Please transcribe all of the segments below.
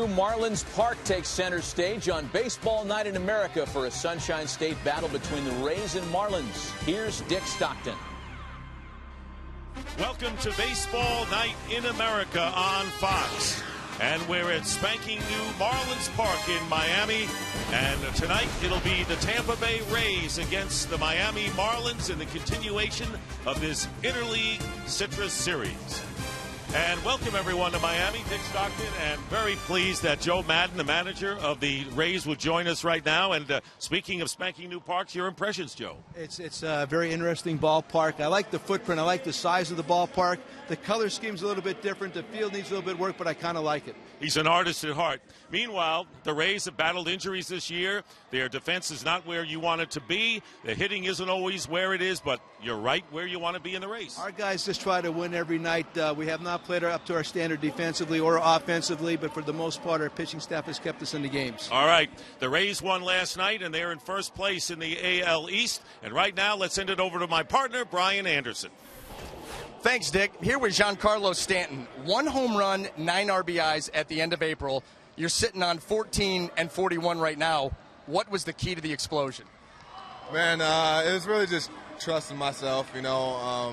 Marlins Park takes center stage on Baseball Night in America for a Sunshine State battle between the Rays and Marlins. Here's Dick Stockton. Welcome to Baseball Night in America on Fox. And we're at spanking new Marlins Park in Miami. And tonight it'll be the Tampa Bay Rays against the Miami Marlins in the continuation of this Interleague Citrus Series. And welcome everyone to Miami. Dick Stockton, and very pleased that Joe Madden, the manager of the Rays, will join us right now. And speaking of spanking new parks, your impressions, Joe? It's a very interesting ballpark. I like the footprint. I like the size of the ballpark. The color scheme's a little bit different. The field needs a little bit of work, but I kind of like it. He's an artist at heart. Meanwhile, the Rays have battled injuries this year. Their defense is not where you want it to be. The hitting isn't always where it is, but you're right where you want to be in the race. Our guys just try to win every night. We have not played up to our standard defensively or offensively, but for the most part, our pitching staff has kept us in the games. All right. The Rays won last night, and they're in first place in the AL East. And right now, let's send it over to my partner, Brian Anderson. Thanks, Dick. Here with Giancarlo Stanton. 1 home run, 9 RBIs at the end of April. You're sitting on 14 and 41 right now. What was the key to the explosion? Man, it was really just trusting myself. You know,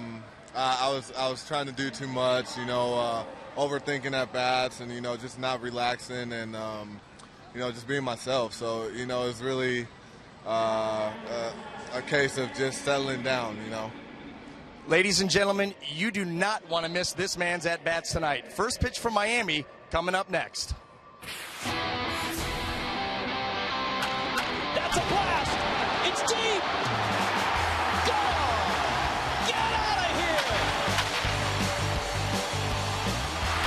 I was trying to do too much. You know, overthinking at bats, and just not relaxing, and just being myself. So it was really a case of just settling down. Ladies and gentlemen, you do not want to miss this man's at-bats tonight. First pitch from Miami coming up next. That's a blast. It's deep. Gone. Get out of here.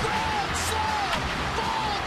Grand slam. Ball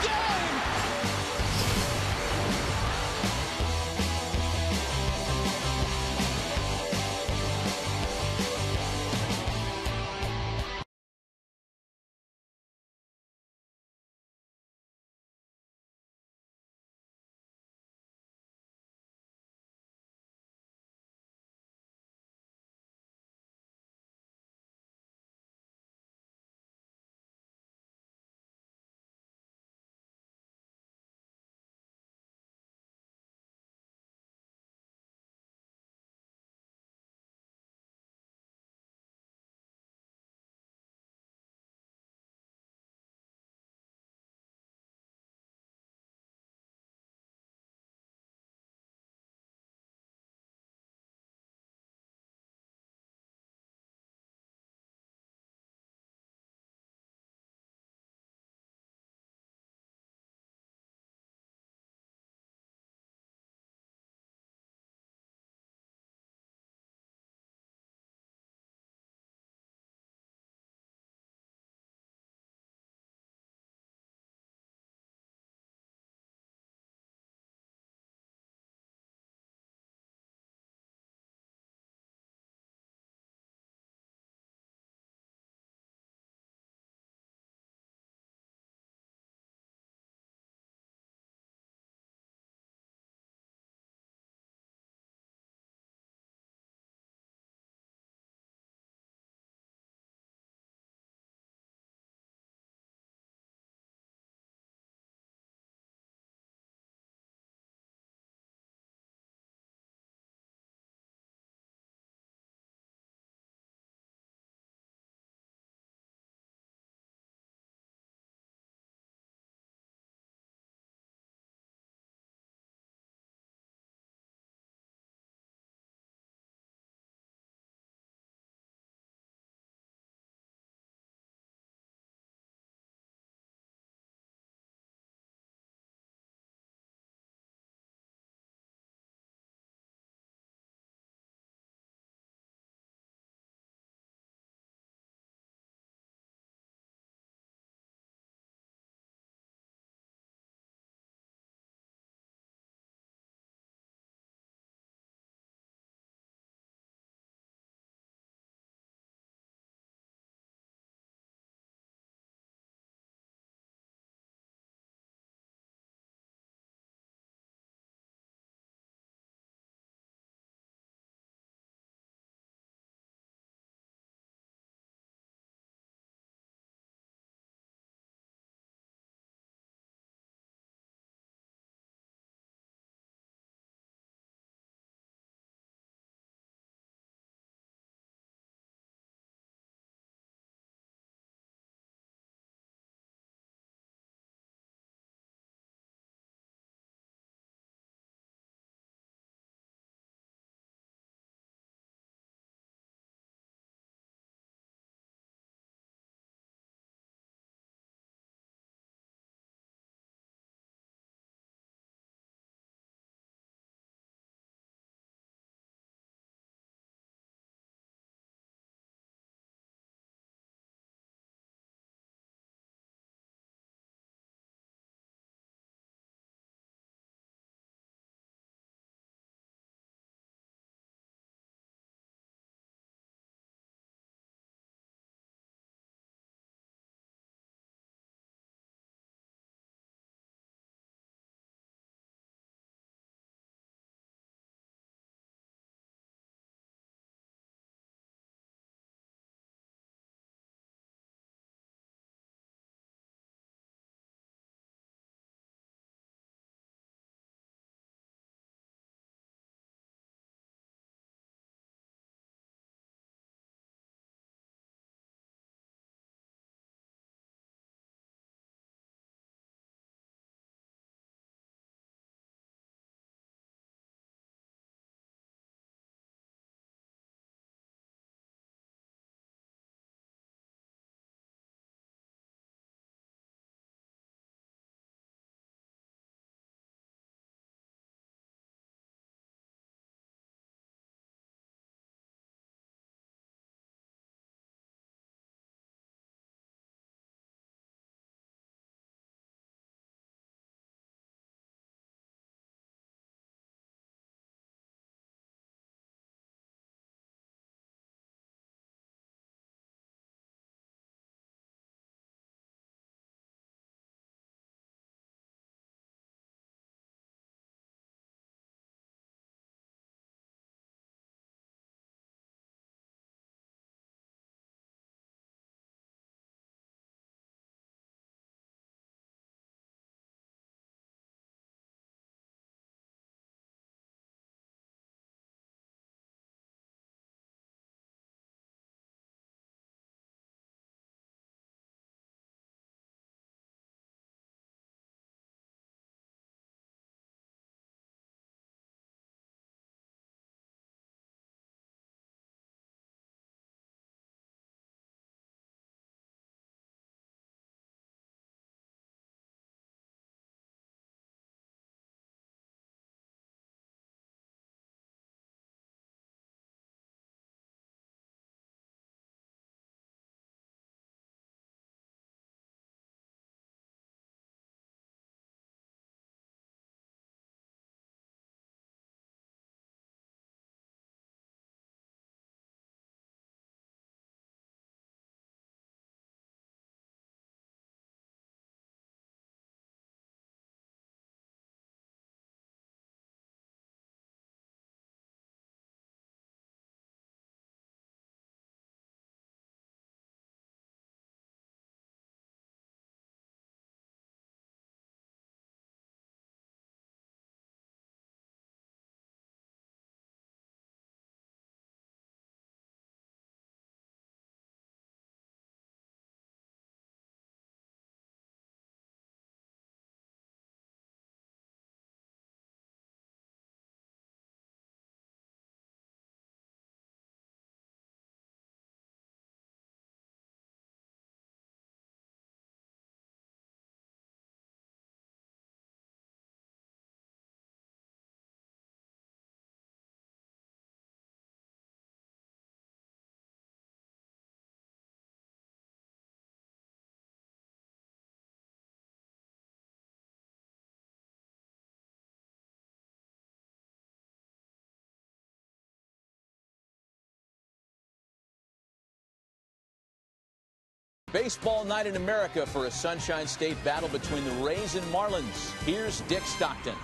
Baseball night in America for a Sunshine State battle between the Rays and Marlins. Here's Dick Stockton.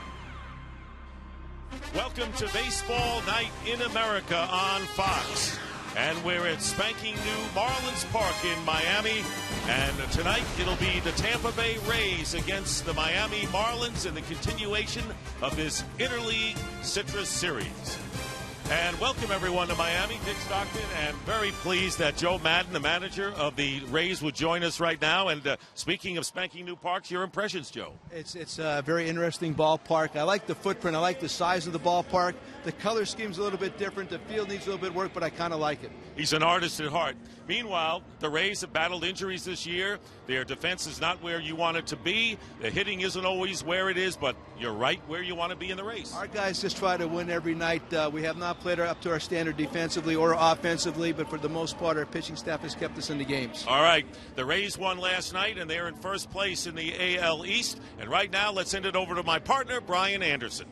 Welcome to Baseball Night in America on Fox. And we're at spanking new Marlins Park in Miami. And tonight it'll be the Tampa Bay Rays against the Miami Marlins in the continuation of this Interleague Citrus Series. And welcome everyone to Miami. Dick Stockton, and very pleased that Joe Madden, the manager of the Rays, would join us right now. And speaking of spanking new parks, your impressions, Joe? It's a very interesting ballpark. I like the footprint. I like the size of the ballpark. The color scheme's a little bit different. The field needs a little bit of work, but I kind of like it. He's an artist at heart. Meanwhile, the Rays have battled injuries this year. Their defense is not where you want it to be. The hitting isn't always where it is, but you're right where you want to be in the race. Our guys just try to win every night. We have not played up to our standard defensively or offensively, but for the most part, our pitching staff has kept us in the games. All right. The Rays won last night, and they're in first place in the AL East. And right now, let's send it over to my partner, Brian Anderson.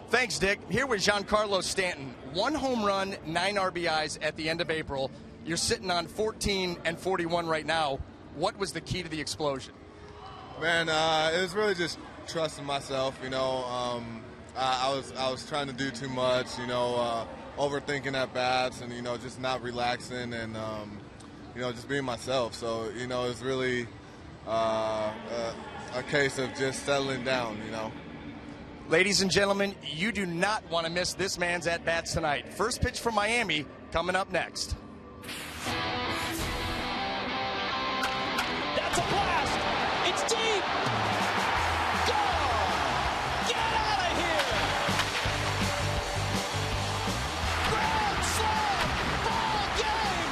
Thanks, Dick. Here with Giancarlo Stanton. 1 home run, 9 RBIs at the end of April. You're sitting on 14 and 41 right now. What was the key to the explosion? Man, it was really just trusting myself. I was trying to do too much. Overthinking at bats, and just not relaxing, and just being myself. So it was really a case of just settling down. Ladies and gentlemen, you do not want to miss this man's at-bats tonight. First pitch from Miami coming up next. That's a blast. It's deep. Gone. Get out of here. Grand slam. Ball game.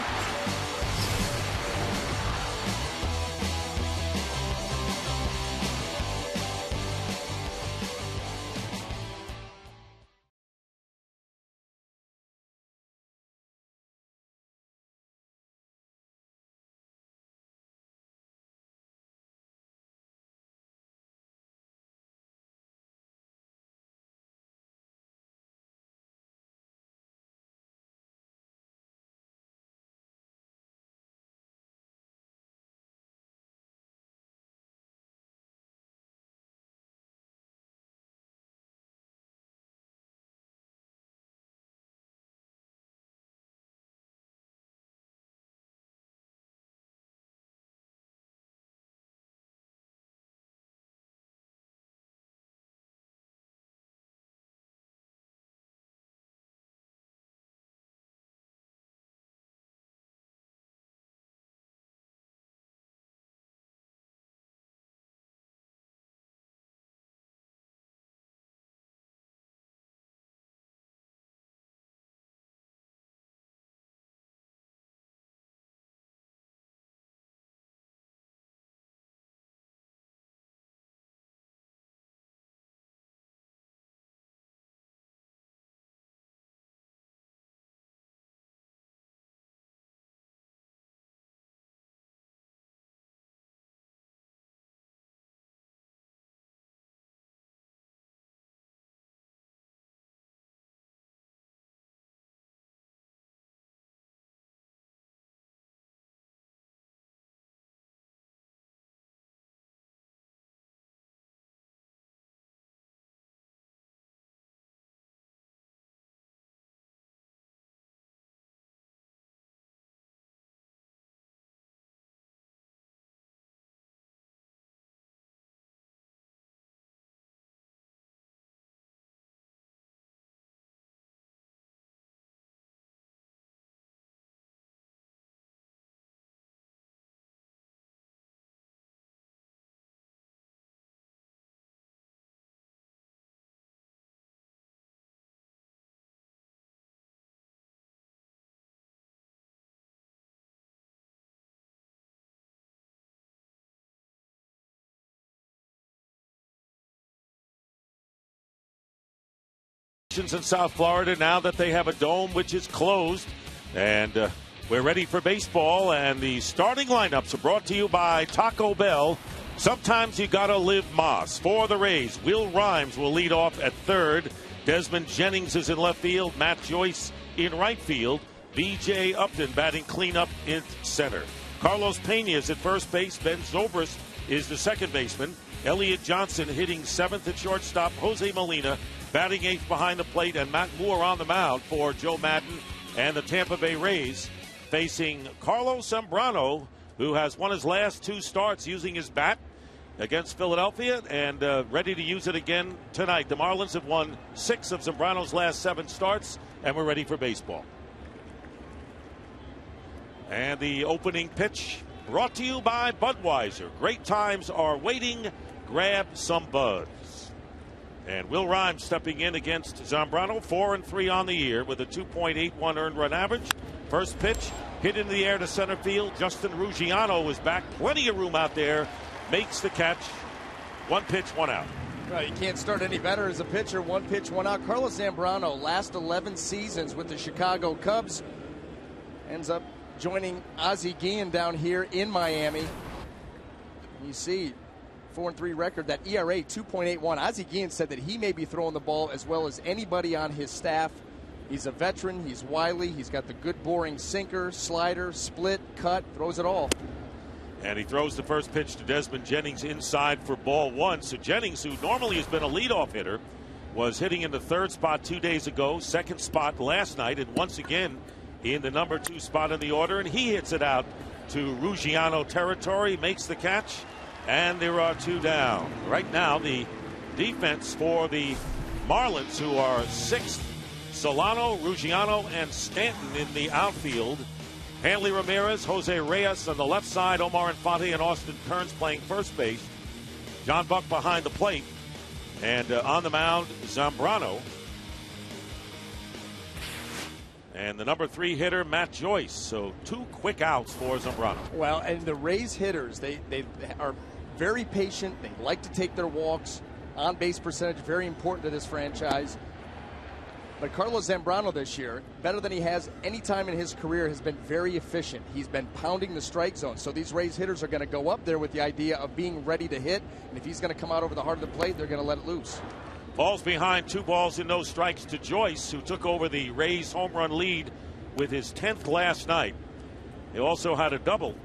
In South Florida now that they have a dome which is closed, and we're ready for baseball. And the starting lineups are brought to you by Taco Bell. Sometimes you gotta live Moss. For the Rays, Will Rhymes will lead off at third. Desmond Jennings is in left field. Matt Joyce in right field. B.J. Upton batting cleanup in center. Carlos Pena is at first base. Ben Zobrist is the second baseman. Elliot Johnson hitting seventh at shortstop. Jose Molina batting eighth behind the plate. And Matt Moore on the mound for Joe Madden and the Tampa Bay Rays, facing Carlos Zambrano, who has won his last two starts using his bat against Philadelphia and ready to use it again tonight. The Marlins have won 6 of Zambrano's last 7 starts, and we're ready for baseball. And the opening pitch brought to you by Budweiser. Great times are waiting. Grab some buds. And Will Rhymes stepping in against Zambrano, 4-3 on the year with a 2.81 earned run average. First pitch hit into the air to center field. Justin Ruggiano is back. Plenty of room out there. Makes the catch. 1 pitch, 1 out. Well, you can't start any better as a pitcher. 1 pitch, 1 out. Carlos Zambrano, last 11 seasons with the Chicago Cubs, ends up joining Ozzie Guillen down here in Miami. You see, 4-3 record, that ERA 2.81. Ozzie Guillen said that he may be throwing the ball as well as anybody on his staff. He's a veteran. He's wily. He's got the good boring sinker, slider, split, cut, throws it all. And he throws the first pitch to Desmond Jennings inside for ball 1. So Jennings, who normally has been a leadoff hitter, was hitting in the 3rd spot 2 days ago, 2nd spot last night, and once again in the number 2 spot in the order. And he hits it out to Ruggiano territory, makes the catch, and there are 2 down. Right now, the defense for the Marlins, who are 6th, Solano, Ruggiano, and Stanton in the outfield. Hanley Ramirez, Jose Reyes on the left side, Omar Infante and Austin Kearns playing first base. John Buck behind the plate. And on the mound, Zambrano. And the number 3 hitter, Matt Joyce. So 2 quick outs for Zambrano. Well, and the Rays hitters, they are very patient. They like to take their walks. On-base percentage, very important to this franchise. But Carlos Zambrano this year, better than he has any time in his career, has been very efficient. He's been pounding the strike zone. So these Rays hitters are going to go up there with the idea of being ready to hit. And if he's going to come out over the heart of the plate, they're going to let it loose. Falls behind 2 balls and no strikes to Joyce, who took over the Rays home run lead with his 10th last night. He also had a double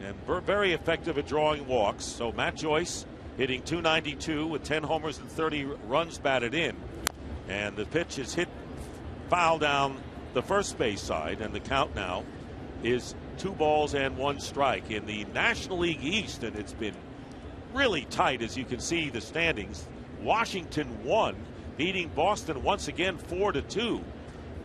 and very effective at drawing walks. So Matt Joyce hitting .292 with 10 homers and 30 runs batted in. And the pitch is hit foul down the first base side, and the count now is 2 balls and 1 strike in the National League East, and it's been really tight, as you can see the standings. Washington won, beating Boston once again 4-2,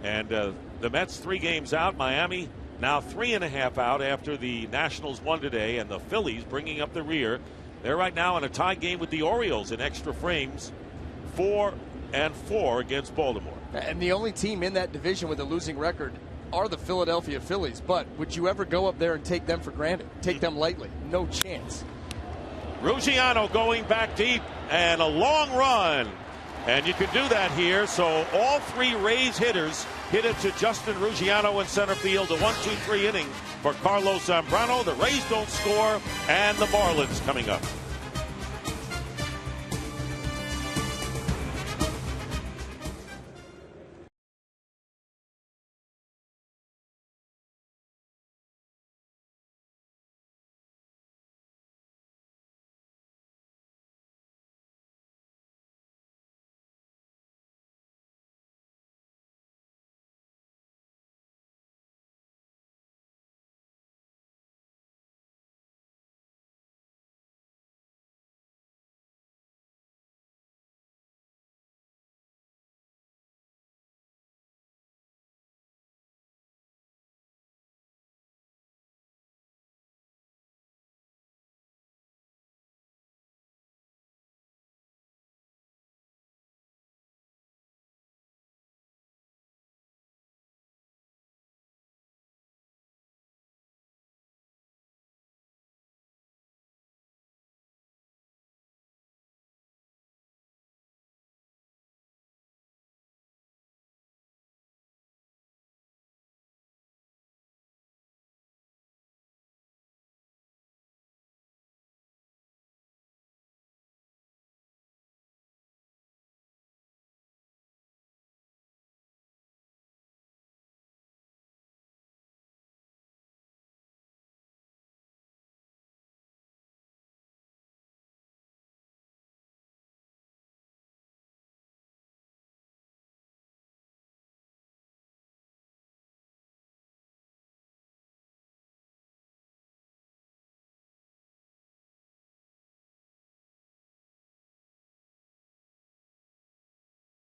and the Mets 3 games out. Miami now 3.5 out after the Nationals won today, and the Phillies bringing up the rear. They're right now in a tie game with the Orioles in extra frames, 4-4 against Baltimore. And the only team in that division with a losing record are the Philadelphia Phillies. But would you ever go up there and take them for granted? Take them lightly? No chance. Ruggiano going back deep and a long run. And you can do that here. So all 3 Rays hitters hit it to Justin Ruggiano in center field. A 1-2-3 inning for Carlos Zambrano. The Rays don't score, and the Marlins coming up.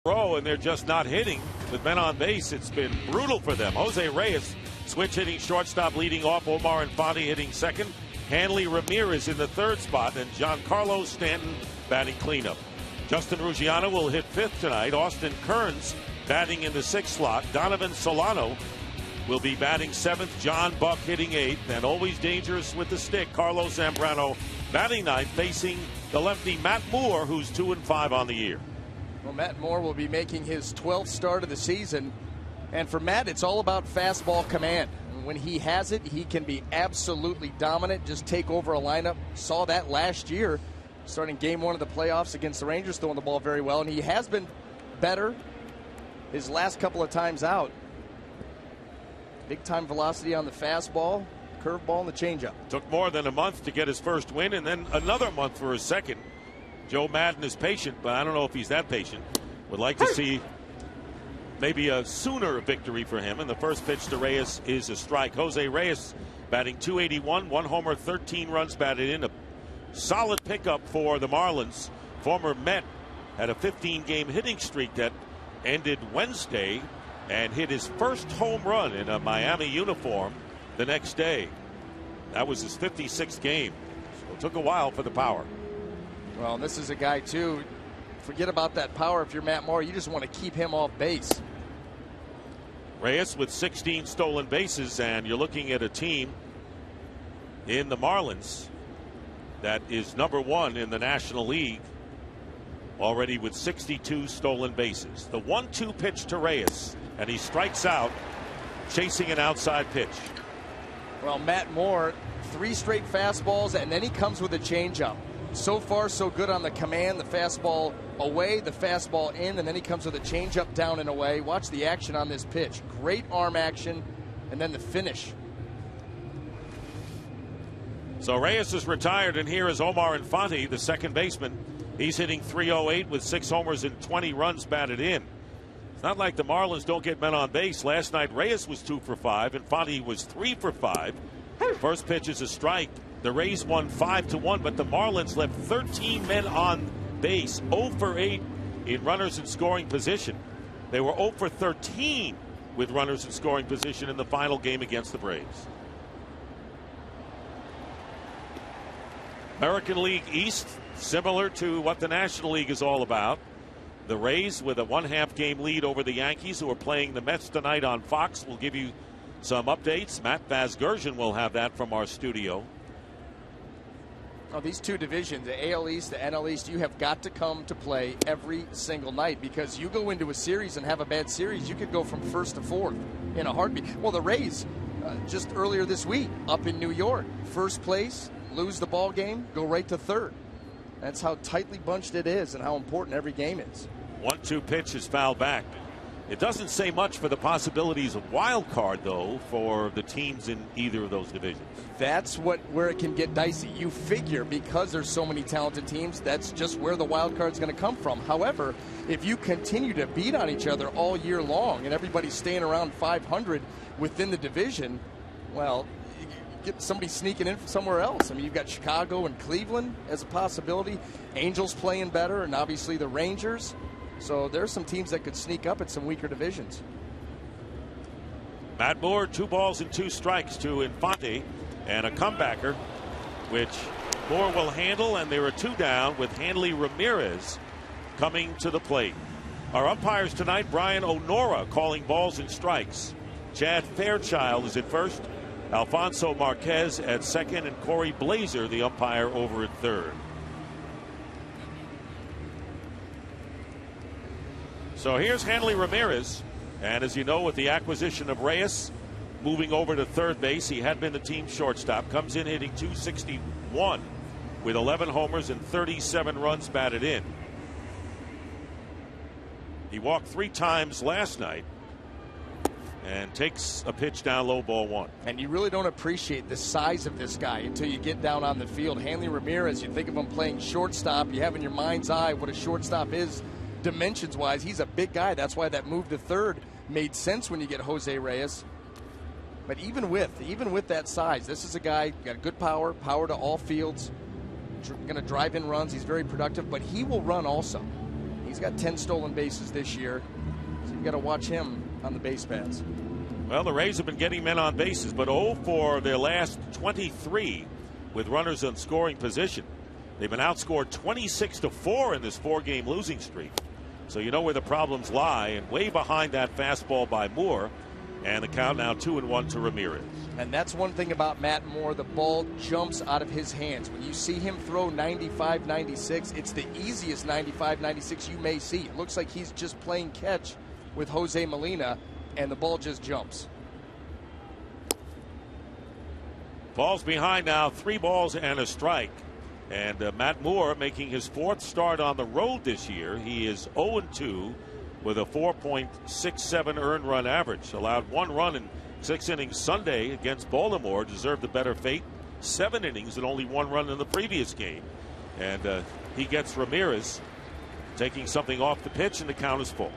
And they're just not hitting with men on base. It's been brutal for them. Jose Reyes switch hitting shortstop, leading off. Omar Infante hitting second. Hanley Ramirez in the third spot, and Giancarlo Stanton batting cleanup. Justin Ruggiano will hit fifth tonight. Austin Kearns batting in the sixth slot. Donovan Solano will be batting seventh. John Buck hitting eighth, and always dangerous with the stick, Carlos Zambrano batting ninth, facing the lefty Matt Moore, who's 2-5 on the year. Well, Matt Moore will be making his 12th start of the season. And for Matt, it's all about fastball command. When he has it, he can be absolutely dominant, just take over a lineup. Saw that last year, starting game one of the playoffs against the Rangers, throwing the ball very well. And he has been better his last couple of times out. Big-time velocity on the fastball, curveball, and the changeup. Took more than a month to get his first win, and then another month for his second. Joe Madden is patient, but I don't know if he's that patient. Would like to see maybe a sooner victory for him. And the first pitch to Reyes is a strike. Jose Reyes batting .281, one homer, 13 runs batted in. A solid pickup for the Marlins. Former Met had a 15-game hitting streak that ended Wednesday and hit his first home run in a Miami uniform the next day. That was his 56th game. So it took a while for the power. Well, this is a guy, too. Forget about that power if you're Matt Moore. You just want to keep him off base. Reyes with 16 stolen bases, and you're looking at a team in the Marlins that is number one in the National League, already with 62 stolen bases. The 1-2 pitch to Reyes, and he strikes out, chasing an outside pitch. Well, Matt Moore, 3 straight fastballs, and then he comes with a changeup. So far, so good on the command. The fastball away, the fastball in, and then he comes with a changeup down and away. Watch the action on this pitch. Great arm action, and then the finish. So Reyes is retired, and here is Omar Infante, the second baseman. He's hitting .308 with 6 homers and 20 runs batted in. It's not like the Marlins don't get men on base. Last night, Reyes was 2 for 5. Infante was 3 for 5. First pitch is a strike. The Rays won 5-1, but the Marlins left 13 men on base, 0 for 8 in runners in scoring position. They were 0 for 13 with runners in scoring position in the final game against the Braves. American League East, similar to what the National League is all about. The Rays with a 1/2 game lead over the Yankees, who are playing the Mets tonight on Fox. We'll give you some updates. Matt Vasgersian will have that from our studio. Oh, these two divisions, the AL East, the NL East, you have got to come to play every single night, because you go into a series and have a bad series, you could go from first to fourth in a heartbeat. Well, the Rays, just earlier this week, up in New York, first place, lose the ball game, go right to third. That's how tightly bunched it is and how important every game is. 1-2 pitch is fouled back. It doesn't say much for the possibilities of wild card, though, for the teams in either of those divisions. That's where it can get dicey. You figure because there's so many talented teams, that's just where the wild card's going to come from. However, if you continue to beat on each other all year long and everybody's staying around 500 within the division, well, you get somebody sneaking in from somewhere else. I mean, you've got Chicago and Cleveland as a possibility. Angels playing better, and obviously the Rangers. So there's some teams that could sneak up at some weaker divisions. Matt Moore, 2 balls and 2 strikes to Infante, and a comebacker, which Moore will handle, and there are 2 down with Hanley Ramirez coming to the plate. Our umpires tonight, Brian Onora calling balls and strikes. Chad Fairchild is at first, Alfonso Marquez at second, and Corey Blazer, the umpire, over at third. So here's Hanley Ramirez, and as you know, with the acquisition of Reyes moving over to third base, he had been the team's shortstop, comes in hitting .261 with 11 homers and 37 runs batted in. He walked 3 times last night and takes a pitch down low, ball 1. And you really don't appreciate the size of this guy until you get down on the field. Hanley Ramirez, you think of him playing shortstop, you have in your mind's eye what a shortstop is dimensions wise. He's a big guy. That's why that move to third made sense when you get Jose Reyes. But even with that size, this is a guy got good power to all fields, going to drive in runs. He's very productive, but he will run also. He's got 10 stolen bases this year, so you've got to watch him on the base paths. Well, the Rays have been getting men on bases, but 0 for their last 23 with runners in scoring position. They've been outscored 26-4 in this 4-game losing streak. So you know where the problems lie, and way behind that fastball by Moore. And the count now 2-1 to Ramirez. And that's one thing about Matt Moore. The ball jumps out of his hands. When you see him throw 95, 96, it's the easiest 95, 96 you may see. It looks like he's just playing catch with Jose Molina, and the ball just jumps. Falls behind now, 3 balls and a strike. And Matt Moore making his 4th start on the road this year. He is 0-2 with a 4.67 earned run average. Allowed 1 run in 6 innings Sunday against Baltimore. Deserved a better fate. 7 innings and only 1 run in the previous game. And he gets Ramirez taking something off the pitch, and the count is full.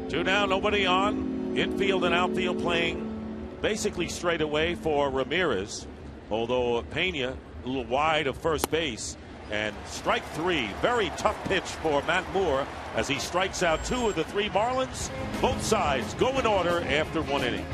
Two down, nobody on. Infield and outfield playing basically straight away for Ramirez, although Pena a little wide of first base. And strike 3, very tough pitch for Matt Moore as he strikes out 2 of the 3 Marlins. Both sides go in order after 1 inning.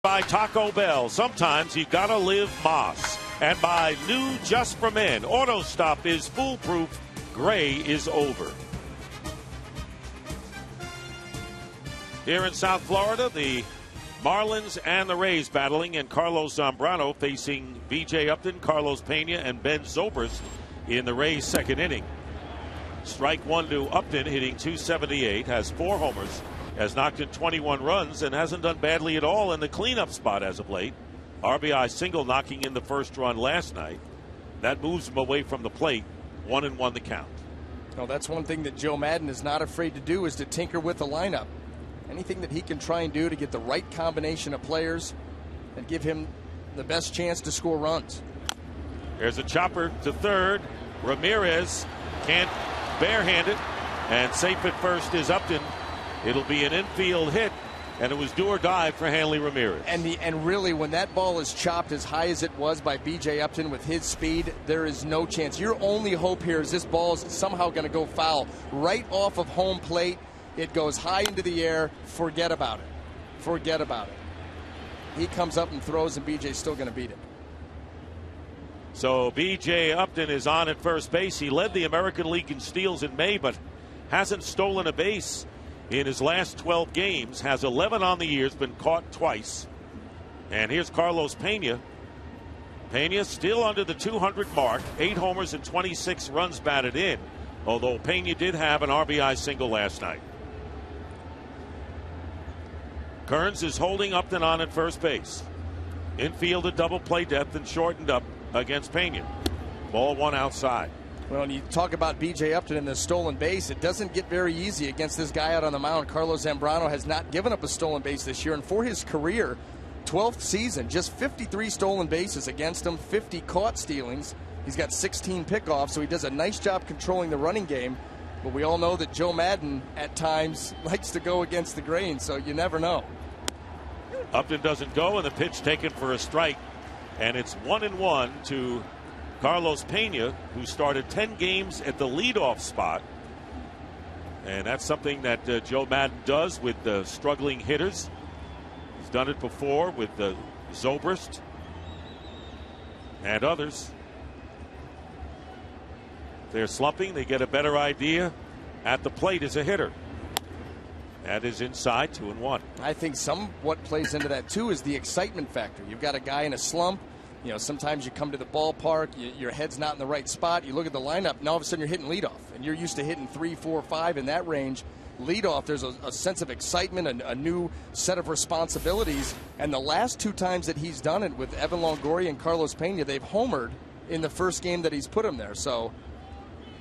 By Taco Bell. Sometimes you gotta live Moss. And by new Just for Men. Auto Stop is foolproof. Gray is over. Here in South Florida, the Marlins and the Rays battling, and Carlos Zambrano facing B.J. Upton, Carlos Pena, and Ben Zobrist in the Rays' 2nd inning. Strike 1 to Upton, hitting .278, has 4 homers, has knocked in 21 runs, and hasn't done badly at all in the cleanup spot as of late. RBI single knocking in the first run last night. That moves him away from the plate. 1-1 the count. Well, that's one thing that Joe Madden is not afraid to do, is to tinker with the lineup. Anything that he can try and do to get the right combination of players and give him the best chance to score runs. There's a chopper to third. Ramirez can't barehand it, and safe at first is Upton. It'll be an infield hit, and it was do or die for Hanley Ramirez. And really, when that ball is chopped as high as it was by B.J. Upton with his speed, there is no chance. Your only hope here is this ball is somehow going to go foul right off of home plate. It goes high into the air. Forget about it. Forget about it. He comes up and throws, and B.J.'s still going to beat it. So B.J. Upton is on at first base. He led the American League in steals in May, but hasn't stolen a base in his last 12 games, has 11 on the year, has been caught twice. And here's Carlos Pena. Pena still under the 200 mark, 8 homers and 26 runs batted in, although Pena did have an RBI single last night. Kearns is holding Upton on at first base. Infield at double play depth and shortened up against Pena. Ball 1 outside. Well, when you talk about B.J. Upton and the stolen base, it doesn't get very easy against this guy out on the mound. Carlos Zambrano has not given up a stolen base this year, and for his career, 12th season, just 53 stolen bases against him, 50 caught stealings. He's got 16 pickoffs, so he does a nice job controlling the running game. But we all know that Joe Madden at times likes to go against the grain, so you never know. Upton doesn't go, and the pitch taken for a strike. And it's 1-1 to Carlos Pena, who started 10 games at the leadoff spot. And that's something that Joe Madden does with the struggling hitters. He's done it before with Zobrist and others. If they're slumping, they get a better idea at the plate as a hitter. That is inside, 2-1. I think what plays into that too is the excitement factor. You've got a guy in a slump. You know, sometimes you come to the ballpark, your head's not in the right spot. You look at the lineup, and all of a sudden you're hitting leadoff, and you're used to hitting 3, 4, 5 in that range. Leadoff, there's a sense of excitement, a new set of responsibilities. And the last 2 times that he's done it with Evan Longoria and Carlos Pena, they've homered in the first game that he's put him there. So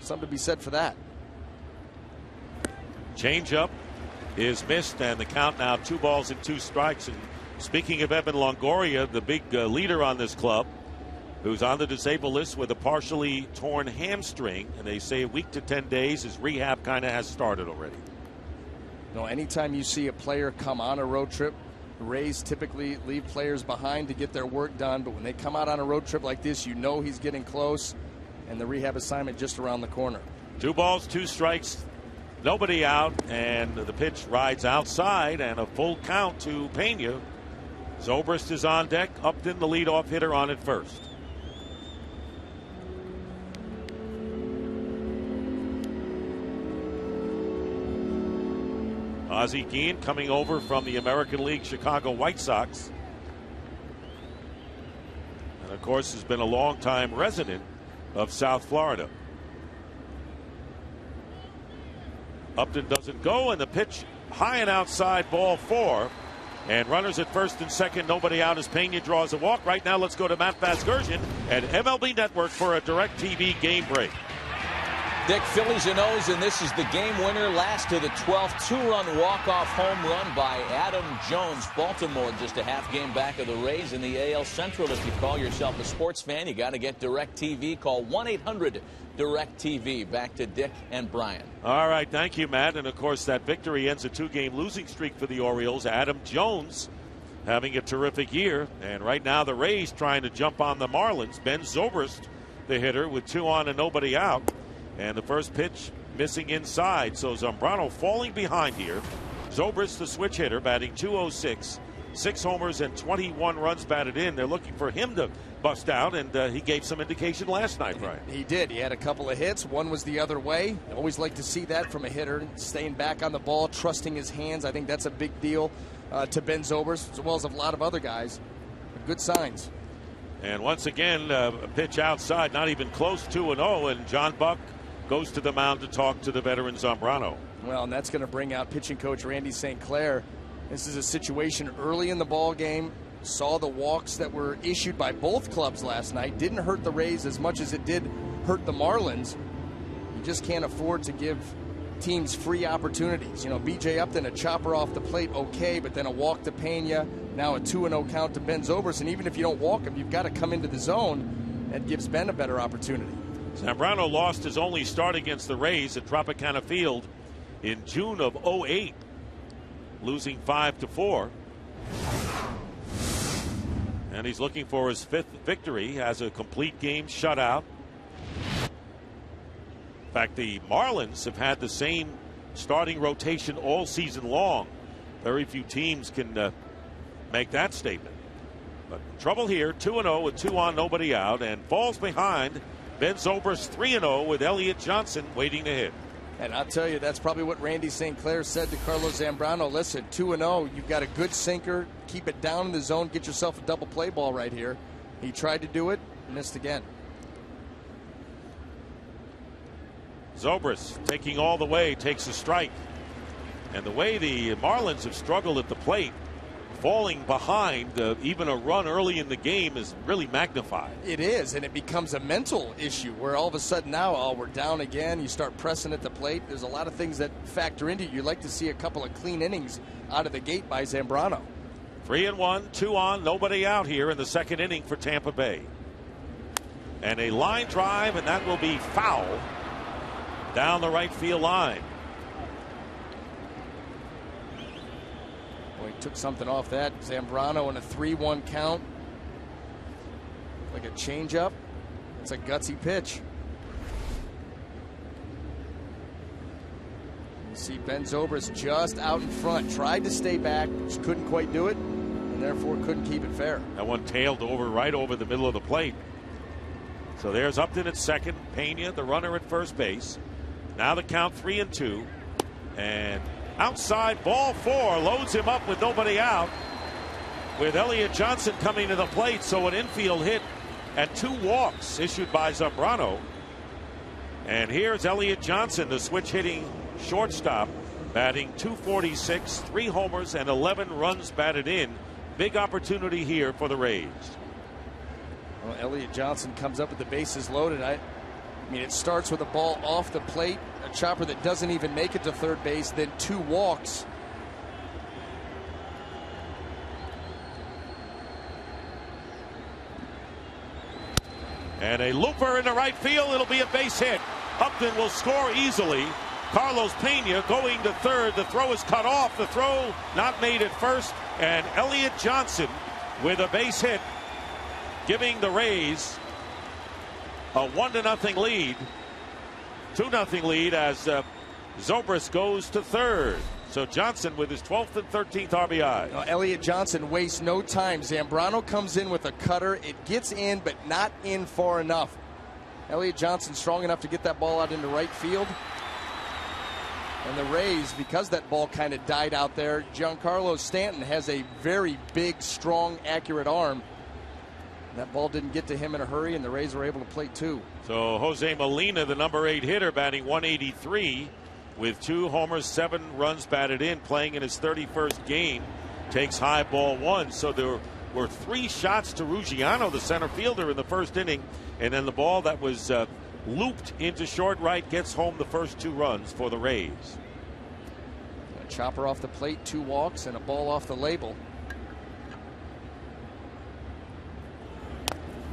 something to be said for that. Changeup is missed, and the count now 2 balls and 2 strikes. And speaking of Evan Longoria, the big leader on this club, who's on the disabled list with a partially torn hamstring, and they say a week to 10 days. His rehab kind of has started already. You know, anytime you see a player come on a road trip, the Rays typically leave players behind to get their work done. But when they come out on a road trip like this, you know he's getting close, and the rehab assignment just around the corner. 2 balls, 2 strikes, nobody out, and the pitch rides outside, and a full count to Pena. Zobrist is on deck. Upton, the leadoff hitter, on at first. Ozzie Guillen coming over from the American League Chicago White Sox. And of course has been a longtime resident of South Florida. Upton doesn't go, and the pitch high and outside, ball 4. And runners at first and second, nobody out as Pena draws a walk. Right now, let's go to Matt Vasgersian at MLB Network for a DirecTV game break. Dick, Phillies and O's, and this is the game winner. Last to the 12th, 2-run walk-off home run by Adam Jones. Baltimore just a half game back of the Rays in the AL Central. If you call yourself a sports fan, you got to get DirecTV. Call 1-800-DirecTV. Back to Dick and Brian. All right, thank you, Matt. And of course, that victory ends a 2-game losing streak for the Orioles. Adam Jones having a terrific year. And right now, the Rays trying to jump on the Marlins. Ben Zobrist, the hitter, with 2 on and nobody out. And the first pitch missing inside. So Zambrano falling behind here. Zobrist, the switch hitter, batting .206. 6 homers and 21 runs batted in. They're looking for him to bust out, and he gave some indication last night, Brian. He did. He had a couple of hits. One was the other way. Always like to see that from a hitter, staying back on the ball, trusting his hands. I think that's a big deal to Ben Zobrist, as well as a lot of other guys. Good signs. And once again, a pitch outside, not even close, 2-0, and John Buck goes to the mound to talk to the veteran Zambrano. Well, and that's going to bring out pitching coach Randy St. Clair. This is a situation early in the ball game. Saw the walks that were issued by both clubs last night. Didn't hurt the Rays as much as it did hurt the Marlins. You just can't afford to give teams free opportunities. You know, B.J. Upton, a chopper off the plate, okay, but then a walk to Pena, now a 2-0 count to Ben Zobrist. And even if you don't walk him, you've got to come into the zone. That gives Ben a better opportunity. Zambrano lost his only start against the Rays at Tropicana Field in June of 2008, losing 5-4. And he's looking for his 5th victory. He has a complete game shutout. In fact, the Marlins have had the same starting rotation all season long. Very few teams can make that statement. But trouble here, 2-0 with 2 on, nobody out, and falls behind Ben Zobrist 3-0 with Elliott Johnson waiting to hit. And I'll tell you, that's probably what Randy St. Clair said to Carlos Zambrano. Listen, 2-0, you've got a good sinker. Keep it down in the zone. Get yourself a double play ball right here. He tried to do it, missed again. Zobrist taking all the way, takes a strike. And the way the Marlins have struggled at the plate, falling behind even a run early in the game is really magnified. It is, and it becomes a mental issue where all of a sudden now, oh, we're down again. You start pressing at the plate. There's a lot of things that factor into it. You'd like to see a couple of clean innings out of the gate by Zambrano. 3-1, 2 on, nobody out here in the second inning for Tampa Bay. And a line drive, and that will be foul down the right field line. Boy, he took something off that. Zambrano in a 3-1 count. Like a changeup. It's a gutsy pitch. You see Ben Zobrist just out in front. Tried to stay back, just couldn't quite do it, and therefore couldn't keep it fair. That one tailed over right over the middle of the plate. So there's Upton at second. Pena, the runner, at first base. Now the count 3-2. And outside, ball 4, loads him up with nobody out, with Elliott Johnson coming to the plate. So an infield hit and 2 walks issued by Zambrano. And here's Elliott Johnson, the switch hitting shortstop, batting .246, 3 homers and 11 runs batted in. Big opportunity here for the Rays. Well, Elliott Johnson comes up with the bases loaded. I mean, it starts with a ball off the plate, a chopper that doesn't even make it to third base, then 2 walks. And a looper into right field. It'll be a base hit. Upton will score easily. Carlos Pena going to third. The throw is cut off. The throw not made at first. And Elliott Johnson with a base hit, giving the Rays a 1-0 lead. 2-0 lead as Zobrist goes to third. So Johnson with his 12th and 13th RBI. Now, Elliott Johnson wastes no time. Zambrano comes in with a cutter. It gets in, but not in far enough. Elliott Johnson strong enough to get that ball out into right field. And the Rays, because that ball kind of died out there, Giancarlo Stanton has a very big, strong, accurate arm. That ball didn't get to him in a hurry, and the Rays were able to play 2. So Jose Molina, the number 8 hitter, batting .183 with 2 homers, 7 runs batted in, playing in his 31st game, takes high ball 1. So there were 3 shots to Ruggiano, the center fielder, in the first inning, and then the ball that was looped into short right gets home the first 2 runs for the Rays. A chopper off the plate, 2 walks, and a ball off the label.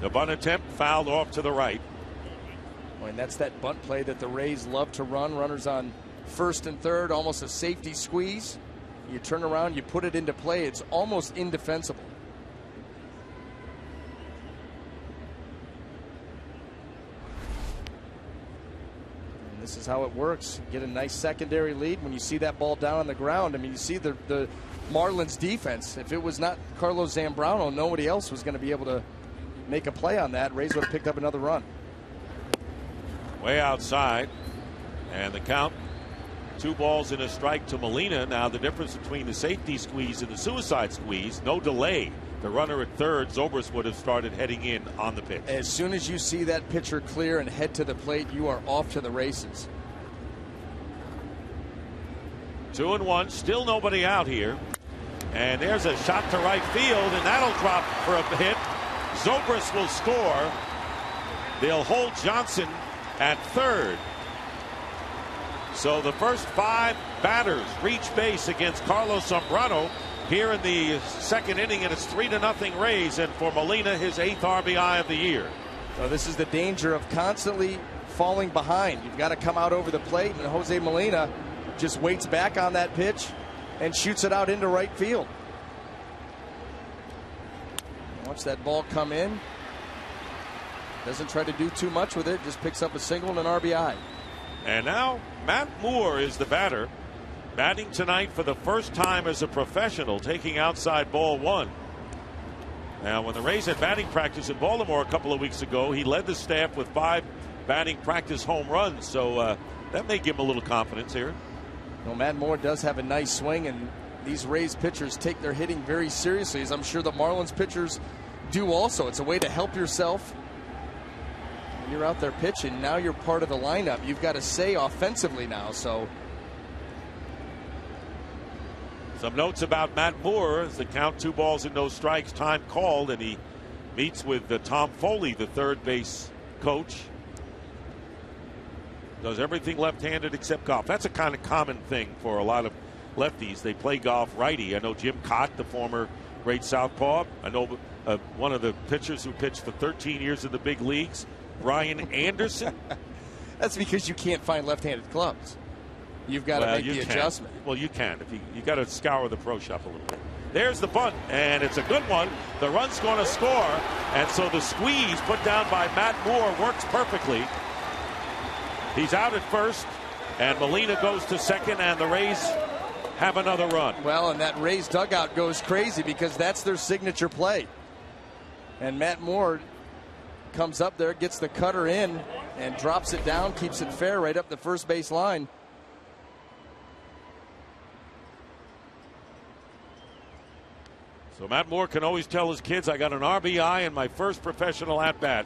The bunt attempt fouled off to the right. And that's that bunt play that the Rays love to run. Runners on first and third, almost a safety squeeze. You turn around, you put it into play. It's almost indefensible. And this is how it works. You get a nice secondary lead when you see that ball down on the ground. I mean, you see the Marlins defense. If it was not Carlos Zambrano, nobody else was going to be able to make a play on that. Rays would have picked up another run. Way outside, and the count 2 balls and a strike to Molina. Now the difference between the safety squeeze and the suicide squeeze, no delay. The runner at third, Zobrist, would have started heading in on the pitch. As soon as you see that pitcher clear and head to the plate, you are off to the races. 2-1, still nobody out here. And there's a shot to right field, and that'll drop for a hit. Zobrist will score. They'll hold Johnson at third. So the first 5 batters reach base against Carlos Zambrano here in the second inning, and it's 3-0 Rays, and for Molina, his 8th RBI of the year. So this is the danger of constantly falling behind. You've got to come out over the plate, and Jose Molina just waits back on that pitch and shoots it out into right field. Watch that ball come in. Doesn't try to do too much with it, just picks up a single and an RBI. And now Matt Moore is the batter, batting tonight for the first time as a professional, taking outside ball 1. Now, when the Rays had batting practice in Baltimore a couple of weeks ago, he led the staff with 5 batting practice home runs. So that may give him a little confidence here. Well, Matt Moore does have a nice swing, and these Rays pitchers take their hitting very seriously, as I'm sure the Marlins pitchers do also. It's a way to help yourself. When you're out there pitching, now you're part of the lineup. You've got to say offensively now. So some notes about Matt Moore as the count 2 balls and no strikes, time called, and he meets with Tom Foley, the third base coach. Does everything left-handed except golf. That's a kind of common thing for a lot of lefties. They play golf righty. I know Jim Cott, the former great southpaw. I know one of the pitchers who pitched for 13 years in the big leagues, Brian Anderson. That's because you can't find left-handed clubs. You've got to make the adjustment. Well, you can. If you got to scour the pro shop a little bit. There's the bunt, and it's a good one. The run's going to score, and so the squeeze put down by Matt Moore works perfectly. He's out at first, and Molina goes to second, and the Rays have another run. Well, and that Rays dugout goes crazy because that's their signature play. And Matt Moore comes up there, gets the cutter in, and drops it down, keeps it fair right up the first base line. So Matt Moore can always tell his kids, I got an RBI in my first professional at-bat.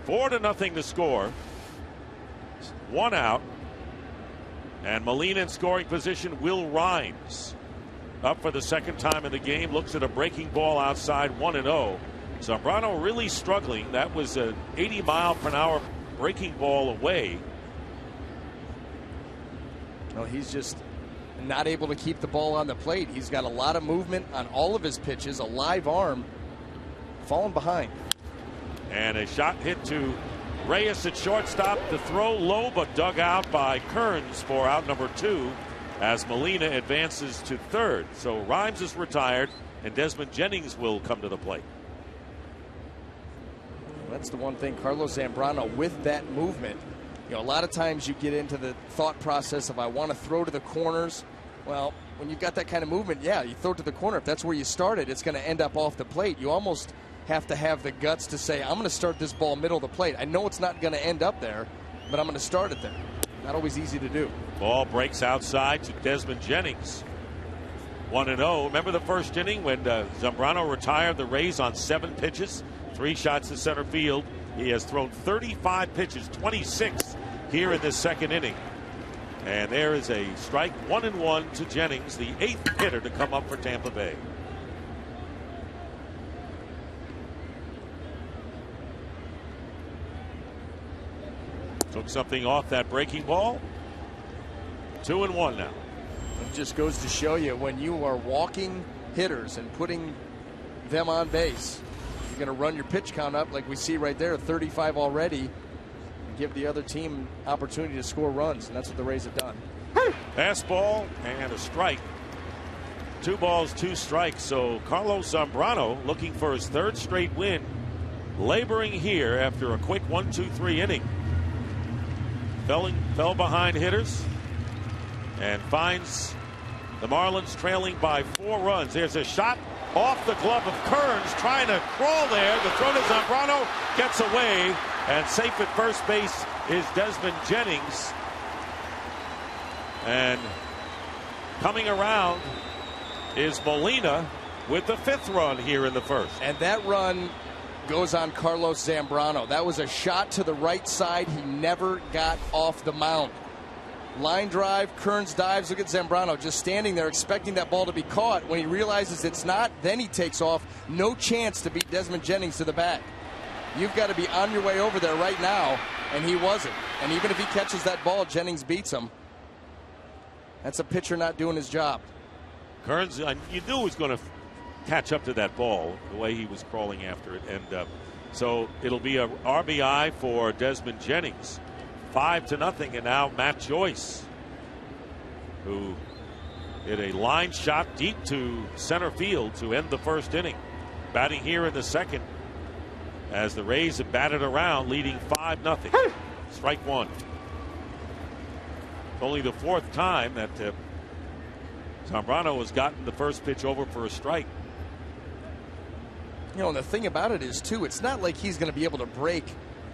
4-0 to score. 1 out. And Molina in scoring position. Will Rhymes up for the second time in the game. Looks at a breaking ball outside, 1-0. Zambrano really struggling. That was an 80-mile-per-hour breaking ball away. Well, he's just not able to keep the ball on the plate. He's got a lot of movement on all of his pitches, a live arm, falling behind. And a shot hit to Reyes at shortstop. The throw low but dug out by Kearns for out number 2 as Molina advances to third. So Rhymes is retired and Desmond Jennings will come to the plate. That's the one thing, Carlos Zambrano, with that movement. You know, a lot of times you get into the thought process of I want to throw to the corners. Well, when you've got that kind of movement, yeah, you throw to the corner. If that's where you started, it's going to end up off the plate. You almost have to have the guts to say, I'm going to start this ball middle of the plate. I know it's not going to end up there, but I'm going to start it there. Not always easy to do. Ball breaks outside to Desmond Jennings. 1-0. Remember the first inning when Zambrano retired the Rays on 7 pitches, 3 shots to center field. He has thrown 35 pitches, 26 here in this second inning. And there is a strike, 1-1 to Jennings, the 8th hitter to come up for Tampa Bay. Took something off that breaking ball. 2-1 now. It just goes to show you when you are walking hitters and putting them on base, you're going to run your pitch count up like we see right there, 35 already, and give the other team opportunity to score runs, and that's what the Rays have done. Fastball and a strike. 2 balls, 2 strikes. So Carlos Zambrano looking for his 3rd straight win, laboring here after a quick 1-2-3 inning. Fell behind hitters and finds the Marlins trailing by 4 runs. There's a shot off the glove of Kearns, trying to crawl there. The throw to Zambrano gets away, and safe at first base is Desmond Jennings. And coming around is Molina with the 5th run here in the first. And that run goes on Carlos Zambrano. That was a shot to the right side. He never got off the mound. Line drive, Kearns dives. Look at Zambrano just standing there expecting that ball to be caught. When he realizes it's not, then he takes off. No chance to beat Desmond Jennings to the bag. You've got to be on your way over there right now, and he wasn't. And even if he catches that ball, Jennings beats him. That's a pitcher not doing his job. Kearns, you knew he was going to catch up to that ball the way he was crawling after it, and so it'll be a RBI for Desmond Jennings. 5-0, and now Matt Joyce, who hit a line shot deep to center field to end the first inning, batting here in the second as the Rays have batted around, leading 5-0. Strike 1. Only the 4th time that Zambrano has gotten the first pitch over for a strike. You know, and the thing about it is, too, it's not like he's going to be able to break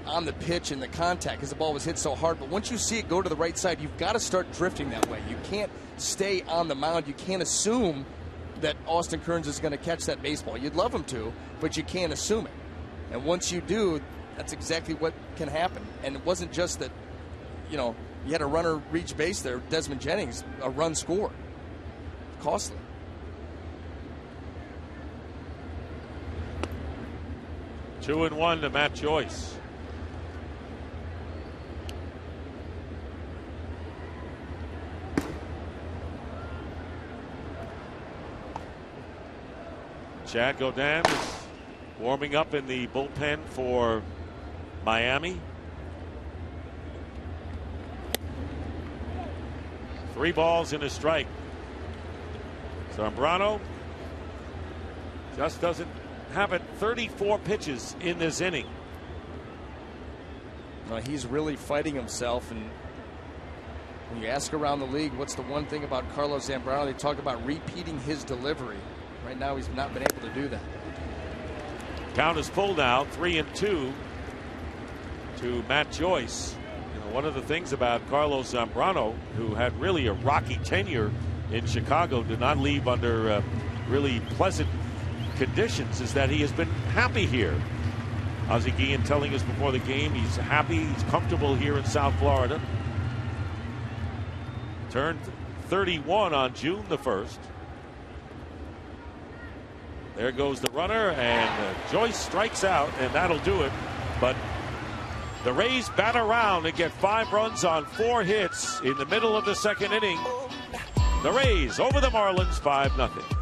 on the pitch and the contact because the ball was hit so hard. But once you see it go to the right side, you've got to start drifting that way. You can't stay on the mound. You can't assume that Austin Kearns is going to catch that baseball. You'd love him to, but you can't assume it. And once you do, that's exactly what can happen. And it wasn't just that, you had a runner reach base there, Desmond Jennings, a run scored. Costly. Two and one to Matt Joyce. Chad Godin is warming up in the bullpen for Miami. 3 balls and a strike. Zambrano just doesn't have it. 34 pitches in this inning. No, he's really fighting himself. And when you ask around the league, what's the one thing about Carlos Zambrano? They talk about repeating his delivery. Right now, he's not been able to do that. Count is full now, 3-2 to Matt Joyce. One of the things about Carlos Zambrano, who had really a rocky tenure in Chicago, did not leave under really pleasant conditions, is that he has been happy here. Ozzie Guillen telling us before the game he's happy, he's comfortable here in South Florida. Turned 31 on June the 1st. There goes the runner, and Joyce strikes out, and that'll do it. But the Rays bat around and get 5 runs on 4 hits in the middle of the second inning. The Rays over the Marlins 5-0.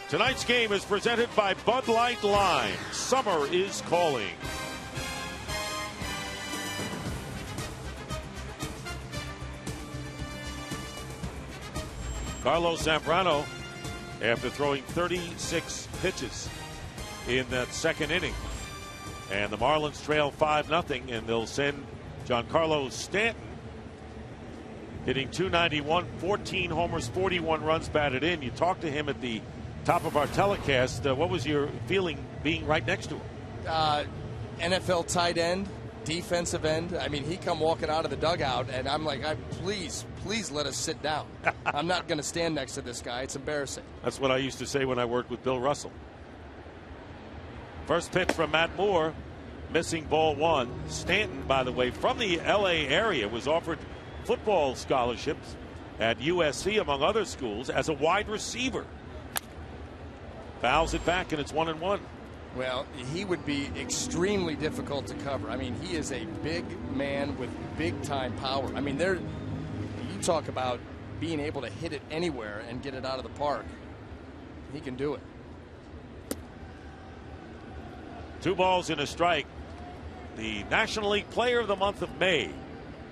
Tonight's game is presented by Bud Light Lime. Summer is calling. Carlos Zambrano, after throwing 36 pitches in that second inning. And the Marlins trail 5-0, and they'll send Giancarlo Stanton hitting .291, 14 homers, 41 runs batted in. You talked to him at the top of our telecast. What was your feeling being right next to him? NFL tight end, defensive end. I mean, he come walking out of the dugout, and I'm like, please let us sit down. I'm not going to stand next to this guy. It's embarrassing. That's what I used to say when I worked with Bill Russell. First pitch from Matt Moore, missing ball 1. Stanton, by the way, from the L.A. area, was offered football scholarships at USC, among other schools, as a wide receiver. Fouls it back, and it's 1-1. Well, he would be extremely difficult to cover. I mean, he is a big man with big-time power. I mean, you talk about being able to hit it anywhere and get it out of the park. He can do it. 2 balls and a strike. The National League Player of the month of May.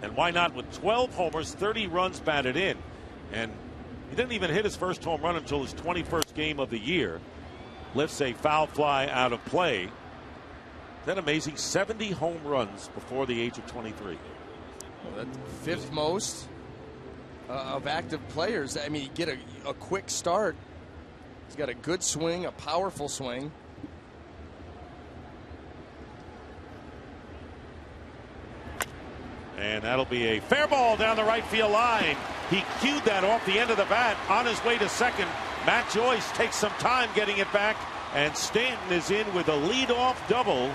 And why not with 12 homers, 30 runs batted in. And he didn't even hit his first home run until his 21st game of the year. Lifts a foul fly out of play. That amazing 70 home runs before the age of 23. Well, that's 5th most of active players. I mean, you get a quick start. He's got a good swing, a powerful swing. And that'll be a fair ball down the right field line. He cued that off the end of the bat on his way to second. Matt Joyce takes some time getting it back, and Stanton is in with a leadoff double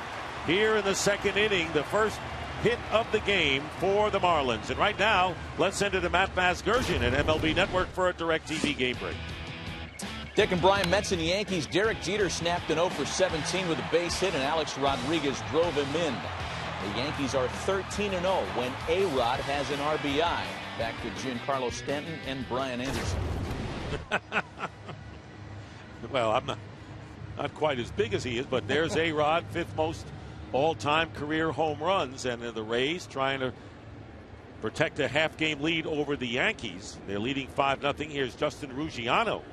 here in the 2nd inning, the first hit of the game for the Marlins. And right now, let's send it to Matt Vasgersian at MLB Network for a DirecTV game break. Dick and Brian, Mets and Yankees. Derek Jeter snapped an 0 for 17 with a base hit, and Alex Rodriguez drove him in. The Yankees are 13-0 when A-Rod has an RBI. Back to Giancarlo Stanton and Brian Anderson. Well, I'm not quite as big as he is, but there's A-Rod, 5th most all-time career home runs, and the Rays trying to protect a half-game lead over the Yankees. They're leading 5-0. Here's Justin Ruggiano,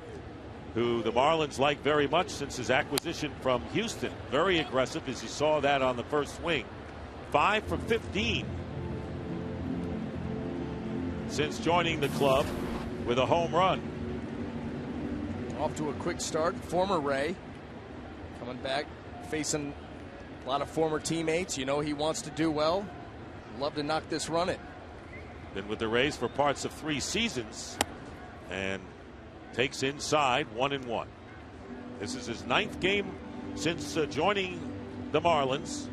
who the Marlins like very much since his acquisition from Houston. Very aggressive, as you saw that on the first swing. 5 for 15 since joining the club with a home run. Off to a quick start. Former Ray coming back, facing a lot of former teammates. You know he wants to do well. Love to knock this run in. Been with the Rays for parts of 3 seasons and takes inside 1-1. This is his 9th game since joining the Marlins.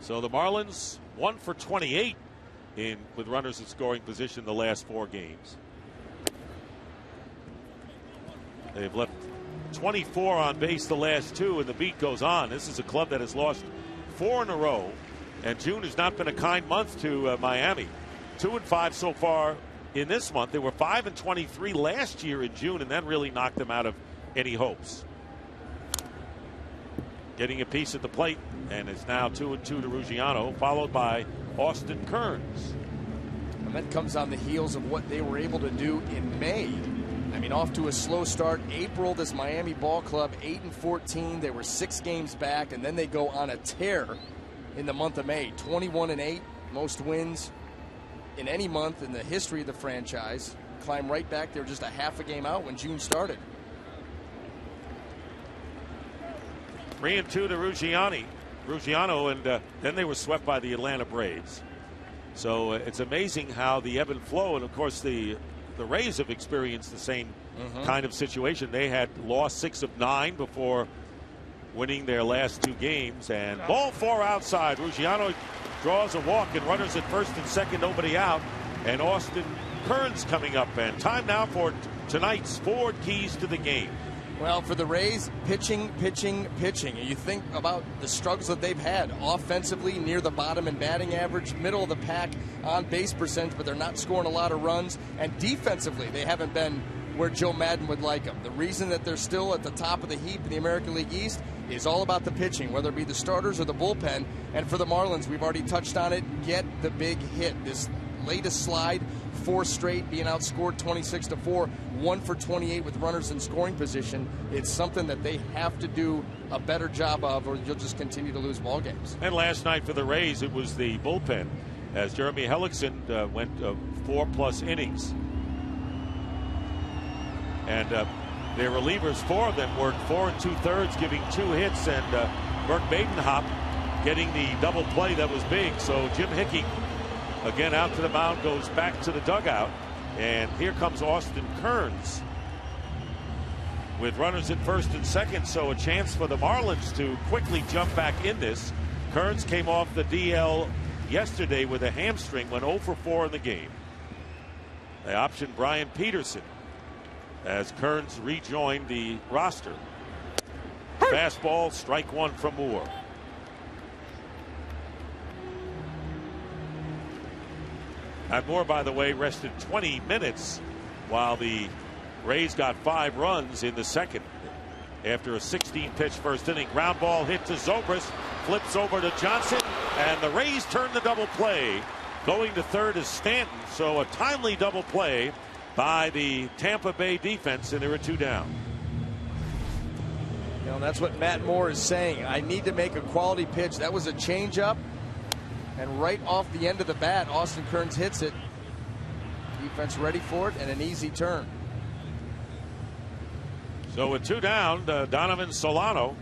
So the Marlins 1 for 28 with runners in scoring position the last 4 games. They've left 24 on base the last 2, and the beat goes on. This is a club that has lost 4 in a row, and June has not been a kind month to Miami. 2-5 so far in this month. They were 5-23 last year in June, and that really knocked them out of any hopes. Getting a piece at the plate, and it's now 2-2 to Ruggiano, followed by Austin Kearns. And that comes on the heels of what they were able to do in May. I mean, off to a slow start. April, this Miami ball club, 8-14. They were 6 games back, and then they go on a tear in the month of May. 21-8, most wins in any month in the history of the franchise. Climb right back. They were just a half a game out when June started. 3-2 to Ruggiano, and then they were swept by the Atlanta Braves. So it's amazing how the ebb and flow, and of course the Rays have experienced the same kind of situation. They had lost 6 of 9 before winning their last 2 games, and ball 4 outside. Ruggiano draws a walk, and runners at first and second, nobody out, and Austin Kearns coming up. And time now for tonight's 4 keys to the game. Well, for the Rays, pitching. And you think about the struggles that they've had offensively, near the bottom in batting average, middle of the pack on base percentage, but they're not scoring a lot of runs. And defensively, they haven't been where Joe Madden would like them. The reason that they're still at the top of the heap in the American League East is all about the pitching, whether it be the starters or the bullpen. And for the Marlins, we've already touched on it, get the big hit. This latest slide, 4 straight, being outscored 26-4, 1 for 28 with runners in scoring position. It's something that they have to do a better job of, or you'll just continue to lose ball games. And last night for the Rays, it was the bullpen, as Jeremy Hellickson went 4+ innings. And their relievers, 4 of them, worked 4 2/3, giving 2 hits, and Burke Badenhop getting the double play that was big. So Jim Hickey, again out to the mound, goes back to the dugout, and here comes Austin Kearns with runners at first and second. So a chance for the Marlins to quickly jump back in this. Kearns came off the DL yesterday with a hamstring, went 0 for 4 in the game. They optioned Brian Peterson. as Kearns rejoined the roster. Fastball, strike one from Moore. And Moore, by the way, rested 20 minutes while the Rays got 5 runs in the second. After a 16-pitch first inning, ground ball hit to Zobrist, flips over to Johnson, and the Rays turn the double play. Going to third is Stanton, so a timely double play by the Tampa Bay defense, and there are 2 down. You know, that's what Matt Moore is saying. I need to make a quality pitch. That was a changeup, and right off the end of the bat, Austin Kearns hits it. Defense ready for it, and an easy turn. So with 2 down, Donovan Solano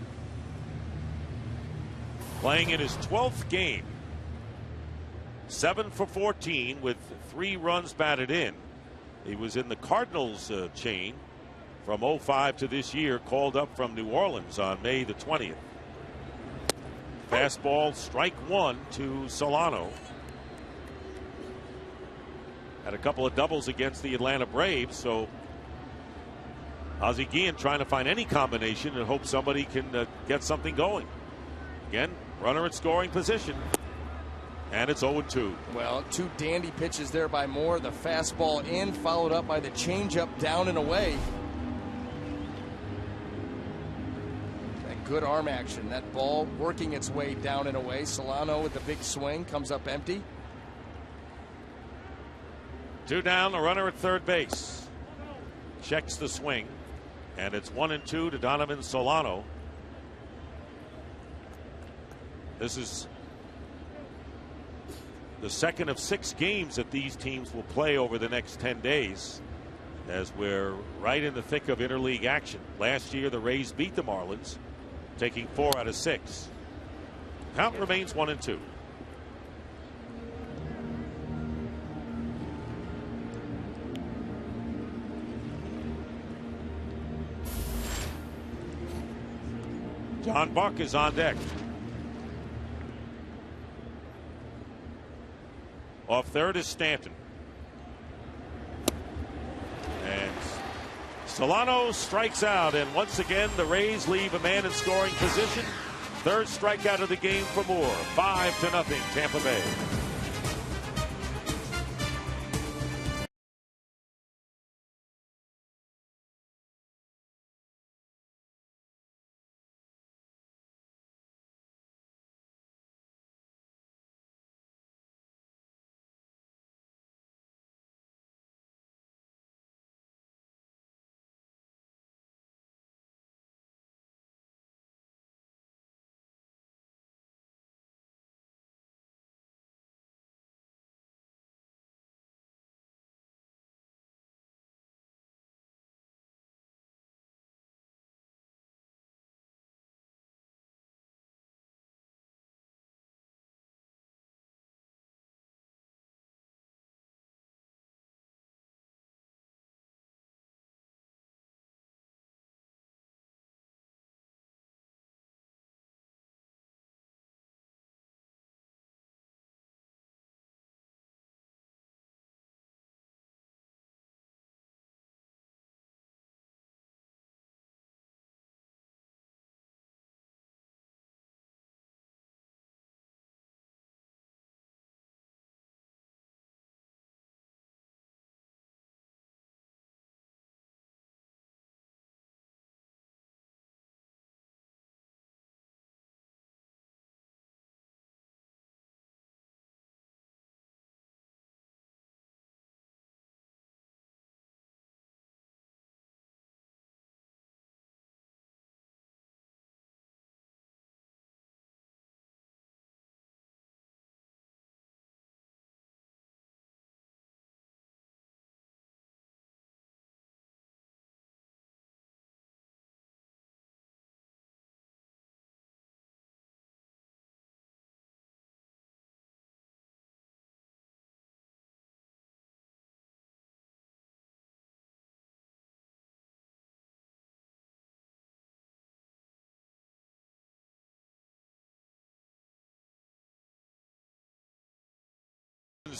playing in his 12th game. 7 for 14 with 3 runs batted in. He was in the Cardinals chain from 05 to this year, called up from New Orleans on May the 20th. Fastball, strike one to Solano. Had a couple of doubles against the Atlanta Braves, so Ozzie Guillen trying to find any combination and hope somebody can get something going. Again, runner at scoring position. And it's 0-2. Well, 2 dandy pitches there by Moore. The fastball in, followed up by the changeup down and away. That good arm action. That ball working its way down and away. Solano with the big swing comes up empty. 2 down, the runner at third base. Checks the swing. And it's 1-2 to Donovan Solano. This is the second of 6 games that these teams will play over the next 10 days, as we're right in the thick of interleague action. Last year, the Rays beat the Marlins, taking 4 out of 6. Count remains 1-2. John Buck is on deck. Off third is Stanton. And Solano strikes out, and once again the Rays leave a man in scoring position. Third strikeout of the game for Moore. 5-0 Tampa Bay.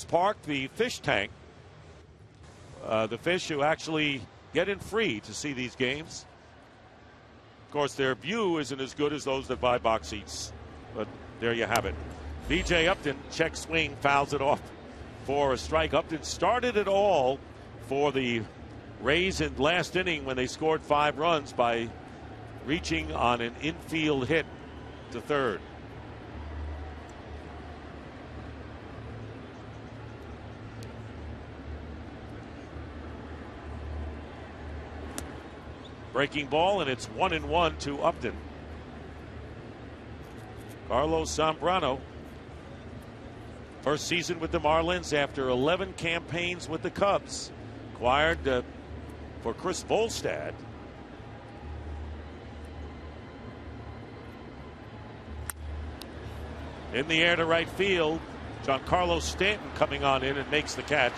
Park, the fish tank. The fish who actually get in free to see these games. Of course, their view isn't as good as those that buy box seats, but there you have it. B.J. Upton, check swing, fouls it off for a strike. Upton started it all for the Rays in last inning when they scored 5 runs by reaching on an infield hit to third. Breaking ball, and it's 1-1 to Upton. Carlos Zambrano, first season with the Marlins after 11 campaigns with the Cubs. Acquired for Chris Volstad. In the air to right field, Giancarlo Stanton coming on in and makes the catch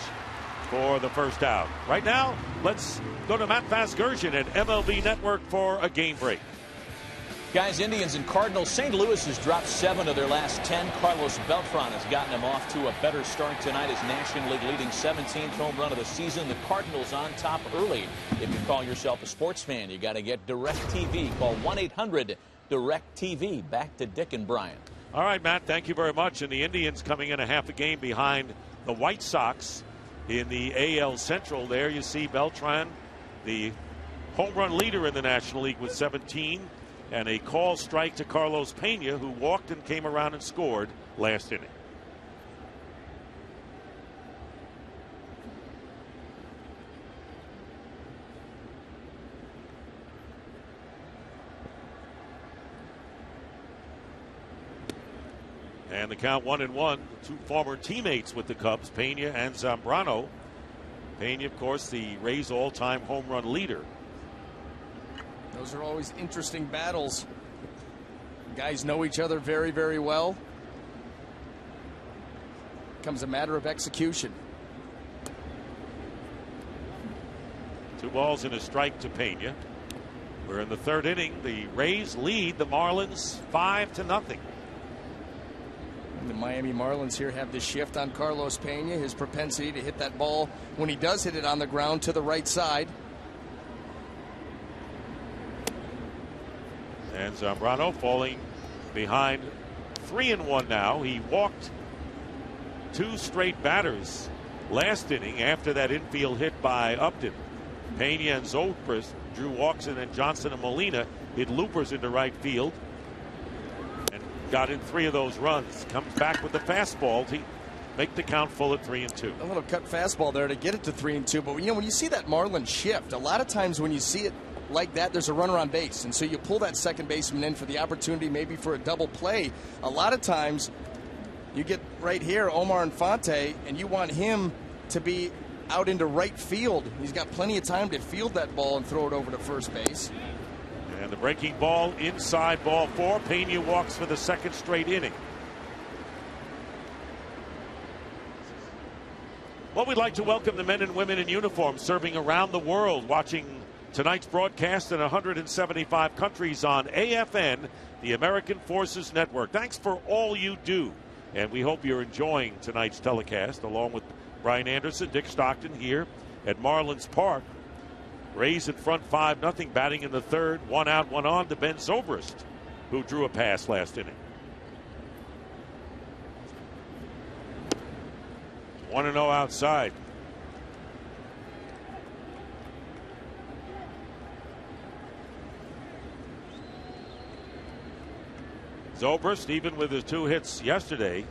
for the first out. Right now, let's go to Matt Vasgersian at MLB Network for a game break. Guys, Indians and Cardinals. St. Louis has dropped 7 of their last 10. Carlos Beltran has gotten them off to a better start tonight. His National League leading 17th home run of the season. The Cardinals on top early. If you call yourself a sports fan, you got to get DirecTV. Call 1-800-DirecTV. Back to Dick and Brian. All right, Matt, thank you very much. And the Indians coming in a half a game behind the White Sox in the AL Central. There you see Beltran, the home run leader in the National League with 17. And a call strike to Carlos Pena, who walked and came around and scored last inning. And the count 1-1. 2 former teammates with the Cubs, Pena and Zambrano. Pena, of course, the Rays' all-time home run leader. Those are always interesting battles. Guys know each other very, very well. Becomes a matter of execution. 2 balls and a strike to Pena. We're in the 3rd inning. The Rays lead the Marlins 5-0. The Miami Marlins here have this shift on Carlos Pena, his propensity to hit that ball when he does hit it on the ground to the right side. And Zambrano falling behind 3-1 now. He walked 2 straight batters last inning after that infield hit by Upton. Pena and Zobrist, Drew Watson and Johnson and Molina hit loopers into right field and got in 3 of those runs. Comes back with the fastball to make the count full at 3-2. A little cut fastball there to get it to 3-2. But when you see that Marlin shift, a lot of times when you see it like that, there's a runner on base, and so you pull that second baseman in for the opportunity, maybe for a double play. A lot of times you get right here Omar Infante, and you want him to be out into right field. He's got plenty of time to field that ball and throw it over to first base. And the breaking ball inside, ball 4. Pena walks for the 2nd straight inning. Well, we'd like to welcome the men and women in uniform serving around the world, watching tonight's broadcast in 175 countries on AFN, the American Forces Network. Thanks for all you do, and we hope you're enjoying tonight's telecast, along with Brian Anderson, Dick Stockton here at Marlins Park. Rays in front 5-0, batting in the 3rd. 1 out, 1 on to Ben Zobrist, who drew a pass last inning. 1-0 outside. Zobrist, even with his 2 hits yesterday,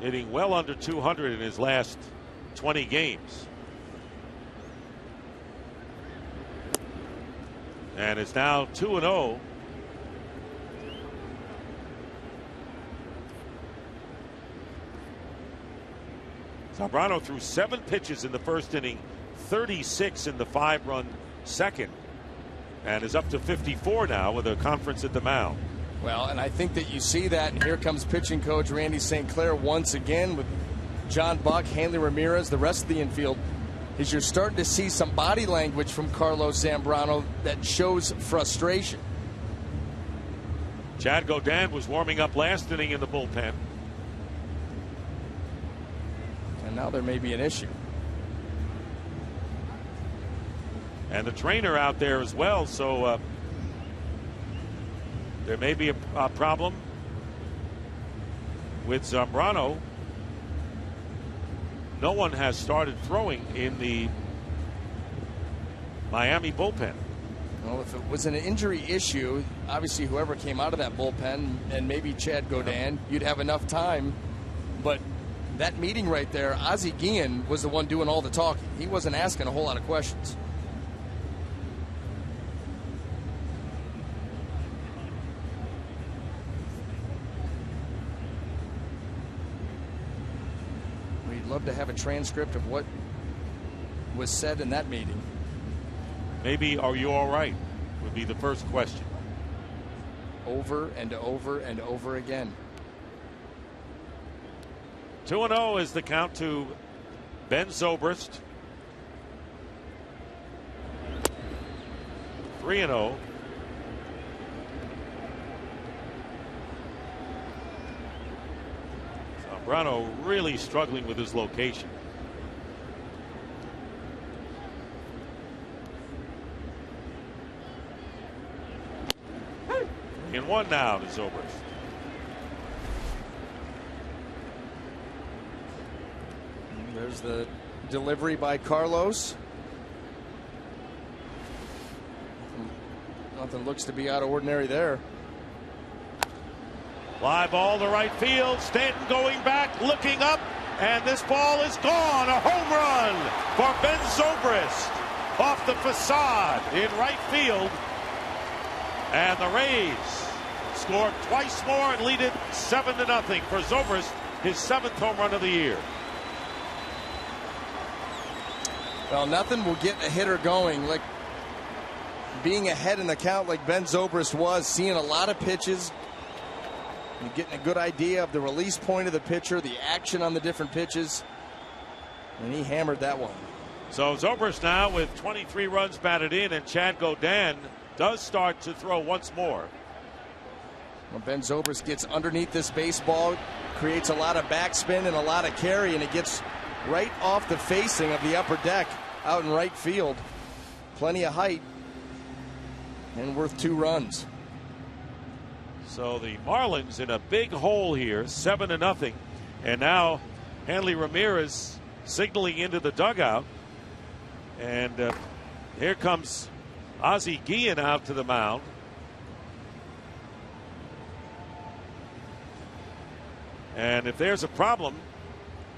hitting well under 200 in his last 20 games. And it's now 2-0. Zambrano threw 7 pitches in the 1st inning, 36 in the 5-run 2nd, and is up to 54 now with a conference at the mound. Well, and I think that you see that, and here comes pitching coach Randy St. Clair once again with John Buck, Hanley Ramirez, the rest of the infield. As you're starting to see some body language from Carlos Zambrano that shows frustration. Chad Godin was warming up last inning in the bullpen. And now there may be an issue. and the trainer out there as well. So there may be a problem with Zambrano. No one has started throwing in the Miami bullpen. Well, if it was an injury issue, obviously whoever came out of that bullpen and maybe Chad Godin, you'd have enough time. But that meeting right there, Ozzie Guillen was the one doing all the talking. He wasn't asking a whole lot of questions. We'd love to have a transcript of what was said in that meeting. Maybe, are you all right, would be the first question. Over and over and over again. 2-0 is the count to Ben Zobrist. 3-0. Zambrano really struggling with his location. And 1 now to Zobrist. There's the delivery by Carlos. Nothing looks to be out of ordinary there. Fly ball to right field. Stanton going back, looking up, and this ball is gone. A home run for Ben Zobrist off the facade in right field. And the Rays scored twice more and lead it 7-0 for Zobrist, his 7th home run of the year. Well, nothing will get a hitter going like being ahead in the count like Ben Zobrist was, seeing a lot of pitches, and getting a good idea of the release point of the pitcher, the action on the different pitches, and he hammered that one. So Zobrist now with 23 runs batted in, and Chad Godin does start to throw once more. Well, Ben Zobrist gets underneath this baseball, creates a lot of backspin and a lot of carry, and it gets right off the facing of the upper deck out in right field. Plenty of height and worth 2 runs. So the Marlins in a big hole here, 7-0, and now Hanley Ramirez signaling into the dugout, and here comes Ozzie Guillen out to the mound. And if there's a problem,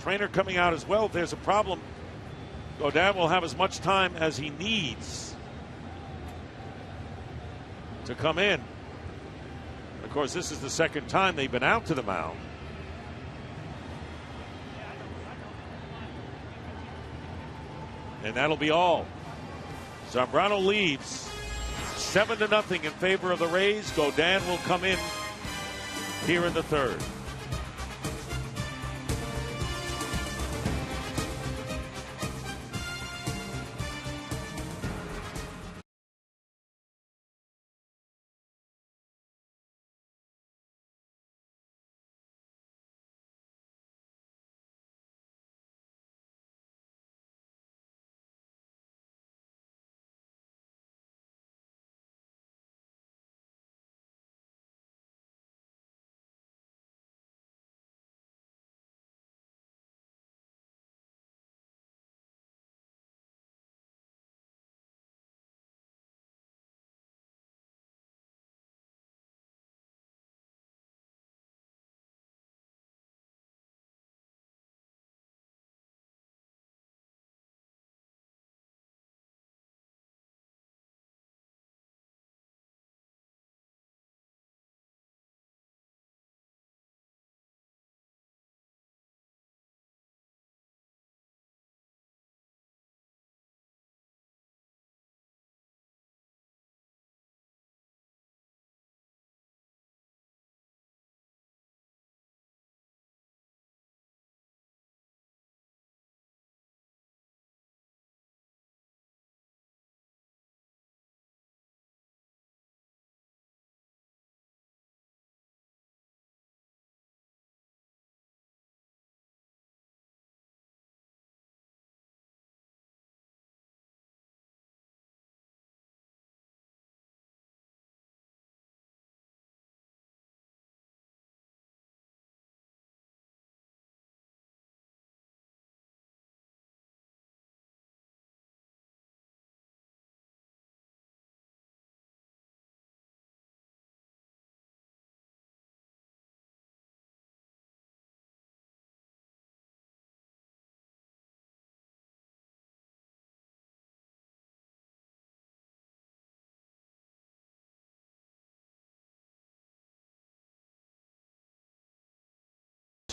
trainer coming out as well, if there's a problem, Godin will have as much time as he needs to come in. Of course, this is the second time they've been out to the mound. And that'll be all. Zambrano leaves 7-0 in favor of the Rays. Godin will come in here in the 3rd.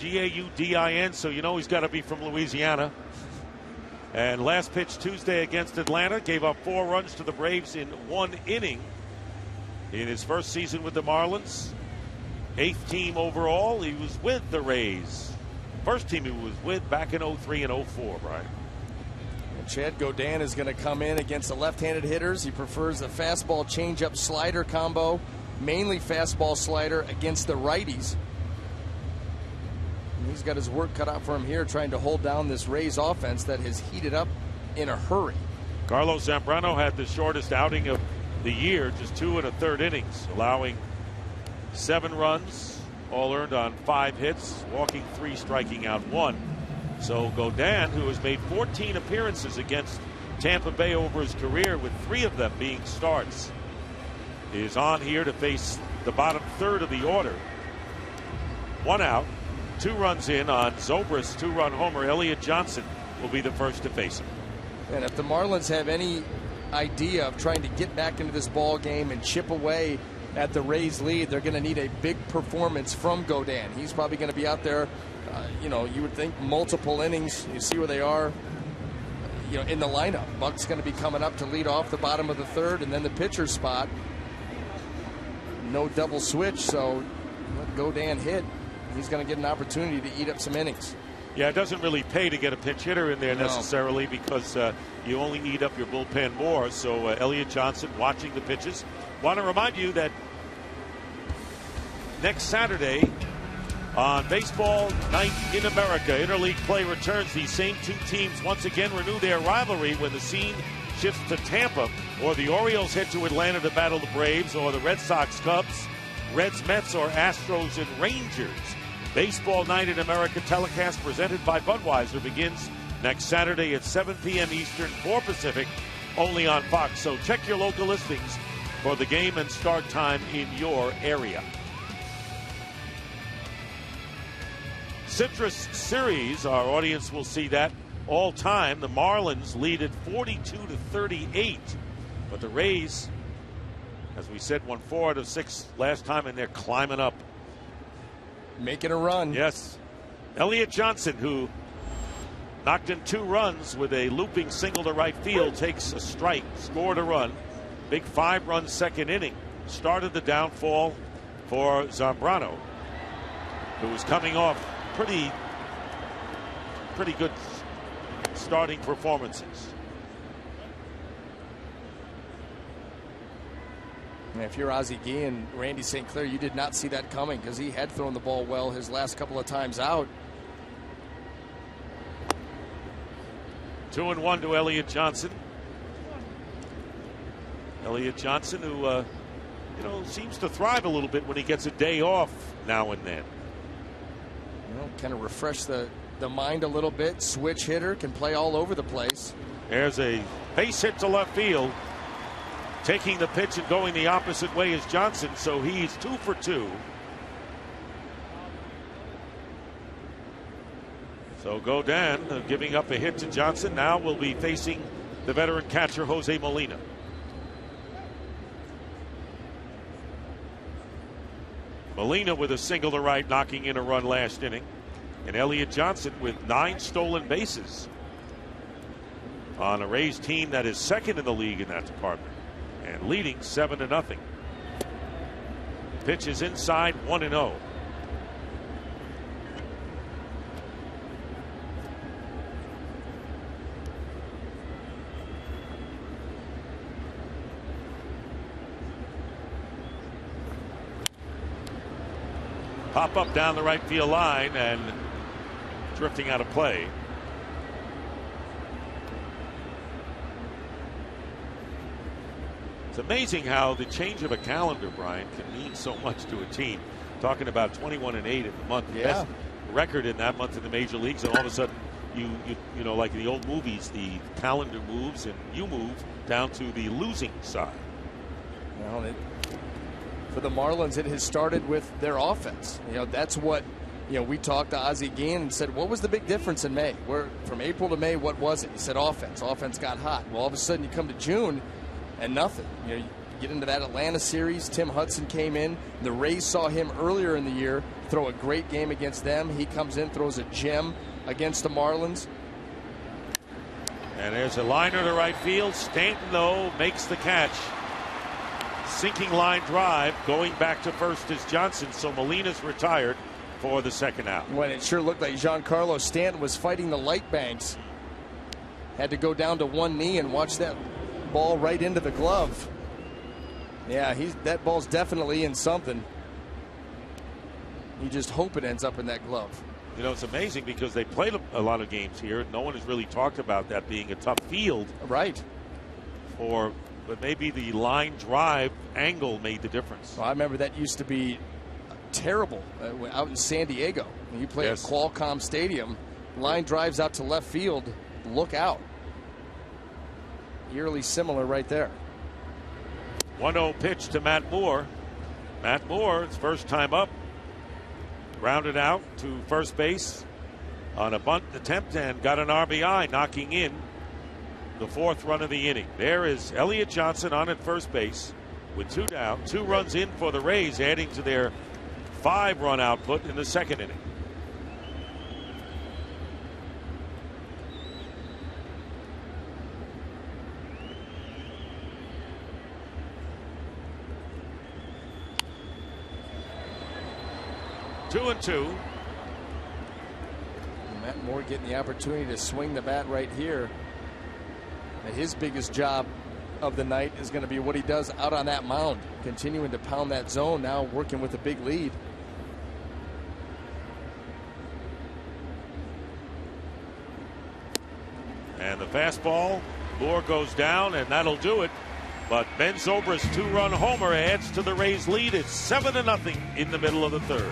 Gaudin, so you know he's got to be from Louisiana. And last pitch Tuesday against Atlanta, gave up 4 runs to the Braves in 1 inning in his first season with the Marlins. 8th team overall. He was with the Rays. First team he was with back in 03 and 04, Brian. And Chad Gaudin is going to come in against the left-handed hitters. He prefers the fastball changeup slider combo, mainly fastball slider against the righties. And he's got his work cut out for him here, trying to hold down this Rays offense that has heated up in a hurry. Carlos Zambrano had the shortest outing of the year, just 2 1/3 innings, allowing 7 runs, all earned on 5 hits, walking 3, striking out 1. So Gaudin, who has made 14 appearances against Tampa Bay over his career, with 3 of them being starts, is on here to face the bottom third of the order. 1 out, 2 runs in on Zobrist's 2-run homer. Elliott Johnson will be the first to face him. And if the Marlins have any idea of trying to get back into this ball game and chip away at the Rays lead, they're going to need a big performance from Gaudin. He's probably going to be out there, you would think multiple innings. You see where they are, in the lineup. Buck's going to be coming up to lead off the bottom of the 3rd, and then the pitcher spot. No double switch, so let Gaudin hit. He's going to get an opportunity to eat up some innings. Yeah, it doesn't really pay to get a pinch hitter in there necessarily, because you only eat up your bullpen more. So Elliott Johnson watching the pitches. Want to remind you that next Saturday on Baseball Night in America, interleague play returns. These same 2 teams once again renew their rivalry when the scene shifts to Tampa, or the Orioles head to Atlanta to battle the Braves, or the Red Sox Cubs, Reds Mets, or Astros and Rangers. Baseball Night in America telecast presented by Budweiser begins next Saturday at 7 p.m. Eastern, 4 Pacific, only on Fox. So check your local listings for the game and start time in your area. Citrus Series, our audience will see that all time. The Marlins lead at 42-38, but the Rays, as we said, won 4 out of 6 last time, and they're climbing up. Making a run. Yes. Elliott Johnson, who knocked in 2 runs with a looping single to right field, takes a strike, scored a run. Big 5-run second inning. Started the downfall for Zambrano, who was coming off pretty good starting performances. If you're Ozzie Guillen and Randy St. Clair, you did not see that coming, because he had thrown the ball well his last couple of times out. 2-1 to Elliott Johnson. Elliott Johnson, who seems to thrive a little bit when he gets a day off now and then. Kind of refresh the mind a little bit. Switch hitter, can play all over the place. There's a base hit to left field. Taking the pitch and going the opposite way is Johnson, so he's 2 for 2. So Gaudin giving up a hit to Johnson. Now will be facing the veteran catcher Jose Molina. Molina with a single to right, knocking in a run last inning. And Elliott Johnson with 9 stolen bases on a Rays team that is second in the league in that department, and leading 7-0. Pitch is inside, 1-0. Pop up down the right field line and drifting out of play. It's amazing how the change of a calendar, Brian, can mean so much to a team. Talking about 21-8 in the month, the best record in that month in the major leagues, and all of a sudden, you know, like the old movies, the calendar moves and you move down to the losing side. Well, for the Marlins, it has started with their offense. That's what, we talked to Ozzie Guillen and said, what was the big difference in May? From April to May, what was it? He said offense. Offense got hot. Well, all of a sudden you come to June and nothing. You get into that Atlanta series. Tim Hudson came in. The Rays saw him earlier in the year throw a great game against them. He comes in, throws a gem against the Marlins. And there's a liner to right field. Stanton, though, makes the catch. Sinking line drive. Going back to first is Johnson. So Molina's retired for the second out. When it sure looked like Giancarlo Stanton was fighting the light banks. Had to go down to one knee and watch that ball right into the glove. Yeah, that ball's definitely in something. You just hope it ends up in that glove. You know, it's amazing because they played a lot of games here. No one has really talked about that being a tough field. Right. But maybe the line drive angle made the difference. Well, I remember that used to be terrible out in San Diego. When you play at Qualcomm Stadium, line drives out to left field, look out. Eerily similar right there. 1-0 pitch to Matt Moore. Matt Moore, his first time up, grounded out to first base on a bunt attempt and got an RBI, knocking in the fourth run of the inning. There is Elliott Johnson on at first base with 2 down, 2 runs in for the Rays, adding to their 5-run output in the second inning. Two and two. Matt Moore getting the opportunity to swing the bat right here. And his biggest job of the night is going to be what he does out on that mound, continuing to pound that zone, now working with a big lead. And the fastball, Moore goes down, and that'll do it. But Ben Zobrist's 2-run homer adds to the Rays' lead. It's 7-0 in the middle of the third.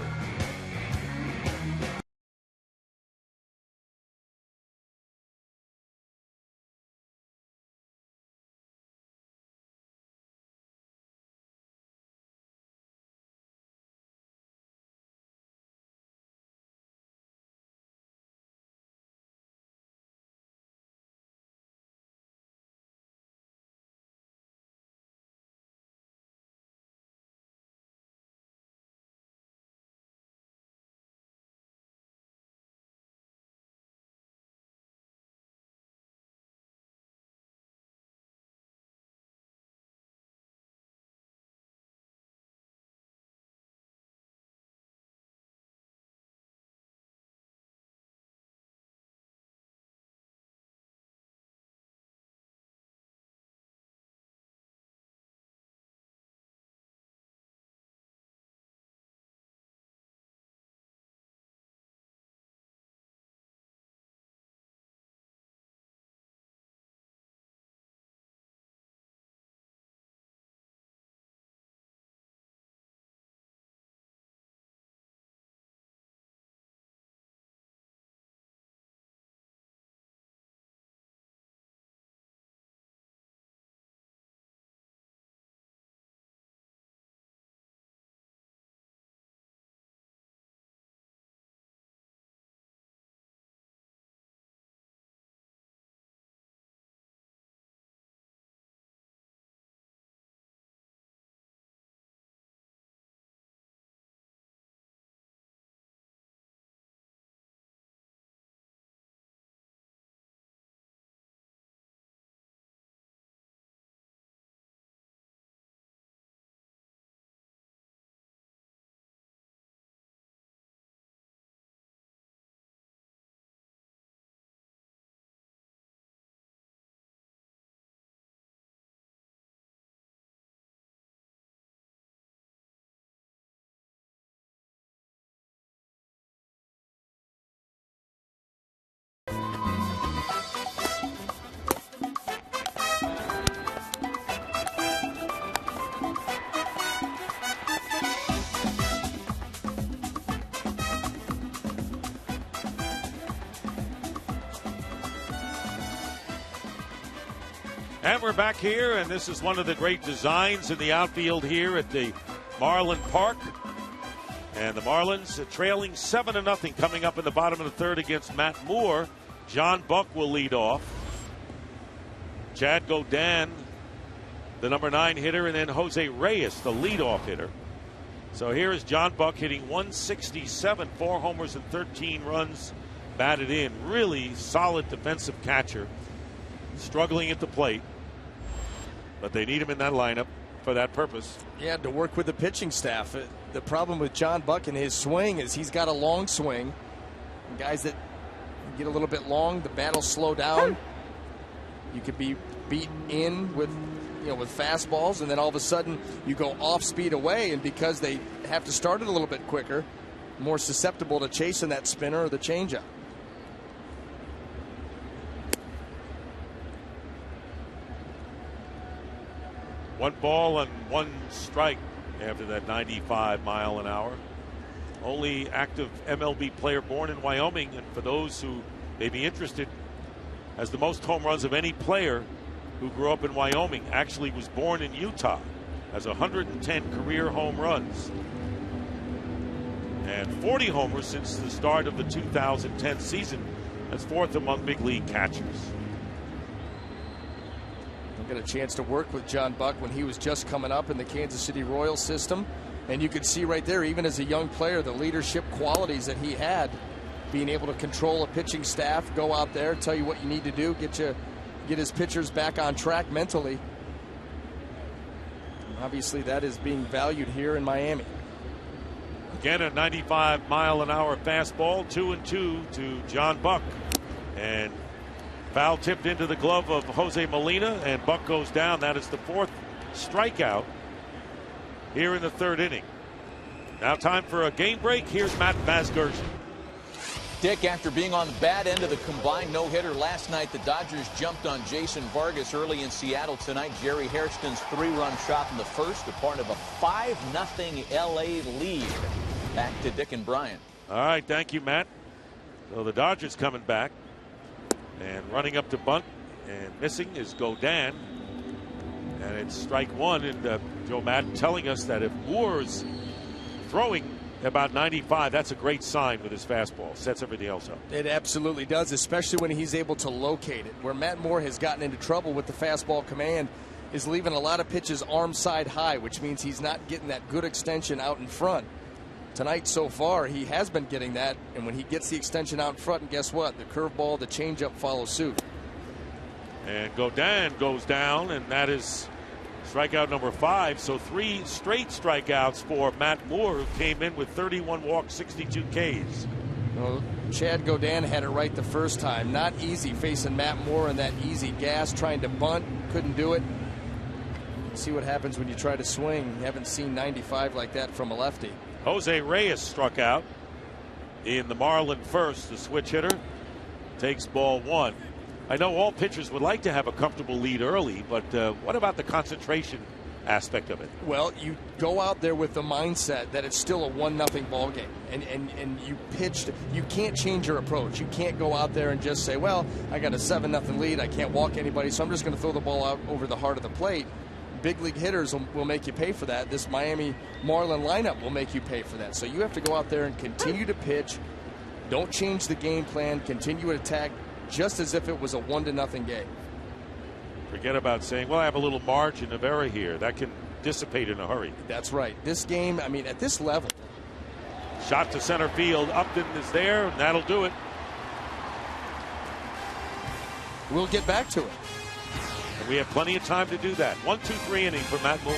And we're back here, and this is one of the great designs in the outfield here at the Marlin Park. And the Marlins are trailing 7-0 coming up in the bottom of the third against Matt Moore. John Buck will lead off. Chad Godin the number 9 hitter, and then Jose Reyes, the leadoff hitter. So here is John Buck hitting 167, 4 homers and 13 runs batted in. Really solid defensive catcher, struggling at the plate, but they need him in that lineup for that purpose. Yeah, to work with the pitching staff. The problem with John Buck and his swing is he's got a long swing. Guys that get a little bit long, the bat will slow down. You could be beat in with fastballs, and then all of a sudden you go off speed away, and because they have to start it a little bit quicker, more susceptible to chasing that spinner or the changeup. One ball and 1 strike after that 95 mile an hour. Only active MLB player born in Wyoming, and for those who may be interested, has the most home runs of any player who grew up in Wyoming. Actually was born in Utah, has 110 career home runs and 40 homers since the start of the 2010 season. That's 4th among big league catchers. I got a chance to work with John Buck when he was just coming up in the Kansas City Royals system, and you could see right there, even as a young player, the leadership qualities that he had, being able to control a pitching staff, go out there, tell you what you need to do, get his pitchers back on track mentally. And obviously that is being valued here in Miami. Again, a 95 mile an hour fastball, 2-2 to John Buck, and foul tipped into the glove of Jose Molina, and Buck goes down. That is the 4th strikeout here in the 3rd inning. Now time for a game break. Here's Matt Vasgersian. Dick, after being on the bad end of the combined no-hitter last night, the Dodgers jumped on Jason Vargas early in Seattle tonight. Jerry Hairston's 3-run shot in the first, a part of a 5-0 LA lead. Back to Dick and Brian. All right, thank you, Matt. So the Dodgers coming back, and running up to bunt and missing is Godin, and it's strike 1. And Joe Madden telling us that if Moore's throwing about 95, that's a great sign with his fastball. Sets everything else up. It absolutely does, especially when he's able to locate it. Where Matt Moore has gotten into trouble with the fastball command is leaving a lot of pitches arm side high, which means he's not getting that good extension out in front. Tonight so far, he has been getting that, and when he gets the extension out in front, and guess what? The curveball, the changeup follow suit. And Godin goes down, and that is strikeout number 5. So 3 straight strikeouts for Matt Moore, who came in with 31 walks, 62 Ks. Well, Chad Godin had it right the first time. Not easy facing Matt Moore in that easy gas, trying to bunt, couldn't do it. See what happens when you try to swing. You haven't seen 95 like that from a lefty. Jose Reyes struck out in the Marlins first. The switch hitter takes ball 1. I know all pitchers would like to have a comfortable lead early, but what about the concentration aspect of it? Well, you go out there with the mindset that it's still a 1-0 ball game, and you pitched. You can't change your approach. You can't go out there and just say, well, I got a 7-0 lead, I can't walk anybody, so I'm just going to throw the ball out over the heart of the plate. Big league hitters will make you pay for that. This Miami Marlin lineup will make you pay for that. So you have to go out there and continue to pitch. Don't change the game plan. Continue to attack just as if it was a 1-0 game. Forget about saying, well, I have a little margin of error here. That can dissipate in a hurry. That's right. This game, I mean, at this level. Shot to center field. Upton is there, and that'll do it. We'll get back to it. And we have plenty of time to do that. 1-2-3 inning for Matt Moore.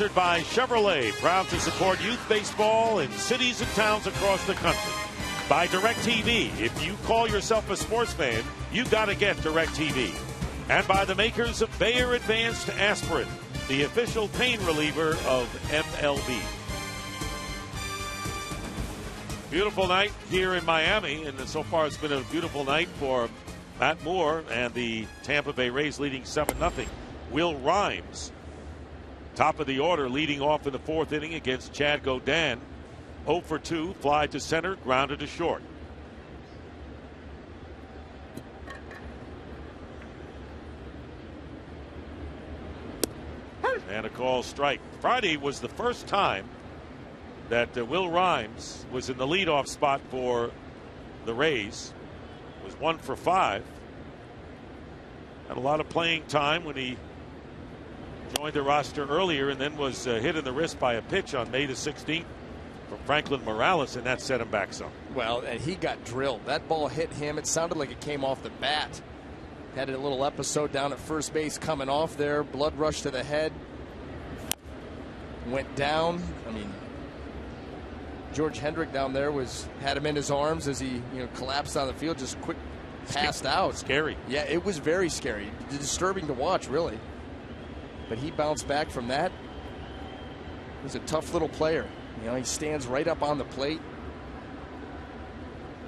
Sponsored by Chevrolet, proud to support youth baseball in cities and towns across the country. By DirecTV, if you call yourself a sports fan, you gotta get DirecTV. And by the makers of Bayer Advanced Aspirin, the official pain reliever of MLB. Beautiful night here in Miami, and so far it's been a beautiful night for Matt Moore and the Tampa Bay Rays, leading 7-0. Will Rhymes, top of the order, leading off in the fourth inning against Chad Godin. 0 for 2, fly to center, grounded to short. And a call strike. Friday was the first time that Will Rhymes was in the leadoff spot for the Rays. Was 1 for 5. Had a lot of playing time when he joined the roster earlier, and then was hit in the wrist by a pitch on May the 16th from Franklin Morales, and that set him back some. Well, and he got drilled. That ball hit him. It sounded like it came off the bat. Had a little episode down at first base coming off there. Blood rush to the head. Went down. I mean, George Hendrick down there had him in his arms as he collapsed on the field, just quick passed out. Scary. Yeah, it was very scary. Disturbing to watch, really. But he bounced back from that. He's a tough little player. He stands right up on the plate.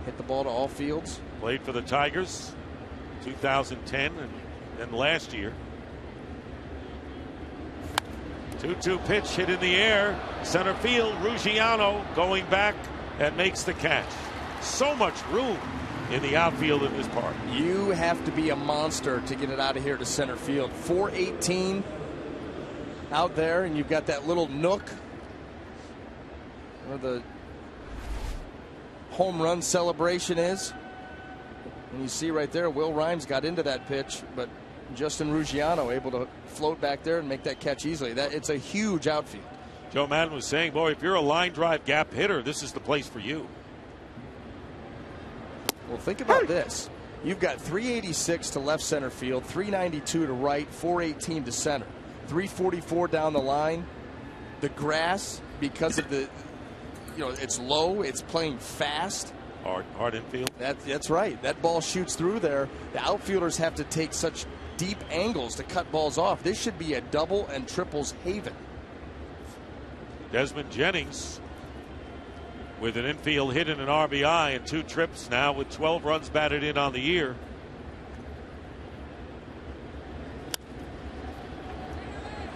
Hit the ball to all fields. Played for the Tigers 2010 and then last year. 2-2 pitch hit in the air. Center field. Ruggiano going back and makes the catch. So much room in the outfield in this park. You have to be a monster to get it out of here to center field. 418 out there, and you've got that little nook where the home run celebration is. And you see right there, Will Rhymes got into that pitch, but Justin Ruggiano able to float back there and make that catch easily. It's a huge outfield. Joe Madden was saying, boy, if you're a line drive gap hitter, this is the place for you. Well, think about this. You've got 386 to left center field, 392 to right, 418 to center, 344 down the line. The grass, because of the, it's low, it's playing fast. Hard infield. That's right. That ball shoots through there. The outfielders have to take such deep angles to cut balls off. This should be a double and triples haven. Desmond Jennings with an infield hit and an RBI and 2 trips now with 12 runs batted in on the year.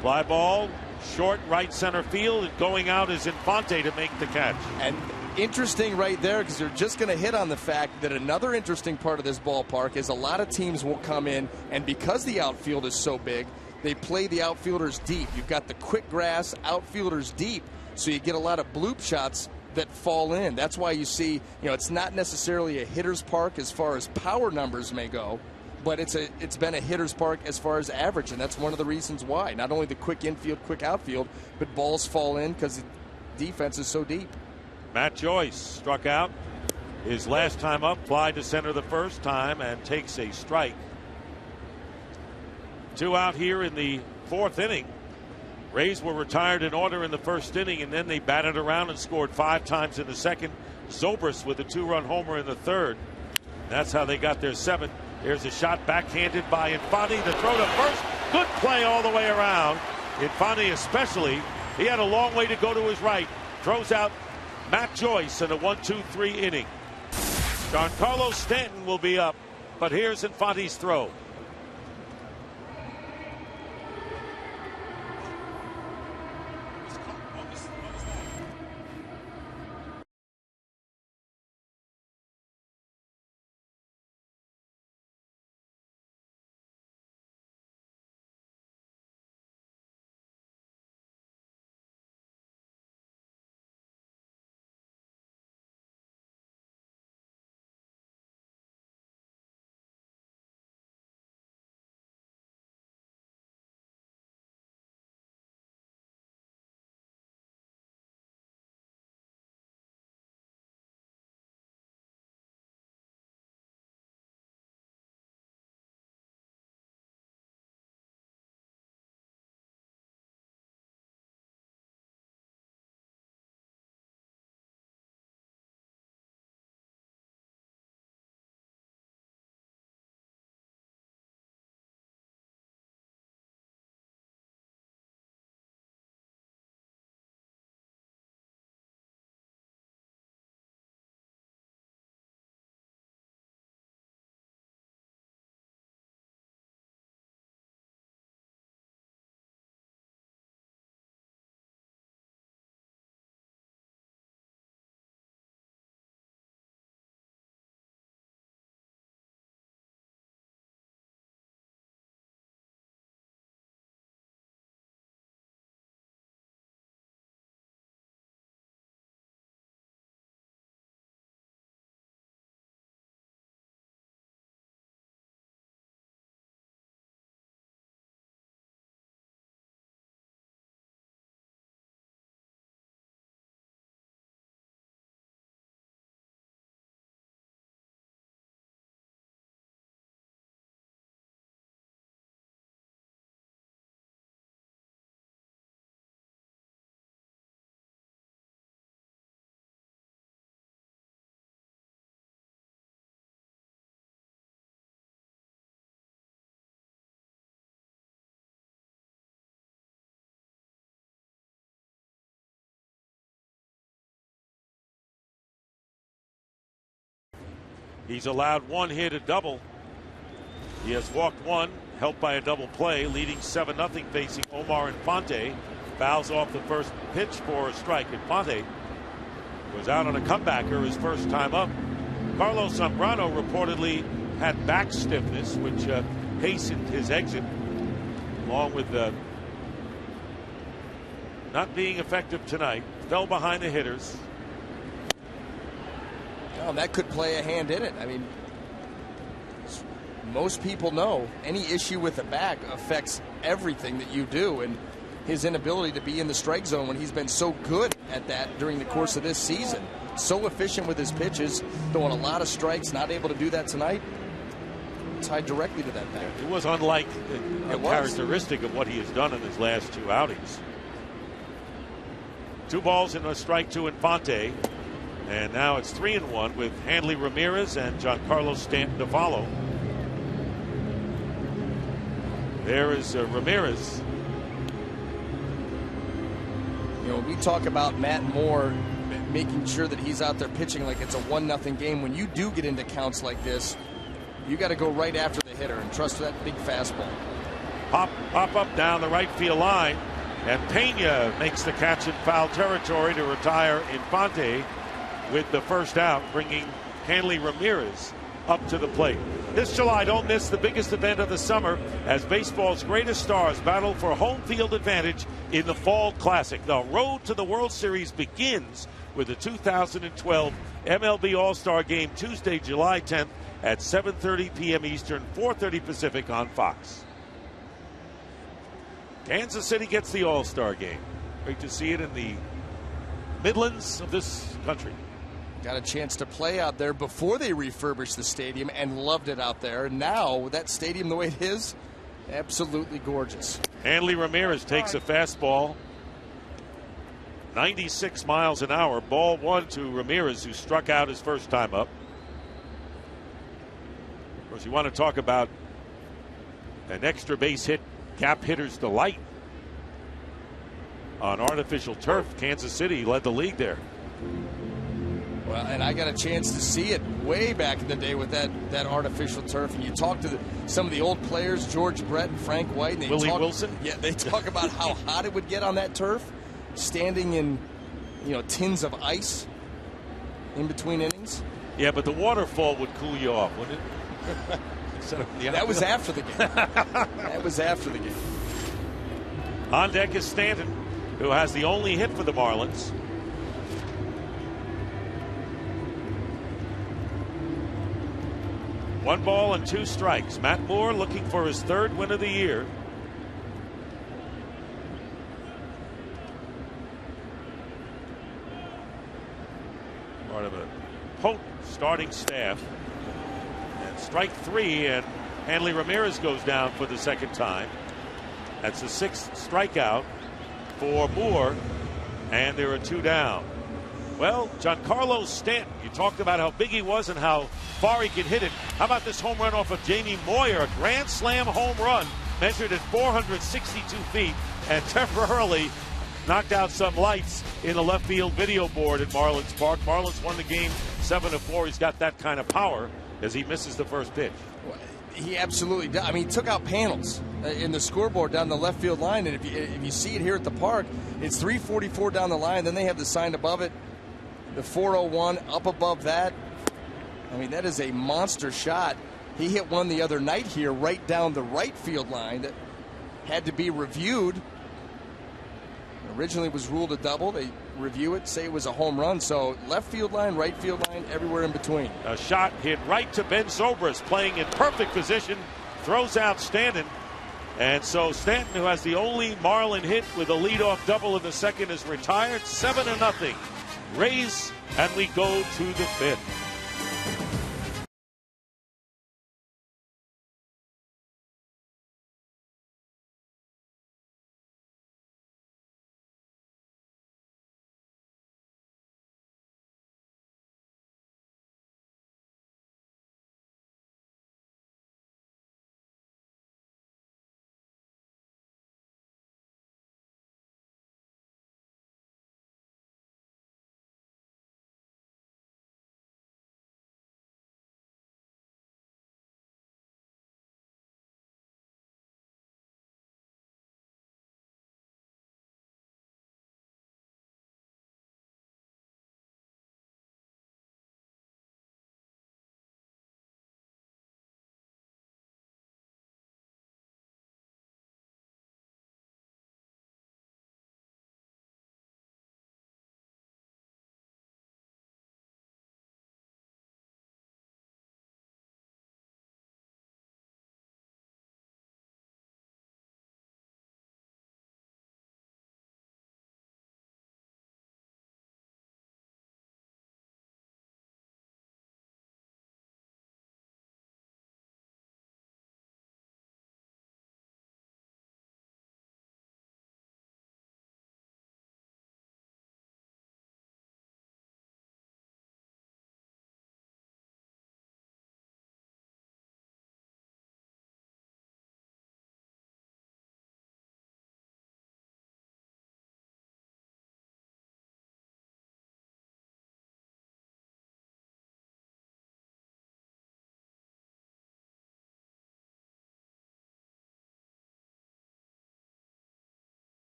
Fly ball, short right center field, and going out is Infante to make the catch. And interesting right there, because they're just going to hit on the fact that another interesting part of this ballpark is a lot of teams will come in, and because the outfield is so big, they play the outfielders deep. You've got the quick grass outfielders deep, so you get a lot of bloop shots that fall in. That's why you see, it's not necessarily a hitter's park as far as power numbers may go, but it's been a hitter's park as far as average, and that's one of the reasons why. Not only the quick infield, quick outfield, but balls fall in because the defense is so deep. Matt Joyce struck out his last time up, fly to center the first time, and takes a strike. 2 out here in the fourth inning. Rays were retired in order in the first inning, and then they batted around and scored 5 times in the second. Zobrist with a 2-run homer in the third. That's how they got their 7. There's a shot backhanded by Infante. The throw to first. Good play all the way around. Infante especially. He had a long way to go to his right. Throws out Matt Joyce in a 1-2-3 inning. Giancarlo Stanton will be up, but here's Infante's throw. He's allowed one hit, a double. He has walked one, helped by a double play, leading 7-0 facing Omar Infante. Fouls off the first pitch for a strike. Infante was out on a comebacker his first time up. Carlos Zambrano reportedly had back stiffness, which hastened his exit, along with not being effective tonight. Fell behind the hitters. Oh, that could play a hand in it. I mean, most people know any issue with the back affects everything that you do, and his inability to be in the strike zone when he's been so good at that during the course of this season. So efficient with his pitches, throwing a lot of strikes, not able to do that tonight. Tied directly to that back. It was unlike a characteristic of what he has done in his last two outings. 2 balls and a strike to Infante. And now it's 3-1 with Hanley Ramirez and Giancarlo Stanton to follow. There is Ramirez. You know, we talk about Matt Moore making sure that he's out there pitching like it's a 1-0 game. When you do get into counts like this, you got to go right after the hitter and trust that big fastball. Pop up down the right field line, and Pena makes the catch in foul territory to retire Infante with the first out, bringing Hanley Ramirez up to the plate. This July, don't miss the biggest event of the summer as baseball's greatest stars battle for home field advantage in the Fall Classic. The road to the World Series begins with the 2012 MLB All-Star Game Tuesday, July 10th at 7:30 p.m. Eastern, 4:30 Pacific on Fox. Kansas City gets the All-Star Game. Great to see it in the Midlands of this country. Got a chance to play out there before they refurbished the stadium and loved it out there. And now, with that stadium the way it is, absolutely gorgeous. Hanley Ramirez takes a fastball, 96 miles an hour. Ball 1 to Ramirez, who struck out his first time up. Of course, you want to talk about an extra base hit, gap hitter's delight. On artificial turf, Kansas City led the league there. Well, and I got a chance to see it way back in the day with that artificial turf. And you talk to some of the old players, George Brett and Frank White. And Willie Wilson? Yeah, they talk about how hot it would get on that turf, standing in, tins of ice in between innings. Yeah, but the waterfall would cool you off, wouldn't it? That was after the game. That was after the game. On deck is Stanton, who has the only hit for the Marlins. One ball and 2 strikes. Matt Moore looking for his 3rd win of the year. Part of a potent starting staff. And strike 3, and Hanley Ramirez goes down for the second time. That's the 6th strikeout for Moore, and there are 2 down. Well, Giancarlo Stanton, you talked about how big he was and how far he could hit it. How about this home run off of Jamie Moyer? A grand slam home run measured at 462 feet and temporarily knocked out some lights in the left field video board at Marlins Park. Marlins won the game 7-4. He's got that kind of power as he misses the first pitch. He absolutely does. I mean, he took out panels in the scoreboard down the left field line. And if you see it here at the park, it's 344 down the line. Then they have the sign above it, the 401 up above that. I mean, that is a monster shot. He hit one the other night here right down the right field line that had to be reviewed. Originally was ruled a double. They review it, say it was a home run. So left field line, right field line, everywhere in between. A shot hit right to Ben Zobrist, playing in perfect position, throws out Stanton. And so Stanton, who has the only Marlin hit with a leadoff double in the second, is retired. 7-0. Rays, and we go to the 5th.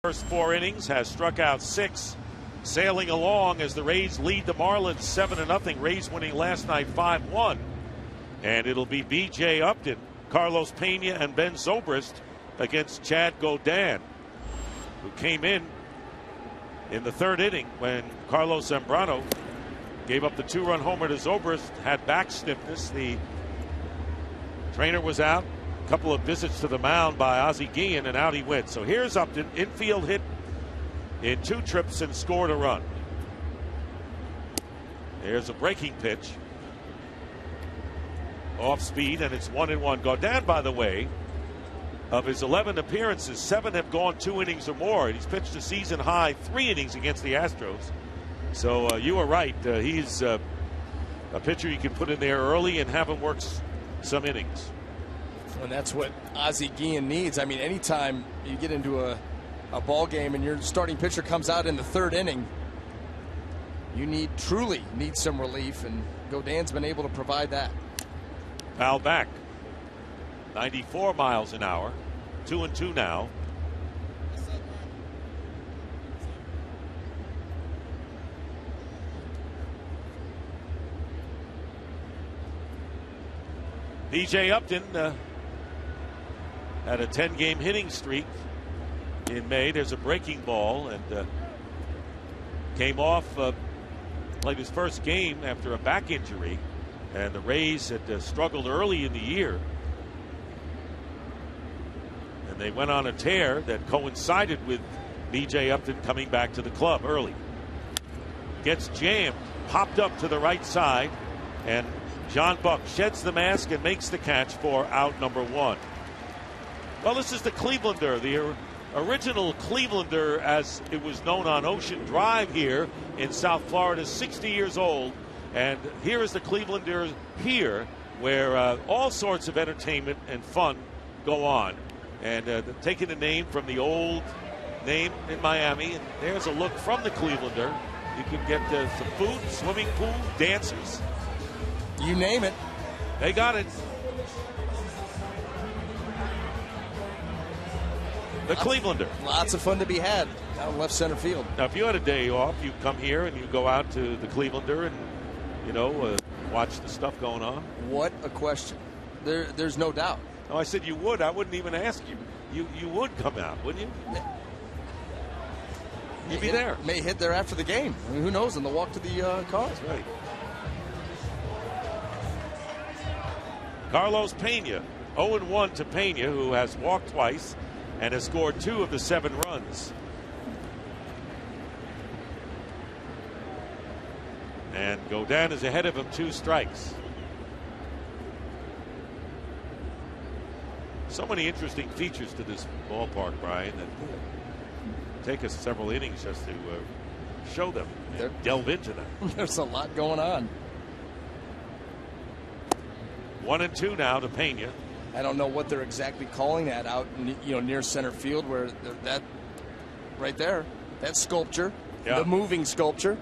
First 4 innings, has struck out 6, sailing along as the Rays lead the Marlins 7-0. Rays winning last night 5-1. And it'll be B.J. Upton, Carlos Pena, and Ben Zobrist against Chad Godin, who came in the 3rd inning when Carlos Zambrano gave up the 2-run homer to Zobrist, had back stiffness. The trainer was out. A couple of visits to the mound by Ozzie Guillen, and out he went. So here's Upton, infield hit in 2 trips and scored a run. There's a breaking pitch. Off speed, and it's 1-1. Godin, by the way, of his 11 appearances, 7 have gone 2 innings or more. And he's pitched a season high 3 innings against the Astros. So you were right. He's a pitcher you can put in there early and have him work some innings. And that's what Ozzie Guillen needs. I mean, anytime you get into a ball game and your starting pitcher comes out in the 3rd inning, you truly need some relief, and Godin's been able to provide that. Foul back. 94 miles an hour. 2-2 now. B.J. Upton had a 10-game hitting streak in May. There's a breaking ball, and came off, played his first game after a back injury, and the Rays had struggled early in the year, and they went on a tear that coincided with B.J. Upton coming back to the club early. Gets jammed, popped up to the right side, and John Buck sheds the mask and makes the catch for out number 1. Well, this is the Clevelander, the original Clevelander as it was known on Ocean Drive here in South Florida, 60 years old. And here is the Clevelander here, where all sorts of entertainment and fun go on. And taking the name from the old name in Miami. And there's a look from the Clevelander. You can get some food, swimming pool, dancers. You name it. They got it. The Clevelander. Lots of fun to be had out in left center field. Now, if you had a day off, you come here and you go out to the Clevelander and, watch the stuff going on. What a question. There's no doubt. Oh, I said you would. I wouldn't even ask you. You would come out, wouldn't you? You'd be there. May hit there after the game. I mean, who knows? On the walk to the car. That's right. Carlos Pena, 0-1 to Pena, who has walked twice and has scored 2 of the 7 runs. And Godin is ahead of him, 2 strikes. So many interesting features to this ballpark, Brian, that take us several innings just to show them and delve into them. There's a lot going on. 1-2 now to Pena. I don't know what they're exactly calling that out, near center field, where that right there, that sculpture, the moving sculpture.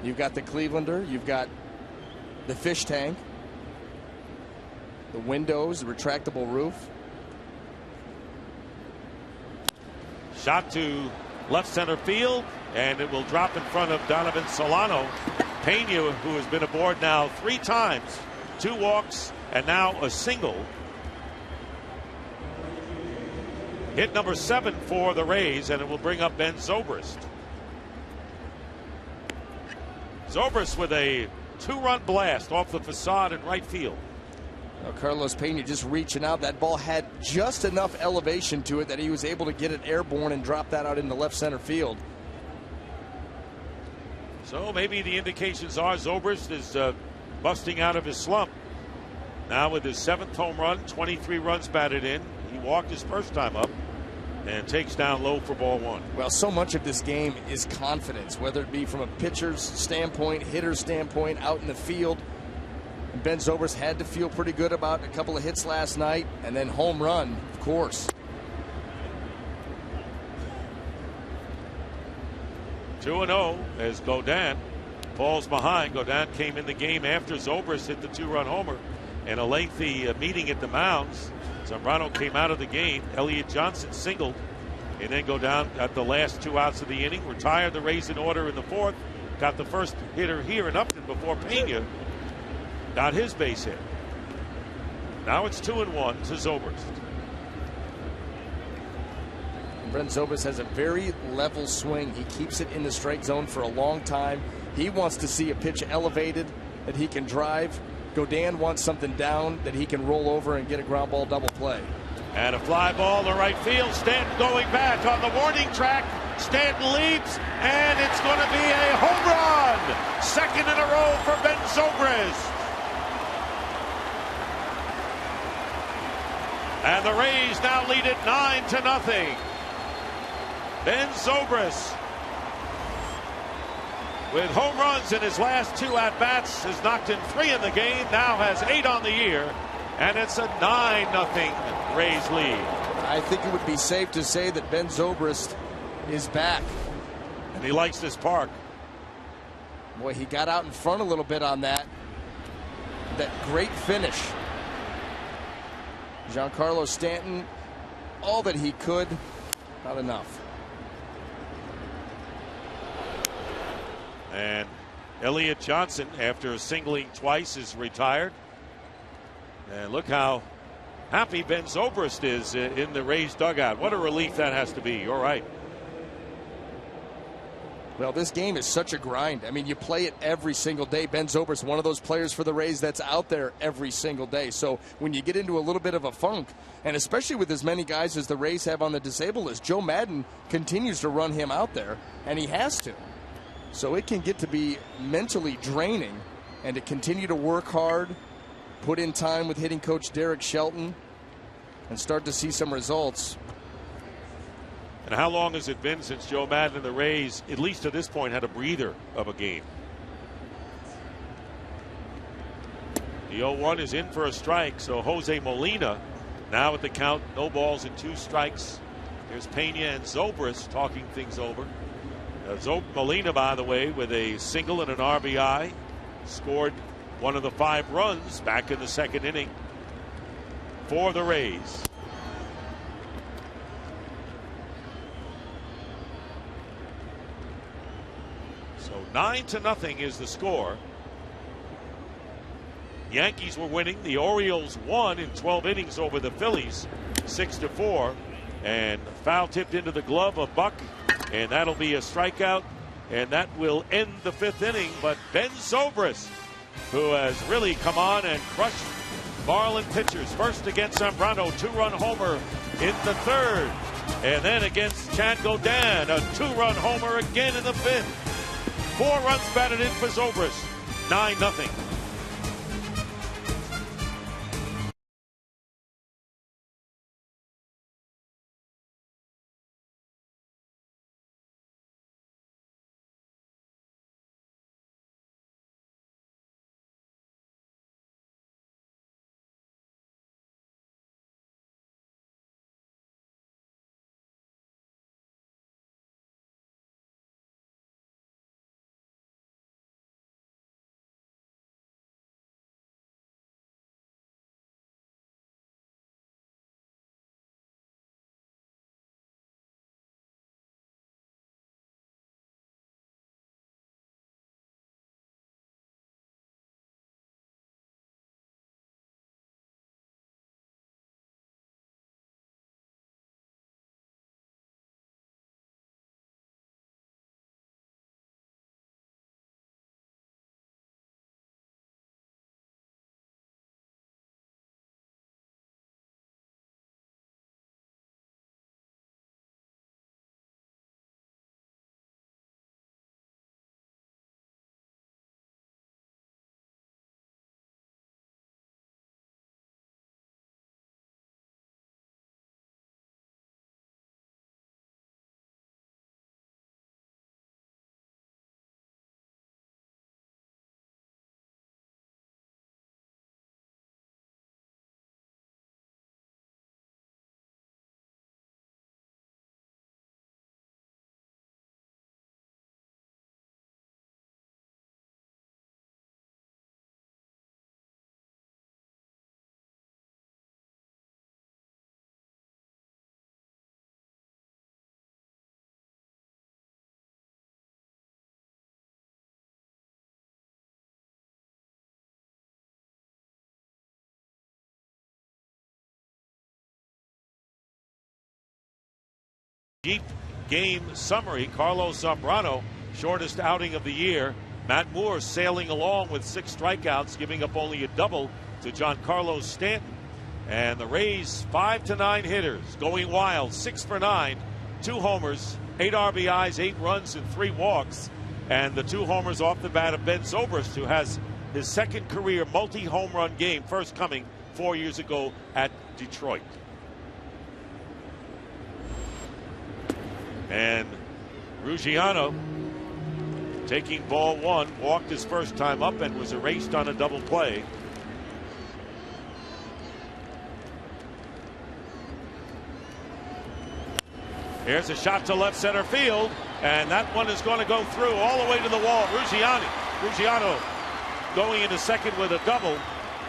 You've got the Clevelander, you've got the fish tank, the windows, the retractable roof. Shot to left center field, and it will drop in front of Donovan Solano. Pena, who has been aboard now 3 times, 2 walks, and now a single. Hit number 7 for the Rays, and it will bring up Ben Zobrist. Zobrist with a 2-run blast off the facade in right field. Carlos Pena just reaching out. That ball had just enough elevation to it that he was able to get it airborne and drop that out into left center field. So maybe the indications are Zobrist is busting out of his slump. Now with his 7th home run, 23 runs batted in. He walked his first time up and takes down low for ball 1. Well, so much of this game is confidence, whether it be from a pitcher's standpoint, hitter's standpoint, out in the field. Ben Zobrist had to feel pretty good about a couple of hits last night, and then home run, of course. 2-0 as Godin falls behind. Godin came in the game after Zobrist hit the 2-run homer in a lengthy meeting at the mounds. Zambrano came out of the game. Elliott Johnson singled. and then go down at the last 2 outs of the inning, retire the Rays in order in the 4th, got the first hitter here in Upton before Pena got his base hit. Now it's 2-1 to Zobrist. Brent Zobrist has a very level swing. He keeps it in the strike zone for a long time. He wants to see a pitch elevated that he can drive. Godin wants something down that he can roll over and get a ground ball double play. And a fly ball to right field. Stanton going back on the warning track. Stanton leaps, and it's going to be a home run. Second in a row for Ben Zobrist. And the Rays now lead it 9-0. Ben Zobrist, with home runs in his last 2 at-bats, has knocked in 3 in the game, now has 8 on the year, and it's a 9-0 Rays lead. I think it would be safe to say that Ben Zobrist is back. And he likes this park. Boy, he got out in front a little bit on that great finish. Giancarlo Stanton, all that he could, not enough. And Elliott Johnson, after singling twice, is retired. And look how happy Ben Zobrist is in the Rays dugout. What a relief that has to be. You're right. Well, this game is such a grind. I mean, you play it every single day. Ben Zobrist, one of those players for the Rays that's out there every single day. So when you get into a little bit of a funk, and especially with as many guys as the Rays have on the disabled list, Joe Madden continues to run him out there, and he has to. So it can get to be mentally draining, and to continue to work hard, put in time with hitting coach Derek Shelton, and start to see some results. And how long has it been since Joe Madden and the Rays, at least to this point, had a breather of a game? The 0-1 is in for a strike, so Jose Molina now at the count, no balls and 2 strikes. Here's Pena and Zobrist talking things over. Molina, by the way, with a single and an RBI, scored one of the 5 runs back in the 2nd inning for the Rays. So 9-0 is the score. Yankees were winning. The Orioles won in 12 innings over the Phillies, 6-4, and foul tipped into the glove of Buck. And that'll be a strikeout, and that will end the 5th inning. But Ben Zobrist, who has really come on and crushed Marlins pitchers, first against Zambrano, 2-run homer in the 3rd, and then against Chad Godin, a 2-run homer again in the 5th. 4 runs batted in for Zobrist, 9-0. Deep game summary. Carlos Zambrano, shortest outing of the year. Matt Moore sailing along with 6 strikeouts, giving up only a double to Giancarlo Stanton. And the Rays, 5 to 9 hitters, going wild, 6 for 9, 2 homers, 8 RBIs, 8 runs, and 3 walks. And the 2 homers off the bat of Ben Zobrist, who has his second career multi-home run game, first coming 4 years ago at Detroit. And Ruggiano, taking ball 1, walked his first time up and was erased on a double play. Here's a shot to left center field, and that one is going to go through all the way to the wall. Ruggiano going into second with a double,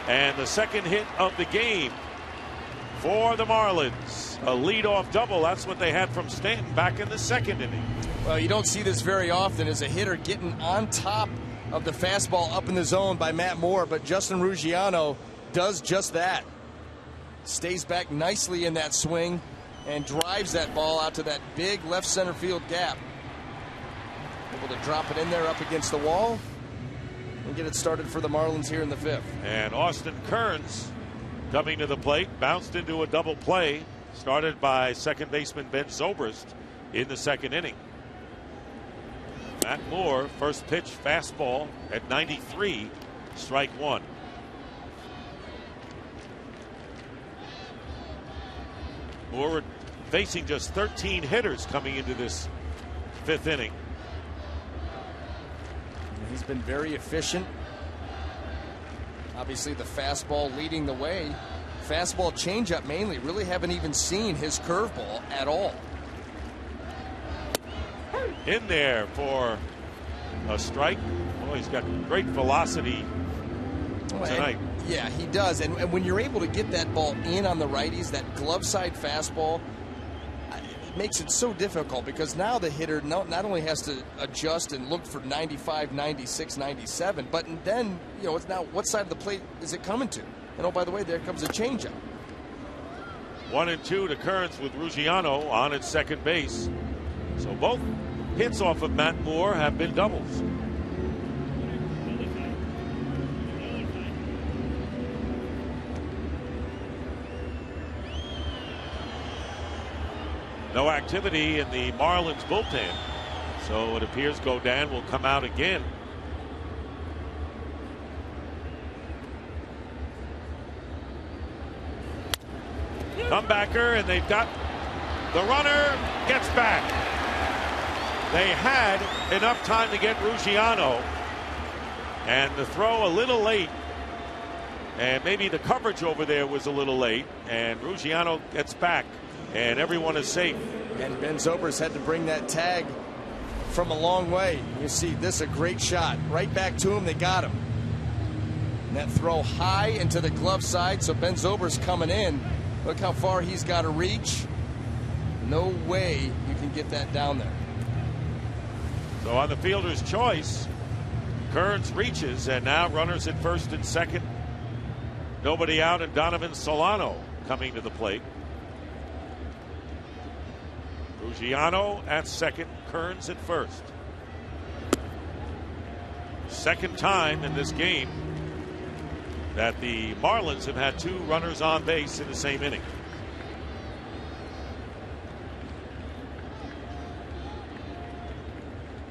and the second hit of the game for the Marlins. A leadoff double. That's what they had from Stanton back in the second inning. Well, you don't see this very often, as a hitter getting on top of the fastball up in the zone by Matt Moore, but Justin Ruggiano does just that. Stays back nicely in that swing and drives that ball out to that big left center field gap. Able to drop it in there up against the wall and get it started for the Marlins here in the 5th. And Austin Kearns coming to the plate, bounced into a double play, started by second baseman Ben Zobrist in the second inning. Matt Moore, first pitch fastball at 93, strike 1. Moore facing just 13 hitters coming into this 5th inning. He's been very efficient. Obviously the fastball leading the way. Fastball changeup mainly. Really haven't even seen his curveball at all. In there for a strike. Oh, he's got great velocity tonight. Yeah, he does. And when you're able to get that ball in on the righties, that glove side fastball, it makes it so difficult, because now the hitter not only has to adjust and look for 95, 96, 97, but then, you know, it's now what side of the plate is it coming to? And oh, by the way, there comes a changeup. 1-2 to Kearns with Ruggiano on at second base. So both hits off of Matt Moore have been doubles. No activity in the Marlins bullpen, so it appears Godin will come out again. Comebacker, and they've got the runner gets back. They had enough time to get Ruggiano, and the throw a little late, and maybe the coverage over there was a little late, and Ruggiano gets back, and everyone is safe. And Ben Zobrist had to bring that tag from a long way. You see this, a great shot right back to him. They got him. And that throw high into the glove side, so Ben Zobrist coming in. Look how far he's got to reach. No way you can get that down there. So on the fielder's choice, Kearns reaches, and now runners at first and second. Nobody out, and Donovan Solano coming to the plate. Ruggiano at second, Kearns at first. Second time in this game that the Marlins have had 2 runners on base in the same inning.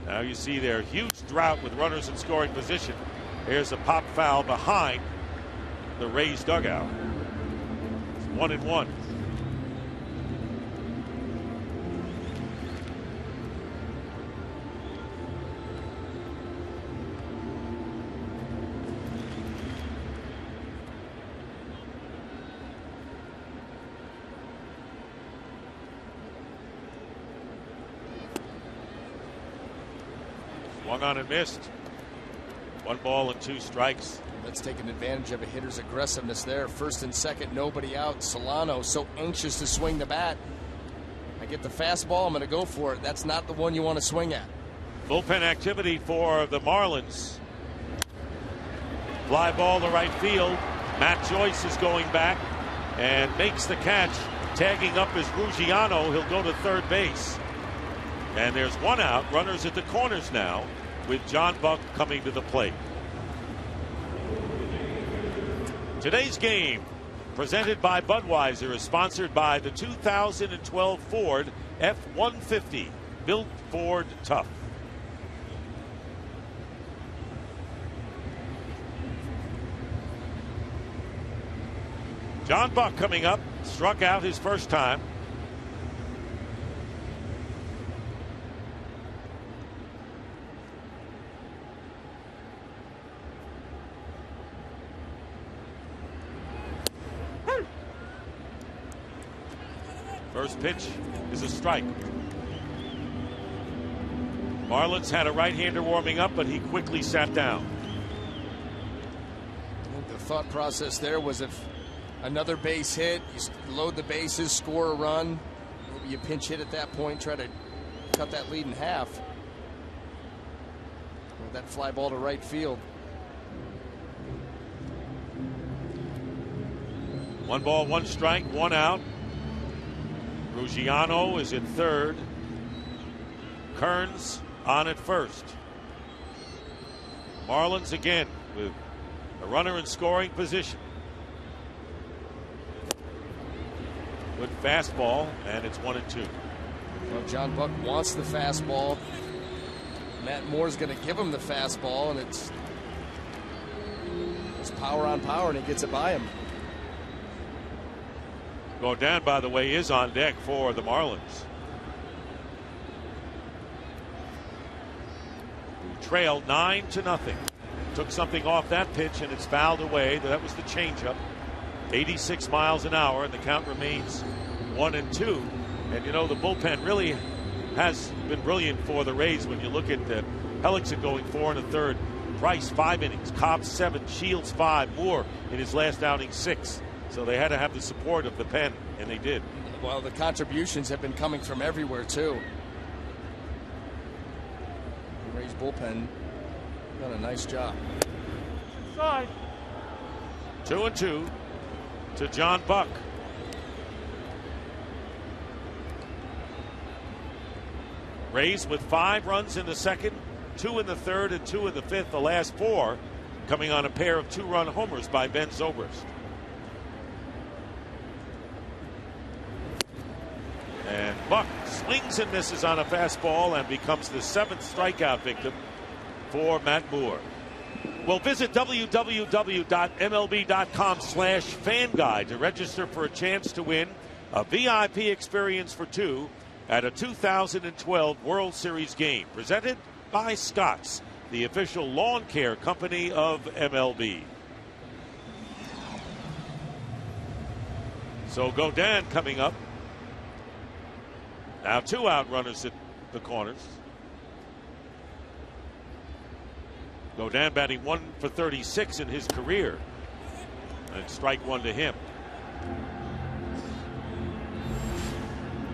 Now you see their huge drought with runners in scoring position. Here's a pop foul behind the Rays dugout. It's 1-1. Swung on and missed. 1 ball and 2 strikes. That's taking advantage of a hitter's aggressiveness there. First and second, nobody out. Solano so anxious to swing the bat. I get the fastball, I'm going to go for it. That's not the one you want to swing at. Bullpen activity for the Marlins. Fly ball to right field. Matt Joyce is going back and makes the catch Tagging up is Ruggiano. He'll go to third base. And there's one out. Runners at the corners now with John Buck coming to the plate. Today's game, presented by Budweiser, is sponsored by the 2012 Ford F-150. Built Ford tough. John Buck coming up, struck out his first time. First pitch is a strike. Marlins had a right-hander warming up, but he quickly sat down. I think the thought process there was if another base hit, you load the bases, score a run, maybe you pinch hit at that point, try to cut that lead in half. With that fly ball to right field. 1 ball, 1 strike, 1 out. Ruggiano is in third. Kearns on at first. Marlins again with a runner in scoring position. Good fastball, and it's 1-2. Well, John Buck wants the fastball. Matt Moore's going to give him the fastball, and it's power on power, and he gets it by him. Godin, by the way, is on deck for the Marlins. Who trailed 9-0. Took something off that pitch, and it's fouled away. That was the changeup. 86 miles an hour, and the count remains 1-2. And you know, the bullpen really has been brilliant for the Rays. When you look at Hellickson going 4 1/3, Price 5 innings, Cobb 7, Shields 5, Moore in his last outing 6. So they had to have the support of the pen, and they did. Well, the contributions have been coming from everywhere too. The Rays bullpen done a nice job. 2-2 to John Buck. Rays with 5 runs in the second, 2 in the third, and 2 in the fifth. The last 4 coming on a pair of 2-run homers by Ben Zobrist. And Buck swings and misses on a fastball and becomes the 7th strikeout victim for Matt Moore. Well, visit www.mlb.com/fanguide to register for a chance to win a VIP experience for 2 at a 2012 World Series game, presented by Scott's, the official lawn care company of MLB. So Godin coming up. Now 2 out runners at the corners. Godin batting 1 for 36 in his career. And strike 1 to him.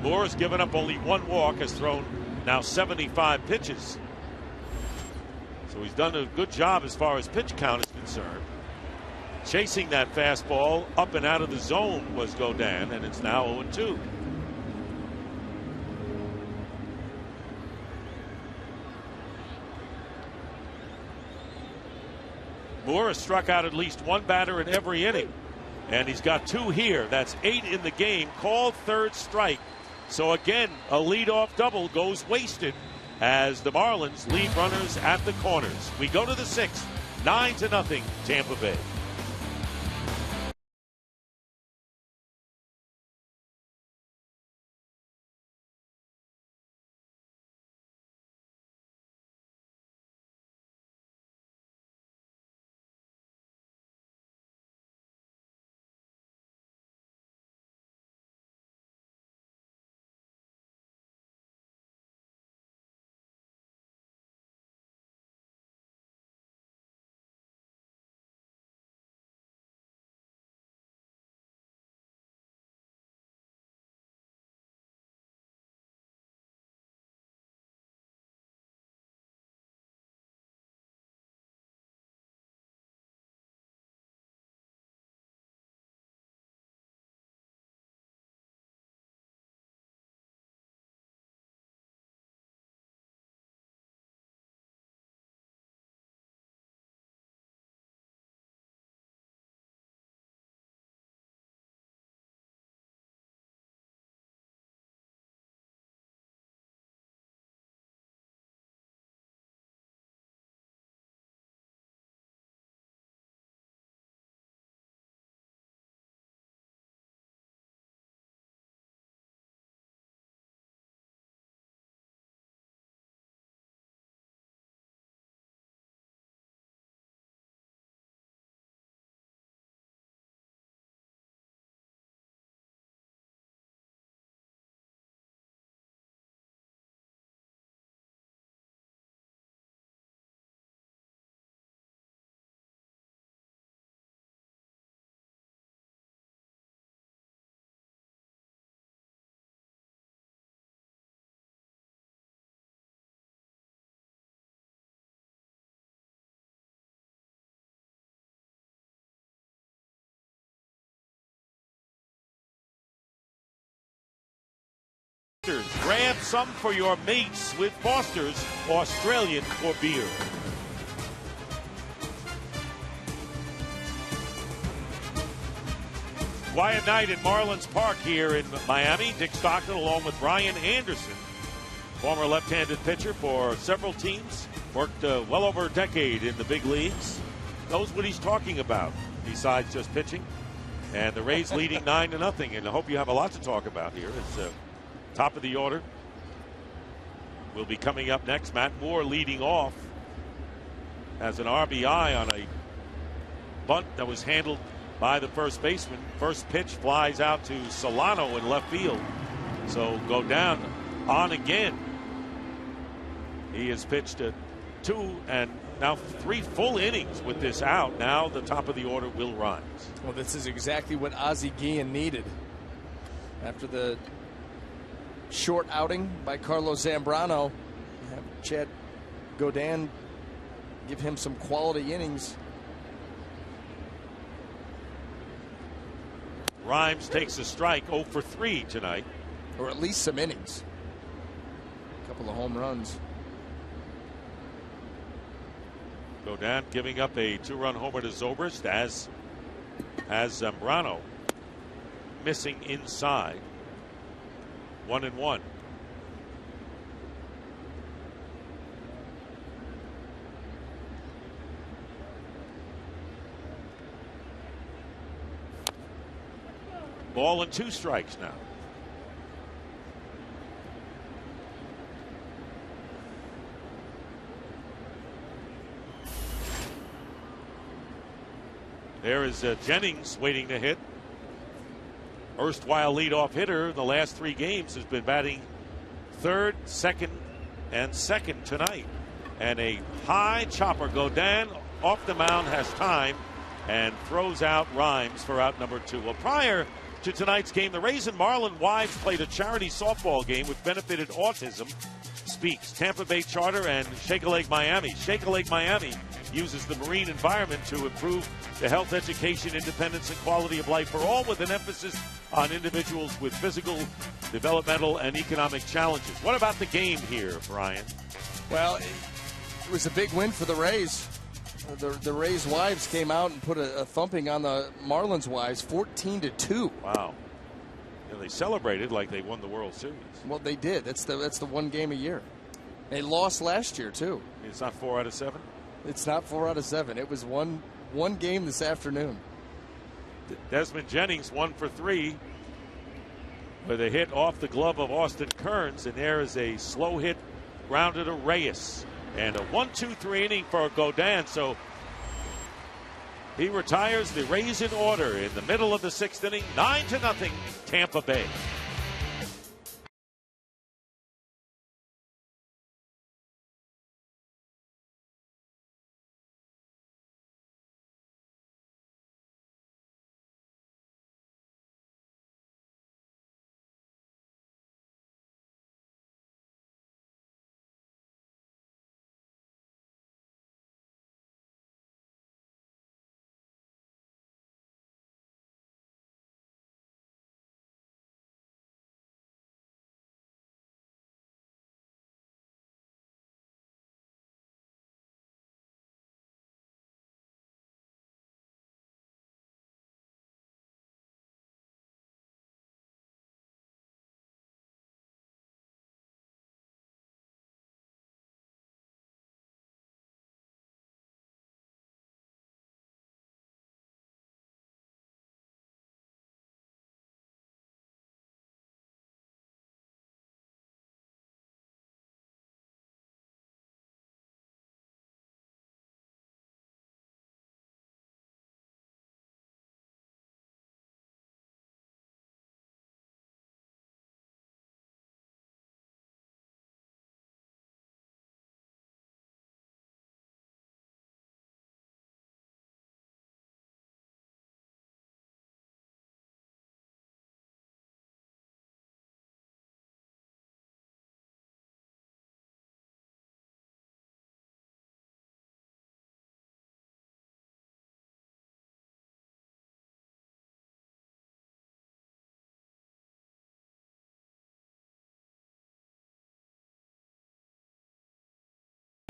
Moore has given up only 1 walk, has thrown now 75 pitches. So he's done a good job as far as pitch count is concerned. Chasing that fastball up and out of the zone was Godin, and it's now 0-2. Moore has struck out at least 1 batter in every inning, and he's got 2 here. That's 8 in the game. Called third strike. So again, a leadoff double goes wasted as the Marlins leave runners at the corners. We go to the 6th, 9-0 Tampa Bay. Grab some for your mates with Foster's Australian for beer. Quiet night at Marlins Park here in Miami. Dick Stockton along with Ryan Anderson, former left-handed pitcher for several teams, worked well over a decade in the big leagues, knows what he's talking about besides just pitching. And the Rays leading 9-0, and I hope you have a lot to talk about here. It's top of the order. Will be coming up next. Matt Moore leading off as an RBI on a bunt that was handled by the first baseman. First pitch flies out to Solano in left field. So go down on again. He has pitched 2 and now 3 full innings with this out. Now the top of the order will rise. Well, this is exactly what Ozzie Guillen needed after the short outing by Carlos Zambrano. Have Chad Godin give him some quality innings. Rhymes takes a strike, 0 for 3 tonight. Or at least some innings. A couple of home runs. Godin giving up a 2-run homer to Zobrist, as has Zambrano missing inside. 1-1. Ball and 2 strikes now. There is Jennings waiting to hit. Erstwhile leadoff hitter in the last 3 games has been batting 3rd, 2nd, and 2nd tonight. And a high chopper. Godin off the mound has time and throws out Rhymes for out number 2. Well, prior to tonight's game, the Rays and Marlin wives played a charity softball game which benefited Autism Speaks, Tampa Bay Charter, and Shake a Leg Miami. Shake a Leg Miami uses the marine environment to improve the health, education, independence, and quality of life for all, with an emphasis on individuals with physical, developmental, and economic challenges. What about the game here, Brian? Well, it was a big win for the Rays. The Rays wives came out and put a thumping on the Marlins wives, 14-2. Wow. And they celebrated like they won the World Series. Well, they did. That's the one game a year. They lost last year too. It's not 4 out of 7. It's not 4 out of 7. It was one game this afternoon. Desmond Jennings 1 for 3 with a hit off the glove of Austin Kearns, and there is a slow hit grounded to Reyes, and a 1-2-3 inning for Godin. So he retires. The Rays in order in the middle of the 6th inning, 9-0 Tampa Bay.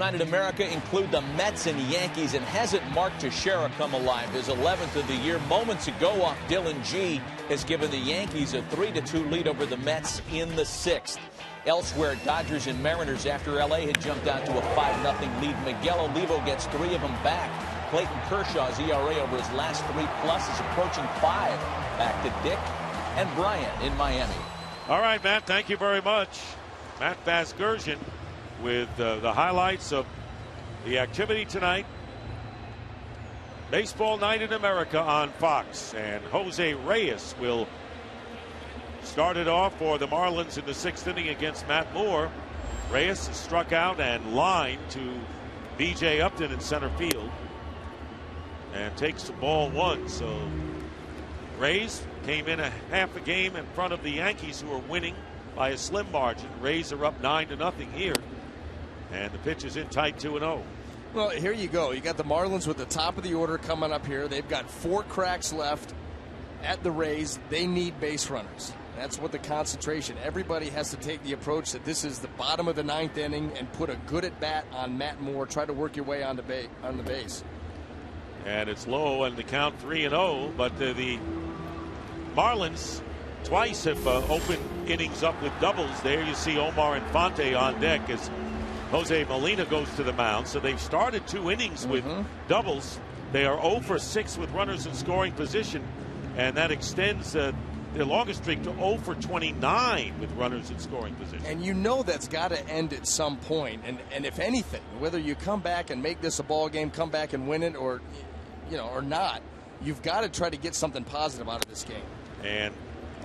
Tonight in America include the Mets and Yankees, and hasn't Mark Teixeira come alive? His 11th of the year. Moments ago off Dylan G has given the Yankees a 3-2 lead over the Mets in the 6th. Elsewhere, Dodgers and Mariners after L.A. had jumped out to a 5-0 lead. Miguel Olivo gets 3 of them back. Clayton Kershaw's ERA over his last 3+ is approaching 5. Back to Dick and Brian in Miami. All right, Matt, thank you very much. Matt Vasgersian with the highlights of the activity tonight. Baseball Night in America on Fox. And Jose Reyes will start it off for the Marlins in the 6th inning against Matt Moore. Reyes is struck out and lined to B.J. Upton in center field. And takes the ball 1. So Rays came in a half a game in front of the Yankees, who are winning by a slim margin. Rays are up 9-0 here. And the pitch is in tight 2-0. Well, here you go. You got the Marlins with the top of the order coming up here. They've got 4 cracks left at the Rays. They need base runners. That's what the concentration. Everybody has to take the approach that this is the bottom of the 9th inning and put a good at bat on Matt Moore. Try to work your way on the base. And it's low and the count 3-0. But the Marlins twice have opened innings up with doubles. There you see Omar Infante on deck as Jose Molina goes to the mound. So they've started 2 innings with doubles. They are 0 for 6 with runners in scoring position, and that extends their longest streak to 0 for 29 with runners in scoring position. And you know that's got to end at some point. And if anything, whether you come back and make this a ball game, come back and win it, or or not, you've got to try to get something positive out of this game. And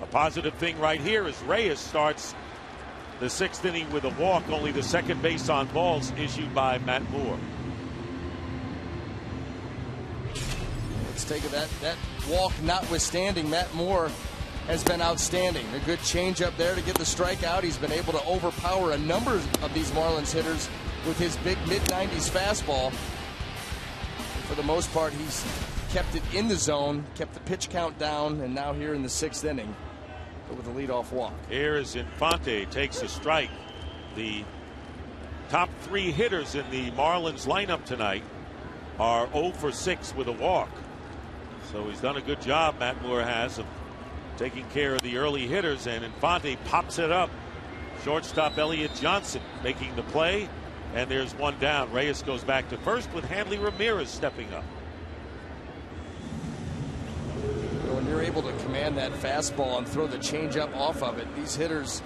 a positive thing right here is Reyes starts the 6th inning with a walk, only the second base on balls issued by Matt Moore. Let's take that walk notwithstanding. Matt Moore has been outstanding. A good changeup there to get the strikeout. He's been able to overpower a number of these Marlins hitters with his big mid-90s fastball. For the most part, he's kept it in the zone, kept the pitch count down, and now here in the 6th inning with a leadoff walk. Here is Infante, takes a strike. The top 3 hitters in the Marlins lineup tonight are 0 for 6 with a walk. So he's done a good job, Matt Moore has, of taking care of the early hitters, and Infante pops it up. Shortstop Elliott Johnson making the play, and there's 1 down. Reyes goes back to first with Hanley Ramirez stepping up. When you're able to command that fastball and throw the changeup off of it, these hitters,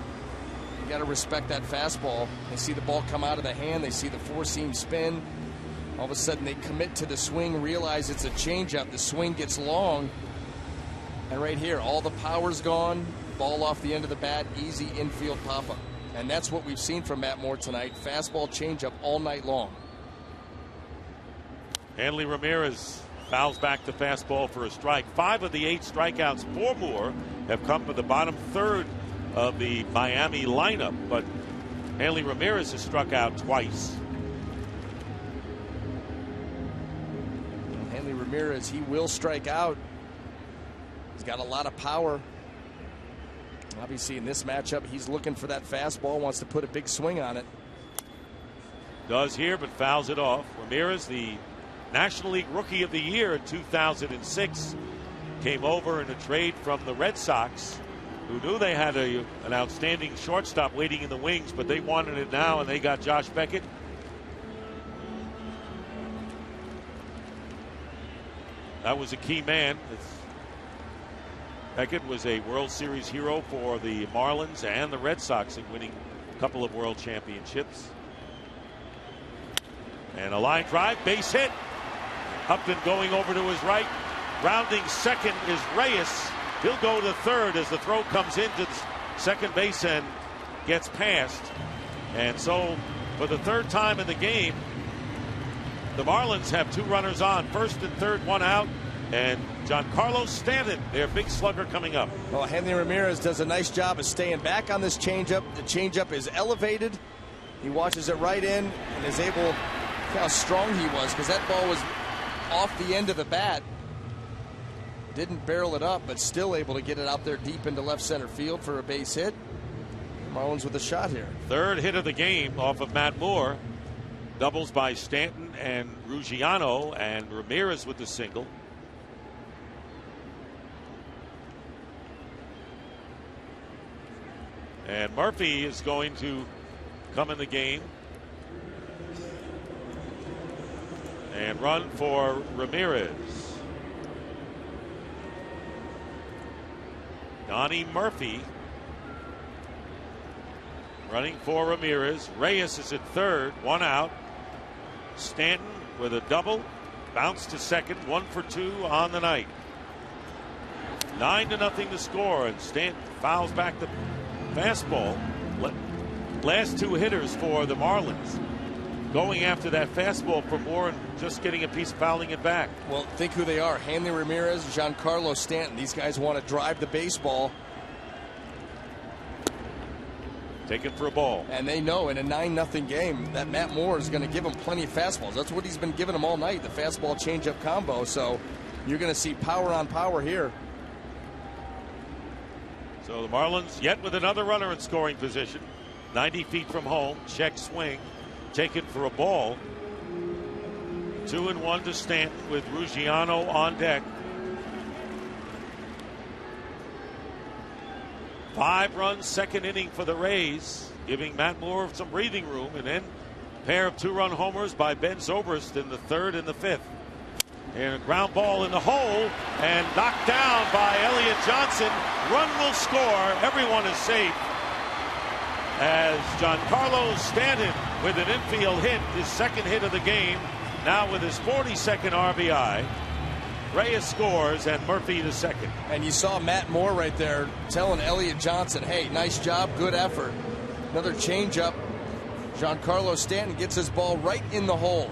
you got to respect that fastball. They see the ball come out of the hand, they see the 4-seam spin. All of a sudden they commit to the swing, realize it's a changeup. The swing gets long, and right here, all the power's gone. Ball off the end of the bat, easy infield pop-up. And that's what we've seen from Matt Moore tonight. Fastball changeup all night long. Hanley Ramirez fouls back the fastball for a strike. 5 of the 8 strikeouts for Moore have come from the bottom third of the Miami lineup, but Hanley Ramirez has struck out twice. Hanley Ramirez, he will strike out. He's got a lot of power. Obviously in this matchup, he's looking for that fastball, wants to put a big swing on it. Does here, but fouls it off. Ramirez, the National League Rookie of the Year in 2006, came over in a trade from the Red Sox, who knew they had an outstanding shortstop waiting in the wings, but they wanted it now, and they got Josh Beckett. That was a key man. Beckett was a World Series hero for the Marlins and the Red Sox in winning a couple of World Championships. And a line drive, base hit. Upton going over to his right. Rounding second is Reyes. He'll go to third as the throw comes into second base and gets past. And so for the 3rd time in the game, the Marlins have 2 runners on. First and third, 1 out. And Giancarlo Stanton, their big slugger, coming up. Well, Hanley Ramirez does a nice job of staying back on this changeup. The changeup is elevated. He watches it right in and is able, look how strong he was, because that ball was off the end of the bat. Didn't barrel it up, but still able to get it out there deep into left center field for a base hit. Marlins with a shot here. 3rd hit of the game off of Matt Moore. Doubles by Stanton and Ruggiano, and Ramirez with the single. And Murphy is going to come in the game and run for Ramirez. Donnie Murphy running for Ramirez. Reyes is at third, 1 out. Stanton with a double, bounce to second, 1 for 2 on the night. 9-0 to score, and Stanton fouls back the fastball. Last 2 hitters for the Marlins going after that fastball for more and just getting a piece, fouling it back. Well, think who they are. Hanley Ramirez, Giancarlo Stanton. These guys want to drive the baseball. Taken for a ball. And they know in a 9-0 game that Matt Moore is going to give them plenty of fastballs. That's what he's been giving them all night, the fastball changeup combo. So you're going to see power on power here. So the Marlins yet with another runner in scoring position. 90 feet from home. Check swing. Taken for a ball. 2-1 to Stanton with Ruggiano on deck. 5 runs, second inning for the Rays, giving Matt Moore some breathing room, and then a pair of 2-run homers by Ben Zobrist in the 3rd and the 5th. And a ground ball in the hole and knocked down by Elliott Johnson. Run will score. Everyone is safe. As Giancarlo Stanton with an infield hit, his second hit of the game, now with his 42nd RBI. Reyes scores and Murphy the second. And you saw Matt Moore right there telling Elliott Johnson, hey, nice job, good effort. Another changeup. Giancarlo Stanton gets his ball right in the hole.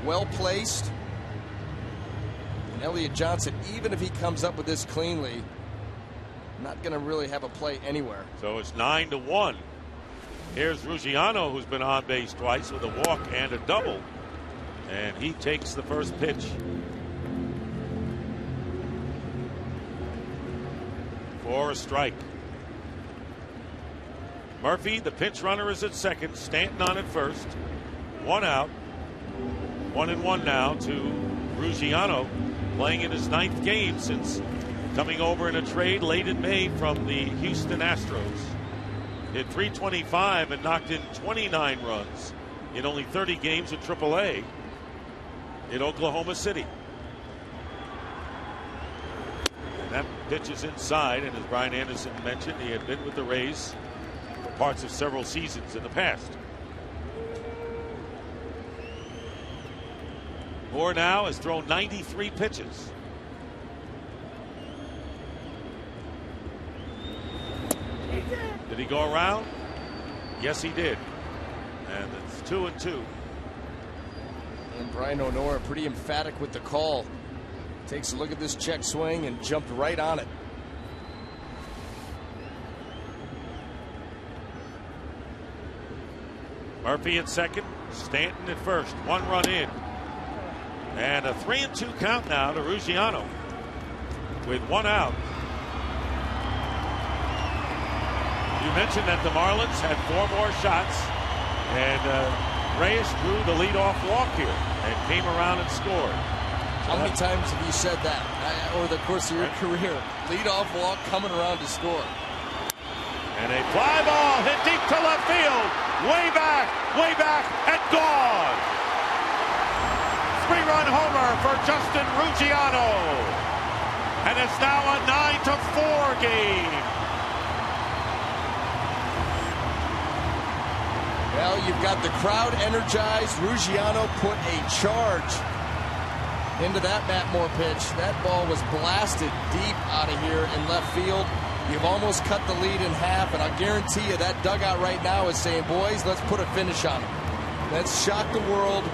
Well placed. And Elliott Johnson, even if he comes up with this cleanly, not going to really have a play anywhere. So it's 9-1. Here's Ruggiano, who's been on base twice with a walk and a double. And he takes the first pitch. For a strike. Murphy, the pinch runner, is at second. Stanton on at first. 1 out. 1-1 now to Ruggiano, playing in his 9th game since coming over in a trade late in May from the Houston Astros. Hit .325 and knocked in 29 runs in only 30 games at AAA in Oklahoma City. That pitch is inside, and as Brian Anderson mentioned, he had been with the Rays for parts of several seasons in the past. Moore now has thrown 93 pitches. Did he go around? Yes, he did. And it's 2-2. And Brian O'Nora pretty emphatic with the call. Takes a look at this check swing and jumped right on it. Murphy at second, Stanton at first. 1 run in. And a 3-2 count now to Ruggiano with 1 out. You mentioned that the Marlins had 4 more shots, and Reyes drew the leadoff walk here and came around and scored. How many times have you said that over the course of your career? Leadoff walk coming around to score. And a fly ball hit deep to left field. Way back, and gone. 3-run homer for Justin Ruggiano. And it's now a 9-4 game. Well, you've got the crowd energized. Ruggiano put a charge into that Matt Moore pitch. That ball was blasted deep out of here in left field. You've almost cut the lead in half, and I guarantee you that dugout right now is saying, boys, let's put a finish on them. Let's shock the world.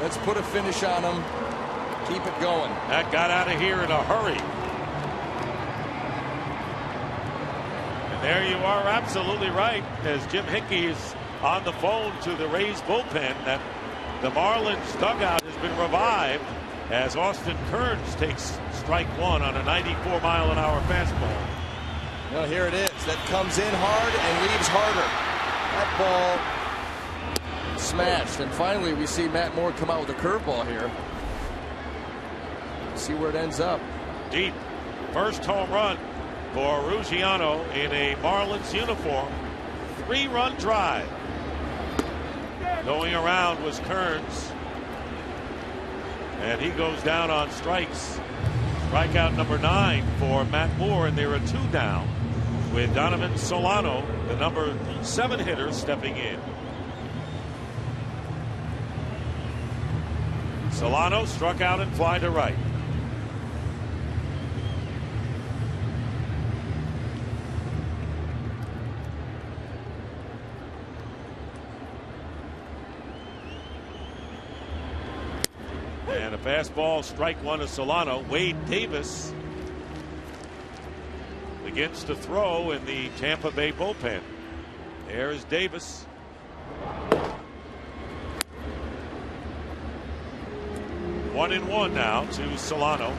Let's put a finish on them. Keep it going. That got out of here in a hurry. And there you are, absolutely right, as Jim Hickey is on the phone to the Rays bullpen, that the Marlins dugout has been revived as Austin Kearns takes strike 1 on a 94-mile-an-hour fastball. Well, here it is. That comes in hard and leaves harder. That ball smashed. And finally, we see Matt Moore come out with a curveball here. See where it ends up. Deep. First home run for Ruggiano in a Marlins uniform. 3-run drive. Going around was Kearns. And he goes down on strikes. Strikeout number 9 for Matt Moore, and there are 2 down with Donovan Solano, the number 7 hitter, stepping in. Solano struck out and fly to right. And a fastball, strike 1 to Solano. Wade Davis begins to throw in the Tampa Bay bullpen. There is Davis. One and one now to Solano.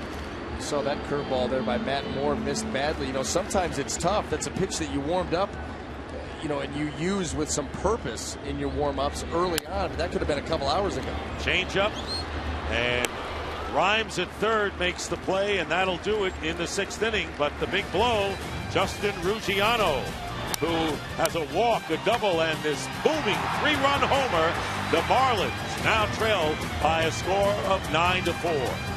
Saw that curveball there by Matt Moore, missed badly. You know, sometimes it's tough. That's a pitch that you warmed up, you know, and you use with some purpose in your warm-ups early on. That could have been a couple hours ago. Change up, and Rhymes at third makes the play, and that'll do it in the 6th inning. But the big blow, Justin Ruggiano, who has a walk, a double, and this booming 3-run homer. The Marlins now trail by a score of 9-4.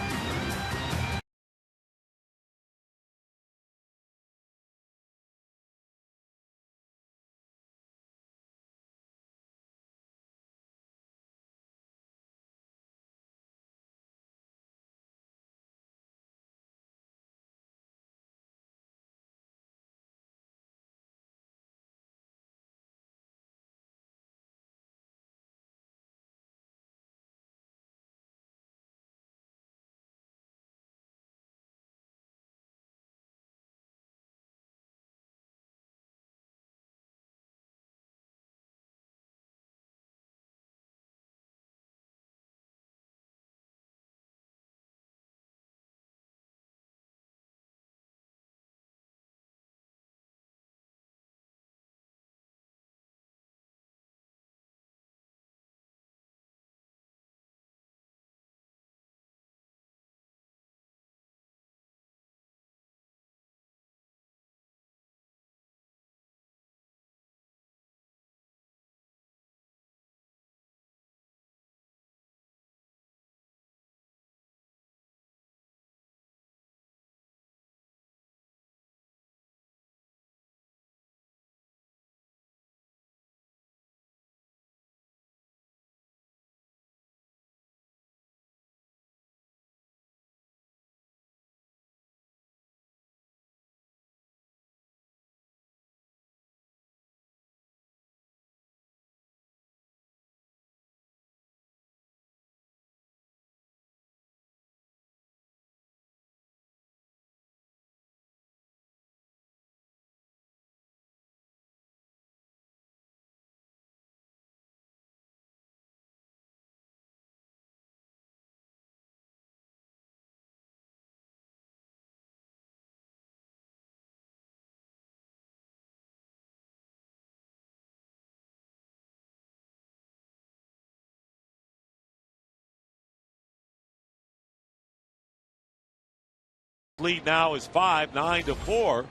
Lead now is 5, 9-4.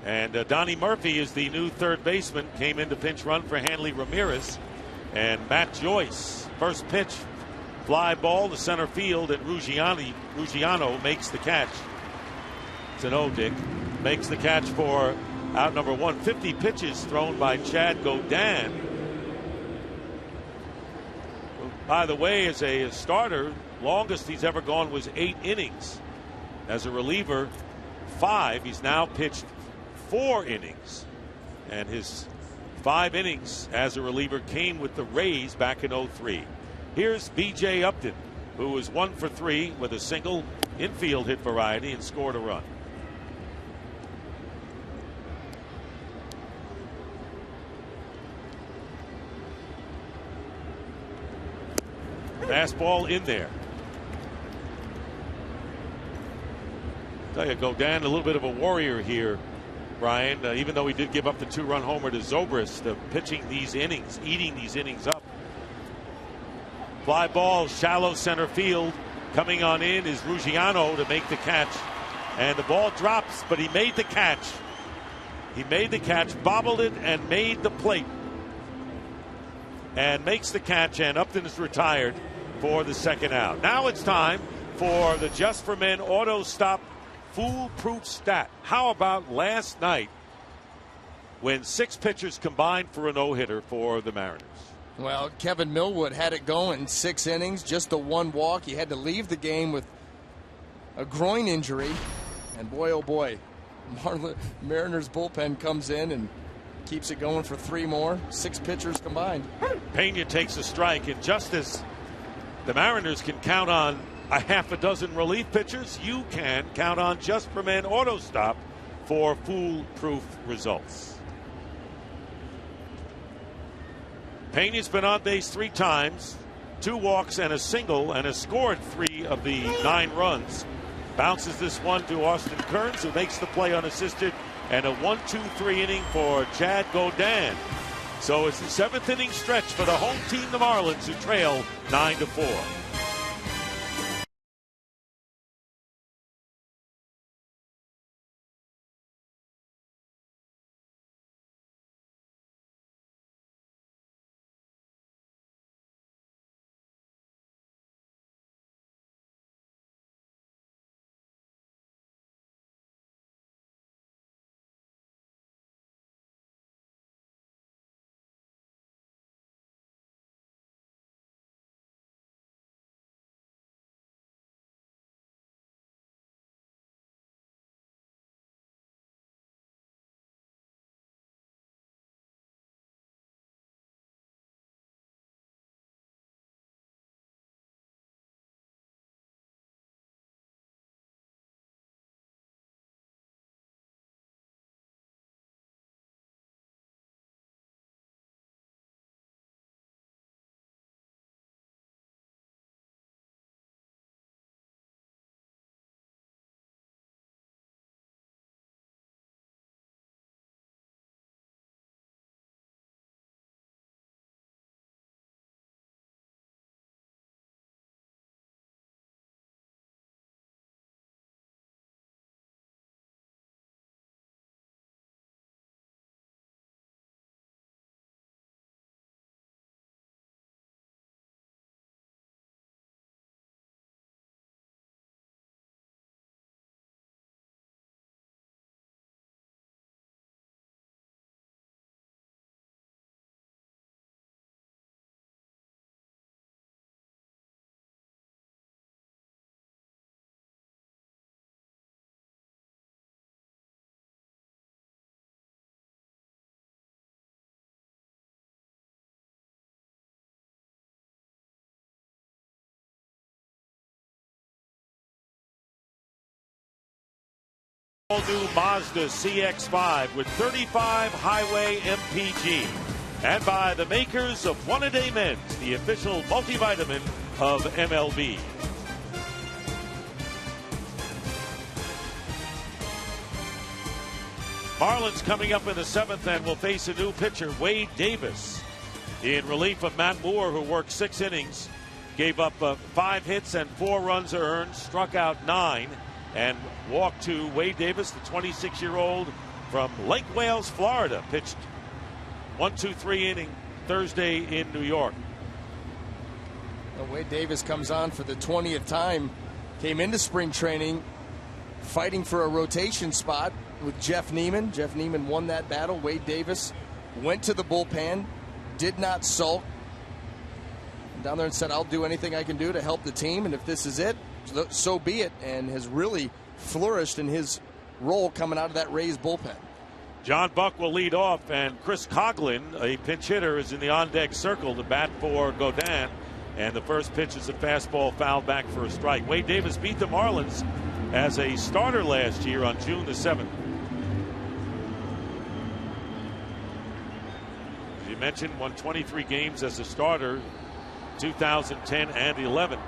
And Donnie Murphy is the new third baseman. Came in to pinch run for Hanley Ramirez. And Matt Joyce, first pitch, fly ball to center field, and Ruggiano makes the catch. It's an O, Dick. Makes the catch for out number 1. 50 pitches thrown by Chad Godin. By the way, as a starter, longest he's ever gone was 8 innings. As a reliever, 5. He's now pitched 4 innings. And his 5 innings as a reliever came with the Rays back in 2003. Here's B.J. Upton, who was 1 for 3 with a single infield hit variety and scored a run. Fastball in there. Tell you, Godin, a little bit of a warrior here Brian, even though he did give up the 2-run homer to Zobrist, pitching these innings, eating these innings up. Fly ball, shallow center field. Coming on in is Ruggiano to make the catch. And the ball drops, but he made the catch. He made the catch, bobbled it, and made the plate. And makes the catch, and Upton is retired for the second out. Now it's time for the Just for Men Auto Stop Foolproof Stat. How about last night when 6 pitchers combined for a no-hitter for the Mariners? Well, Kevin Millwood had it going 6 innings, just the 1 walk. He had to leave the game with a groin injury. And boy, oh boy, Mariners bullpen comes in and keeps it going for 3 more. 6 pitchers combined. Pena takes a strike, and just as the Mariners can count on a half a dozen relief pitchers, you can count on Just for Men Auto Stop for foolproof results. Pena's been on base 3 times, 2 walks and a single, and has scored 3 of the 9 runs. Bounces this one to Austin Kearns, who makes the play unassisted, and a 1-2-3 inning for Chad Godin. So it's the 7th inning stretch for the home team, the Marlins, who trail 9-4. All-new Mazda CX-5 with 35 highway MPG. And by the makers of One A Day Men's, the official multivitamin of MLB. Marlins coming up in the 7th and will face a new pitcher, Wade Davis, in relief of Matt Moore, who worked 6 innings, gave up 5 hits and 4 runs earned, struck out 9, and walked to Wade Davis, the 26-year-old from Lake Wales, Florida. Pitched 1-2-3 inning Thursday in New York. Well, Wade Davis comes on for the 20th time. Came into spring training fighting for a rotation spot with Jeff Neiman. Jeff Neiman won that battle. Wade Davis went to the bullpen, did not sulk. Down there and said, I'll do anything I can do to help the team, and if this is it, so be it, and has really flourished in his role coming out of that Rays bullpen. John Buck will lead off, and Chris Coughlin, a pinch hitter, is in the on-deck circle to bat for Godin. And the first pitch is a fastball fouled back for a strike. Wade Davis beat the Marlins as a starter last year on June the 7th. As you mentioned, won 23 games as a starter, 2010 and 11.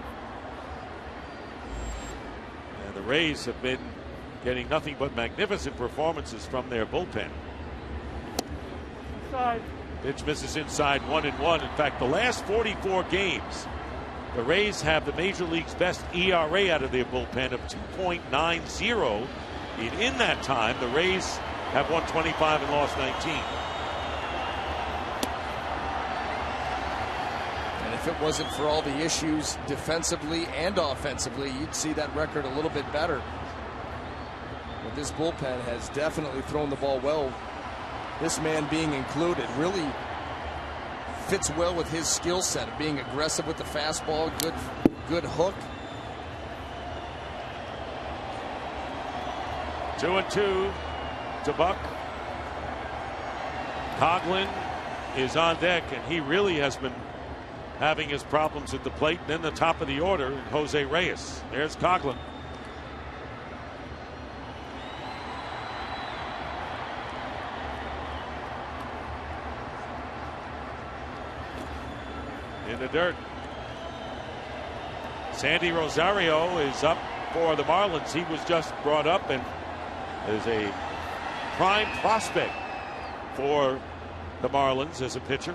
And the Rays have been getting nothing but magnificent performances from their bullpen. Pitch misses inside 1-1. In fact, the last 44 games, the Rays have the Major League's best ERA out of their bullpen of 2.90. In that time, the Rays have won 25 and lost 19. And if it wasn't for all the issues defensively and offensively, you'd see that record a little bit better. But this bullpen has definitely thrown the ball well. This man being included really fits well with his skill set of being aggressive with the fastball, good hook. 2-2 to Buck. Coughlin is on deck, and he really has been having his problems at the plate. And then the top of the order, Jose Reyes. There's Coughlin. In the dirt. Sandy Rosario is up for the Marlins. He was just brought up and is a prime prospect for the Marlins as a pitcher.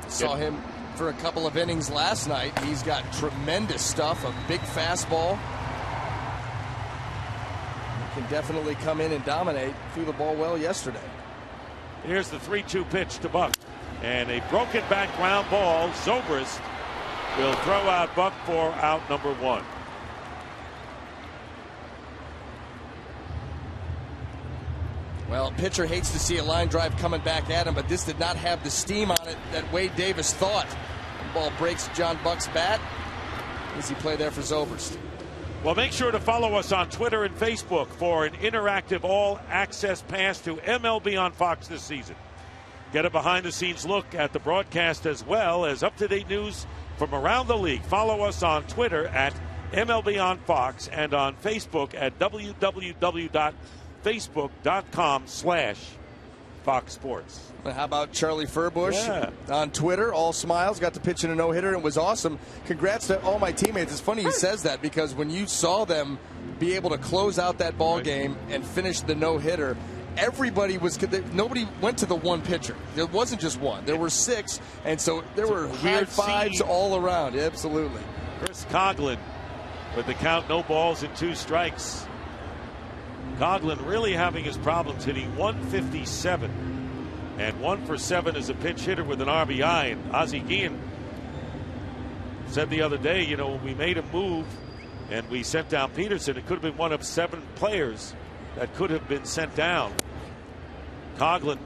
Saw him for a couple of innings last night. He's got tremendous stuff, a big fastball. He can definitely come in and dominate. Threw the ball well yesterday. Here's the 3-2 pitch to Buck. And a broken back ground ball. Zobrist will throw out Buck for out number 1. Well, pitcher hates to see a line drive coming back at him, but this did not have the steam on it that Wade Davis thought. The ball breaks John Buck's bat. Easy play there for Zobrist. Well, make sure to follow us on Twitter and Facebook for an interactive all-access pass to MLB on Fox this season. Get a behind-the-scenes look at the broadcast as well as up-to-date news from around the league. Follow us on Twitter at MLB on Fox and on Facebook at www.facebook.com/Fox Sports. How about Charlie Furbush on Twitter? All smiles, got to pitch in a no-hitter, and it was awesome. Congrats to all my teammates. It's funny he says that because when you saw them be able to close out that ball game and finish the no-hitter, everybody was, nobody went to the one pitcher. There wasn't just one. There were 6, and so there were high fives all around. Absolutely. Chris Coughlin with the count, no balls and 2 strikes. Coughlin really having his problems, hitting 157 and 1 for 7 as a pinch hitter with an RBI. And Ozzie Guillen said the other day, you know, when we made a move and we sent down Peterson, it could have been one of 7 players that could have been sent down. Coughlin,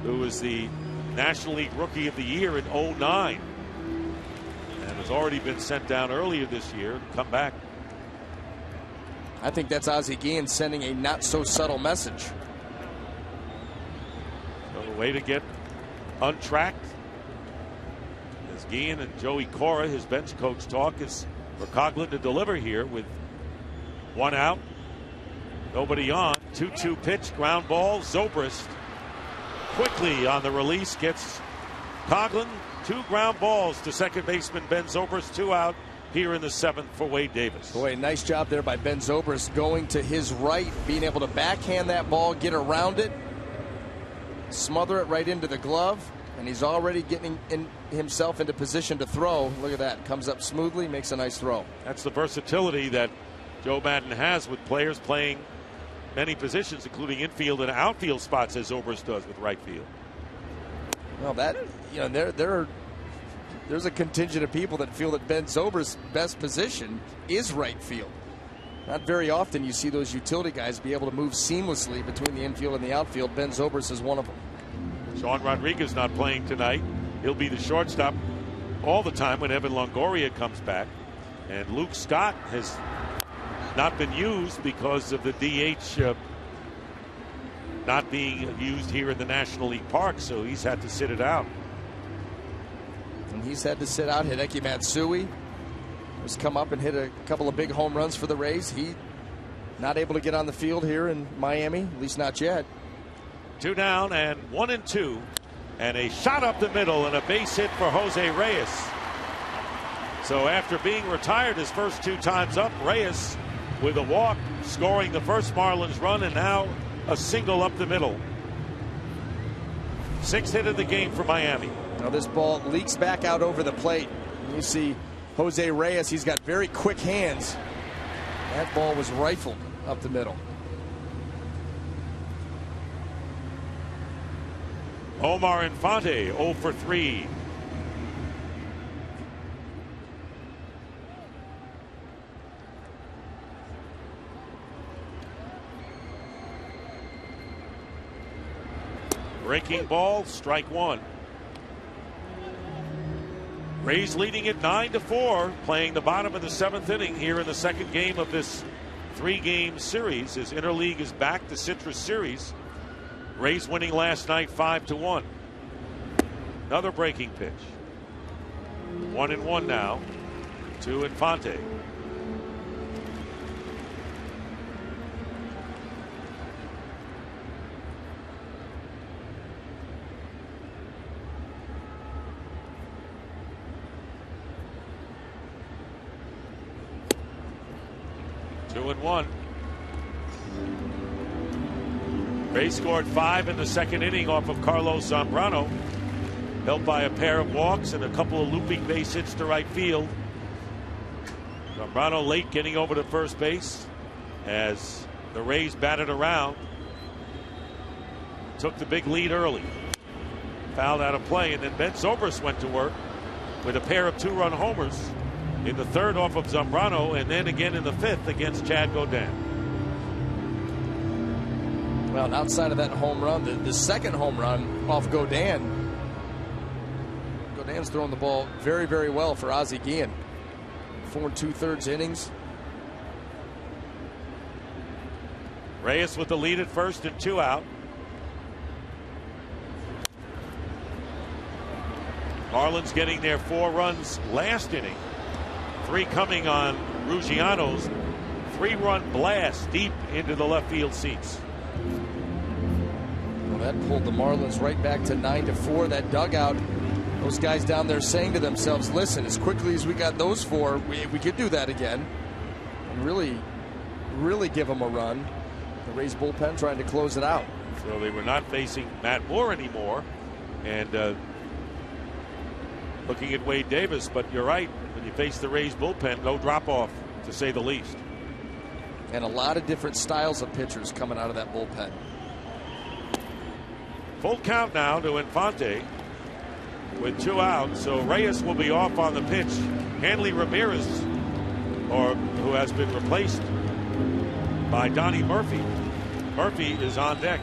who was the National League Rookie of the Year in 2009 and has already been sent down earlier this year and come back. I think that's Ozzie Guillen sending a not-so-subtle message. So a way to get untracked. As Guillen and Joey Cora, his bench coach, talk is for Coughlin to deliver here with 1 out. Nobody on. 2-2 pitch, ground ball. Zobrist quickly on the release gets Coughlin 2 ground balls to second baseman Ben Zobrist. 2 out here in the 7th for Wade Davis. Boy, nice job there by Ben Zobrist going to his right, being able to backhand that ball, get around it, smother it right into the glove, and he's already getting himself into position to throw. Look at that. Comes up smoothly, makes a nice throw. That's the versatility that Joe Madden has with players playing many positions, including infield and outfield spots, as Zobrist does with right field. Well, that, you know, there's a contingent of people that feel that Ben Zobrist's best position is right field. Not very often you see those utility guys be able to move seamlessly between the infield and the outfield. Ben Zobrist is one of them. Sean Rodriguez not playing tonight. He'll be the shortstop all the time when Evan Longoria comes back. And Luke Scott has not been used because of the DH not being used here in the National League Park, so he's had to sit it out. And he's had to sit out. Hideki Matsui has come up and hit a couple of big home runs for the Rays. He not able to get on the field here in Miami, at least not yet. 2 down and 1-2, and a shot up the middle and a base hit for Jose Reyes. So after being retired his first 2 times up, Reyes with a walk, scoring the first Marlins run, and now a single up the middle. 6th hit of the game for Miami. Now this ball leaks back out over the plate. You see Jose Reyes, he's got very quick hands. That ball was rifled up the middle. Omar Infante 0 for 3. Breaking ball, strike 1. Rays leading it 9-4, playing the bottom of the 7th inning here in the second game of this 3-game series as Interleague is back to Citrus Series. Rays winning last night 5-1. Another breaking pitch. 1-1 now to Infante. Two and one. Rays scored 5 in the second inning off of Carlos Zambrano, helped by a pair of walks and a couple of looping base hits to right field. Zambrano late getting over to first base as the Rays batted around. Took the big lead early. Fouled out of play, and then Ben Zobrist went to work with a pair of 2-run homers in the 3rd off of Zambrano, and then again in the 5th against Chad Godin. Well, outside of that home run, the second home run off Godin's throwing the ball very, very well for Ozzie Guillen. 4 2/3 innings. Reyes with the lead at first and 2 out. Marlins getting their 4 runs last inning. 3 coming on Ruggiano's 3-run blast deep into the left field seats. Well, that pulled the Marlins right back to 9-4. That dugout, those guys down there saying to themselves, listen, as quickly as we got those 4, we could do that again. And really give them a run. The Rays bullpen trying to close it out. So they were not facing Matt Moore anymore. And looking at Wade Davis, but you're right. When you face the Rays bullpen, no drop off, to say the least. And a lot of different styles of pitchers coming out of that bullpen. Full count now to Infante with 2 out. So Reyes will be off on the pitch. Hanley Ramirez, who has been replaced by Donnie Murphy. Murphy is on deck.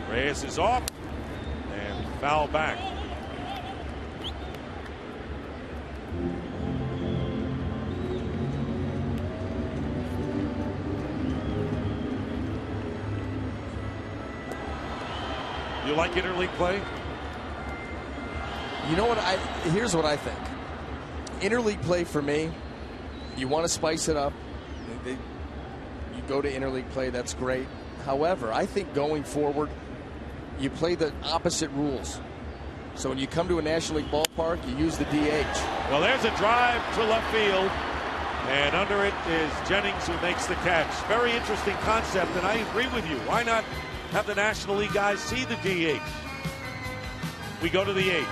Reyes is off and foul back. You like interleague play? You know what? Here's what I think. Interleague play for me, you want to spice it up. You go to interleague play, that's great. However, I think going forward, you play the opposite rules. So when you come to a National League ballpark, you use the DH. Well, there's a drive to left field, and under it is Jennings, who makes the catch. Very interesting concept, and I agree with you. Why not have the National League guys see the DH? We go to the 8th.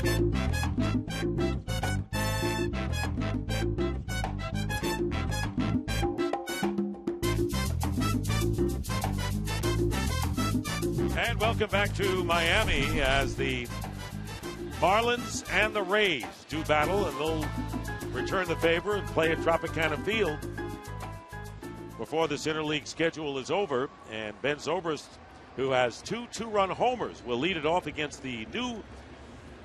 And welcome back to Miami as the Marlins and the Rays do battle, and they'll return the favor and play at Tropicana Field before this interleague schedule is over. And Ben Zobrist, who has two-run homers, will lead it off against the new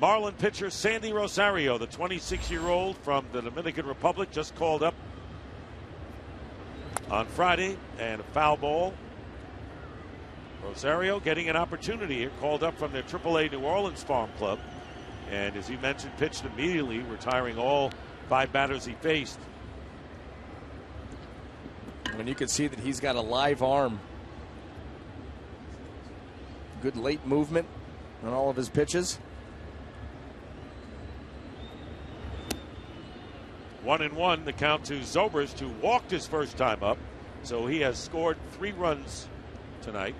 Marlin pitcher Sandy Rosario, the 26-year-old from the Dominican Republic, just called up on Friday, and a foul ball. Rosario getting an opportunity here, called up from their AAA New Orleans farm club. And as you mentioned, pitched immediately, retiring all 5 batters he faced. And you can see that he's got a live arm. Good late movement on all of his pitches. 1-1, the count to Zobrist, who walked his first time up. So he has scored 3 runs tonight.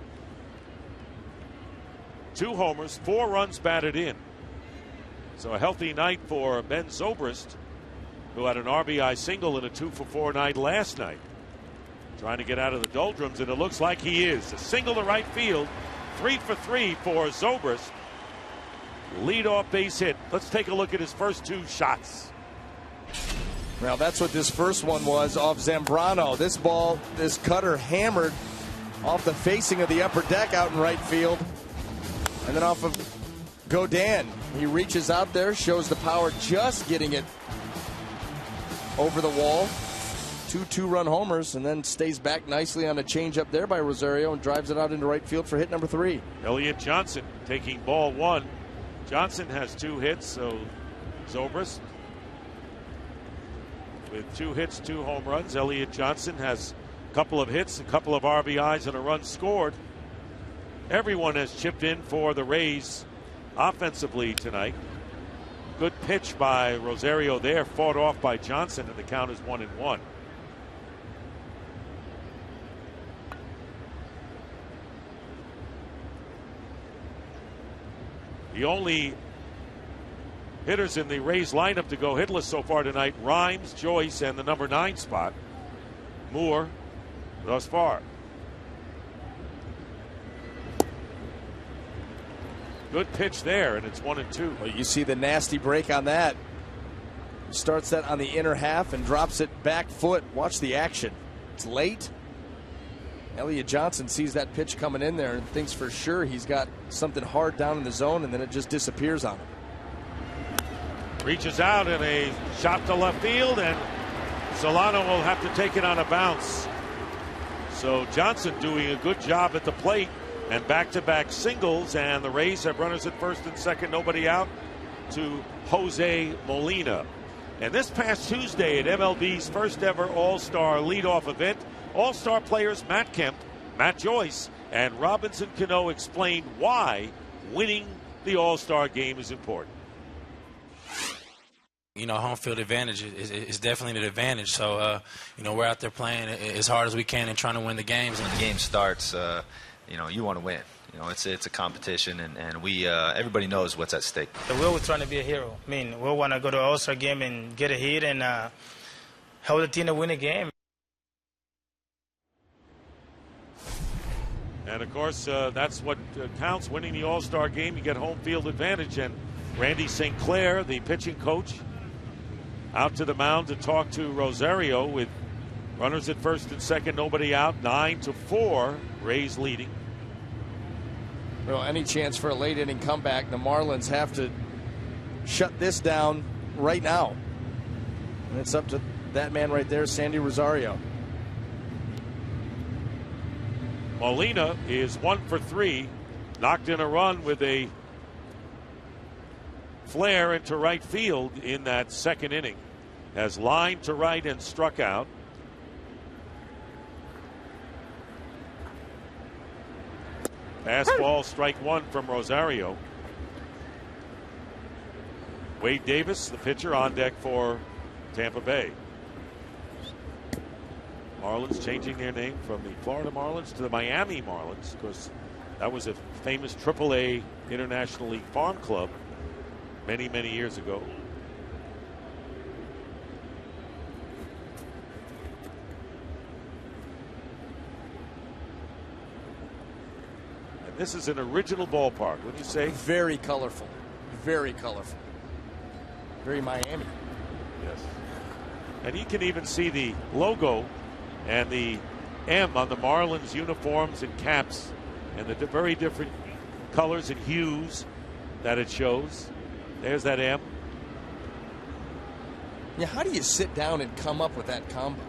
2 homers, 4 runs batted in. So a healthy night for Ben Zobrist, who had an RBI single and a 2-for-4 night last night. Trying to get out of the doldrums, and it looks like he is. A single to right field, 3 for 3 for Zobrist. Leadoff base hit. Let's take a look at his first 2 shots. Now that's what this first one was off Zambrano. This ball, this cutter hammered off the facing of the upper deck out in right field. And then off of Godin. He reaches out there, shows the power, just getting it over the wall. 2 two-run homers, and then stays back nicely on a changeup there by Rosario and drives it out into right field for hit number 3. Elliot Johnson taking ball 1. Johnson has 2 hits, so Zobrist with 2 hits, 2 home runs. Elliot Johnson has a couple of hits, a couple of RBIs, and a run scored. Everyone has chipped in for the Rays offensively tonight. Good pitch by Rosario there, fought off by Johnson, and the count is 1-1. The only hitters in the Rays lineup to go hitless so far tonight: Rhymes, Joyce, and the number 9 spot, Moore, thus far. Good pitch there, and it's 1-2. Well, you see the nasty break on that. Starts that on the inner half and drops it back foot. Watch the action. It's late. Elliot Johnson sees that pitch coming in there and thinks for sure he's got something hard down in the zone, and then it just disappears on him. Reaches out in a shot to left field, and Solano will have to take it on a bounce. So Johnson doing a good job at the plate, and back-to-back singles, and the Rays have runners at first and second, nobody out, to Jose Molina. And this past Tuesday at MLB's first ever All-Star leadoff event, All-Star players Matt Kemp, Matt Joyce, and Robinson Cano explained why winning the All-Star game is important. You know, home field advantage is definitely an advantage. So, you know, we're out there playing as hard as we can and trying to win the games. When the game starts, you know, you want to win. You know, it's a competition, and we everybody knows what's at stake. We're trying to be a hero. I mean, we want to go to an All-Star game and get a hit and help the team to win a game. And, of course, that's what counts, winning the All-Star game. You get home field advantage. And Randy St. Clair, the pitching coach, out to the mound to talk to Rosario with runners at first and second, nobody out, 9-4, Rays leading. Well, any chance for a late inning comeback, the Marlins have to shut this down right now. And it's up to that man right there, Sandy Rosario. Molina is 1 for 3, knocked in a run with a flare into right field in that second inning. Has lined to right and struck out. Fastball, strike 1 from Rosario. Wade Davis, the pitcher, on deck for Tampa Bay. Marlins changing their name from the Florida Marlins to the Miami Marlins, because that was a famous AAA International League farm club many, many years ago. And this is an original ballpark, wouldn't you say? Very colorful. Very colorful. Very Miami. Yes. And you can even see the logo and the M on the Marlins uniforms and caps and the very different colors and hues that it shows. There's that M. Yeah, how do you sit down and come up with that combo?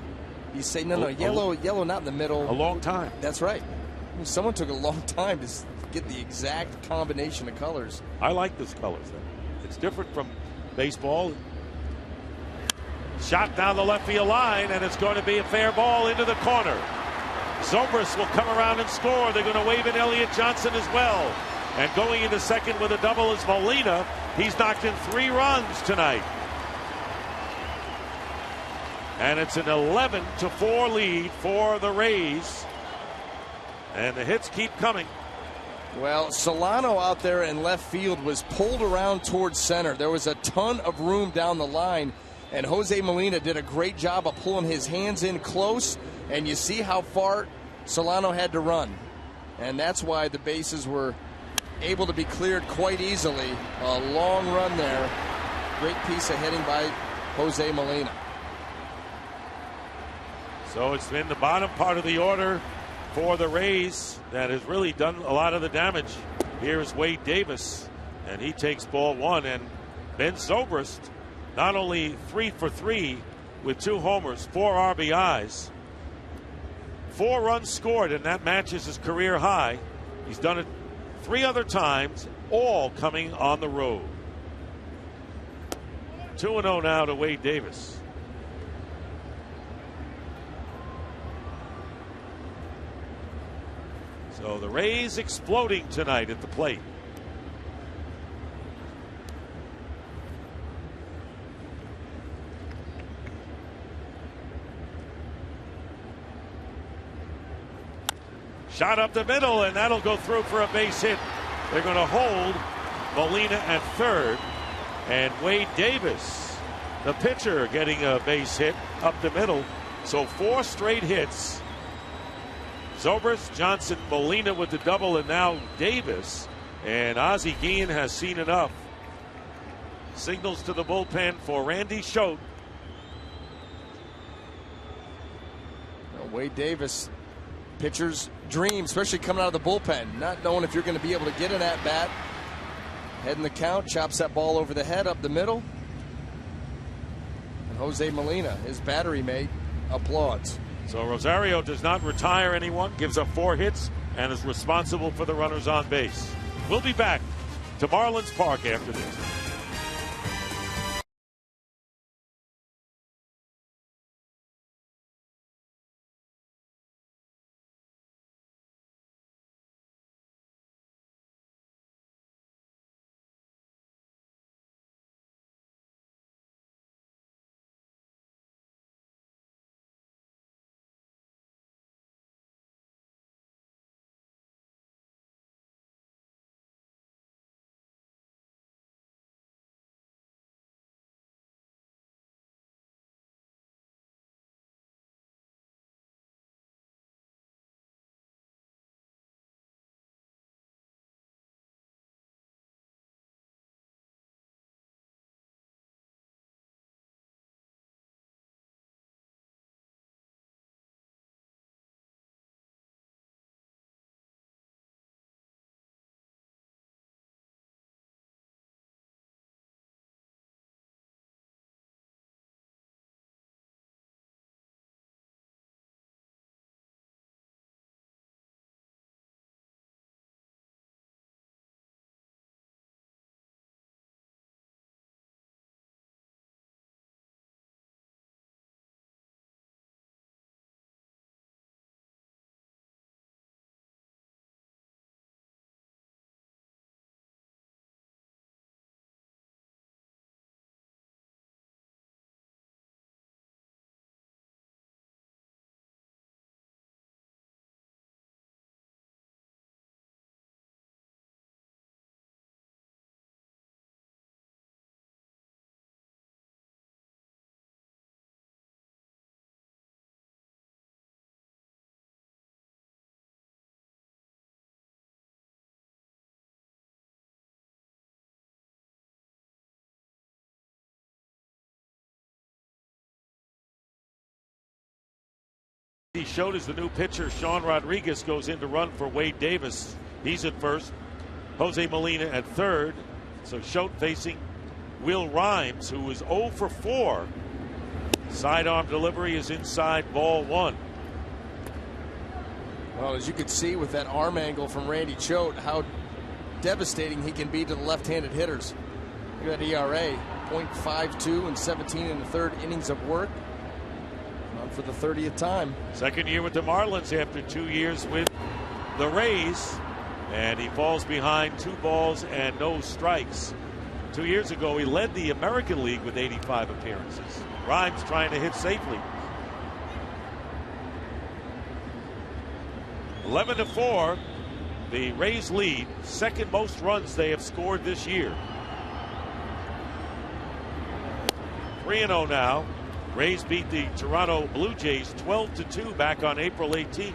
You say, no, yellow not in the middle. A long time. That's right. I mean, someone took a long time to get the exact combination of colors. I like this colors, though. It's different from baseball. Shot down the left field line, and it's going to be a fair ball into the corner. Zobrist will come around and score. They're going to wave in Elliott Johnson as well. And going into second with a double is Molina. He's knocked in 3 runs tonight. And it's an 11-4 lead for the Rays. And the hits keep coming. Well, Solano out there in left field was pulled around towards center. There was a ton of room down the line, and Jose Molina did a great job of pulling his hands in close, and you see how far Solano had to run. And that's why the bases were able to be cleared quite easily. A long run there. Great piece of hitting by Jose Molina. So it's been the bottom part of the order for the Rays that has really done a lot of the damage. Here's Wade Davis, and he takes ball 1. And Ben Zobrist, not only 3 for 3 with 2 homers, 4 RBIs, 4 runs scored, and that matches his career high. He's done it 3 other times, all coming on the road. 2-0 now to Wade Davis. So the Rays exploding tonight at the plate. Shot up the middle, and that'll go through for a base hit. They're going to hold Molina at third, and Wade Davis, the pitcher, getting a base hit up the middle. So 4 straight hits. Zobrist, Johnson, Molina with the double, and now Davis. And Ozzie Guillen has seen enough. Signals to the bullpen for Randy Schote. Well, Wade Davis, pitcher's dream, especially coming out of the bullpen, not knowing if you're going to be able to get an at-bat. Head in the count, chops that ball over the head, up the middle. And Jose Molina, his battery mate, applauds. So Rosario does not retire anyone, gives up 4 hits, and is responsible for the runners on base. We'll be back to Marlins Park after this. Schote is the new pitcher. Sean Rodriguez goes in to run for Wade Davis. He's at first. Jose Molina at third. So Schote facing Will Rhymes, who is 0 for 4. Sidearm delivery is inside, ball 1. Well, as you can see with that arm angle from Randy Schote, how devastating he can be to the left-handed hitters. Look at that ERA, .52 and 17 in the third innings of work. On for the 30th time. Second year with the Marlins after 2 years with the Rays. And he falls behind 2 balls and no strikes. 2 years ago, he led the American League with 85 appearances. Rhymes trying to hit safely. 11-4, the Rays lead. Second most runs they have scored this year. 3-0 now. Rays beat the Toronto Blue Jays 12-2 back on April 18th.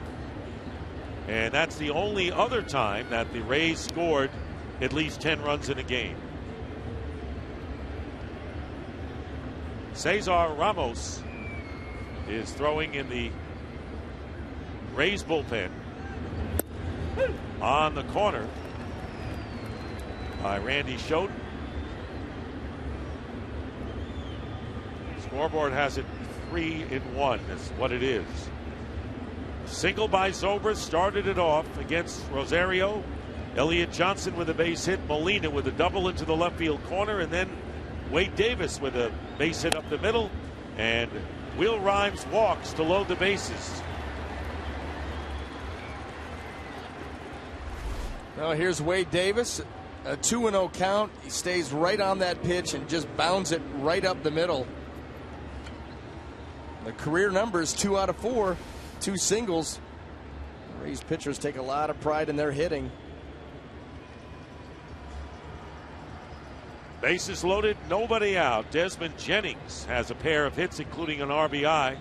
And that's the only other time that the Rays scored at least 10 runs in a game. Cesar Ramos is throwing in the Rays bullpen. On the corner by Randy Schote. Scoreboard has it 3-1. That's what it is. Single by Zobrist started it off against Rosario. Elliott Johnson with a base hit. Molina with a double into the left field corner. And then Wade Davis with a base hit up the middle. And Will Rhymes walks to load the bases. Well, here's Wade Davis. A 2-0 count. He stays right on that pitch and just bounds it right up the middle. The career numbers 2 out of 4. 2 singles. Rays pitchers take a lot of pride in their hitting. Bases loaded, nobody out. Desmond Jennings has a pair of hits, including an RBI.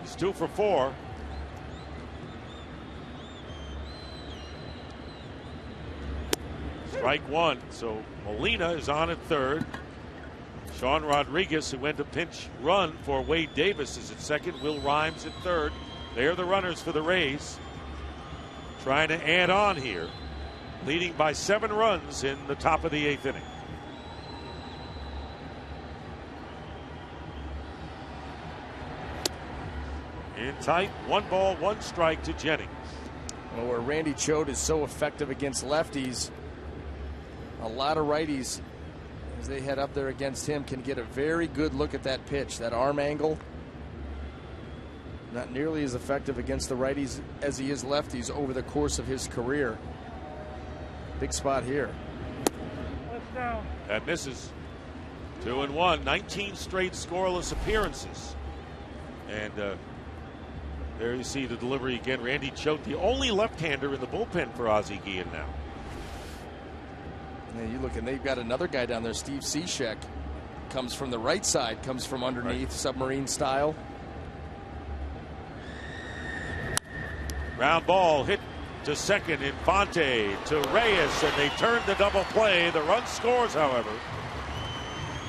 He's 2 for 4. Strike 1. So Molina is on at third. Sean Rodriguez, who went to pinch run for Wade Davis, is at second. Will Rhymes at third. They're the runners for the Rays. Trying to add on here. Leading by 7 runs in the top of the 8th inning. In tight, 1 ball, 1 strike to Jennings. Well, where Randy Schote is so effective against lefties, a lot of righties, as they head up there against him, can get a very good look at that pitch, that arm angle. Not nearly as effective against the righties as he is lefties over the course of his career. Big spot here. That misses. 2-1, 19 straight scoreless appearances. And there you see the delivery again. Randy Schote, the only left-hander in the bullpen for Ozzie Guillen now. Yeah, you look, and they've got another guy down there, Steve Cishek. Comes from the right side, comes from underneath, right. Submarine style. Ground ball hit to second. Infante to Reyes, and they turn the double play. The run scores, however.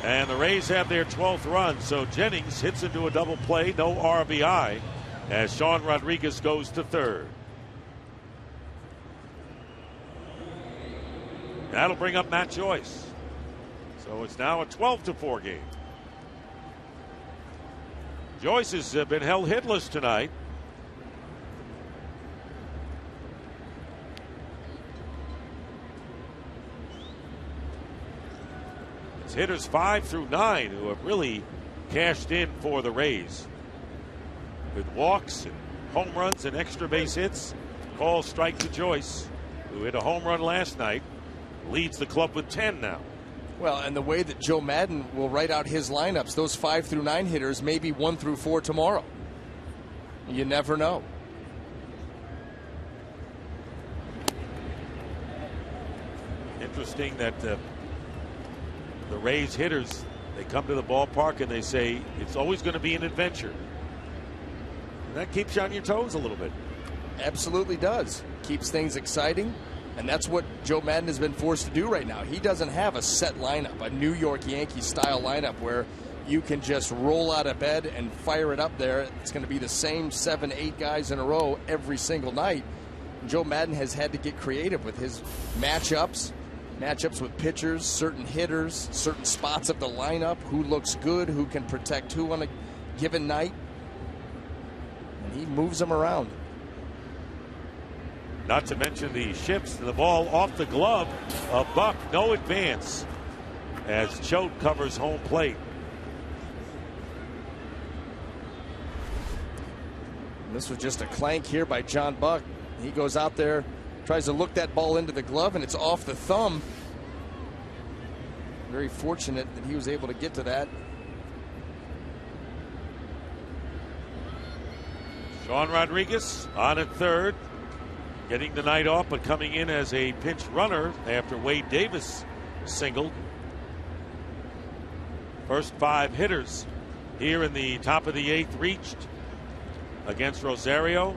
And the Rays have their 12th run, so Jennings hits into a double play, no RBI, as Sean Rodriguez goes to third. That'll bring up Matt Joyce. So it's now a 12-4 game. Joyce has been held hitless tonight. It's hitters 5 through 9 who have really cashed in for the Rays. With walks and home runs and extra base hits. Call strike to Joyce, who hit a home run last night. Leads the club with 10 now. Well, and the way that Joe Madden will write out his lineups, those 5 through 9 hitters, maybe 1 through 4 tomorrow. You never know. Interesting that the Rays hitters, they come to the ballpark and they say it's always going to be an adventure. And that keeps you on your toes a little bit. Absolutely does. Keeps things exciting. And that's what Joe Madden has been forced to do right now. He doesn't have a set lineup, a New York Yankees style lineup where you can just roll out of bed and fire it up there. It's going to be the same 7, 8 guys in a row every single night. And Joe Maddon has had to get creative with his matchups with pitchers, certain hitters, certain spots of the lineup, who looks good, who can protect who on a given night. And he moves them around. Not to mention the shifts, the ball off the glove of Buck, no advance as Choate covers home plate. And this was just a clank here by John Buck. He goes out there, tries to look that ball into the glove, and it's off the thumb. Very fortunate that he was able to get to that. Sean Rodriguez on at third, getting the night off, but coming in as a pinch runner after Wade Davis singled. First 5 hitters here in the top of the 8th reached against Rosario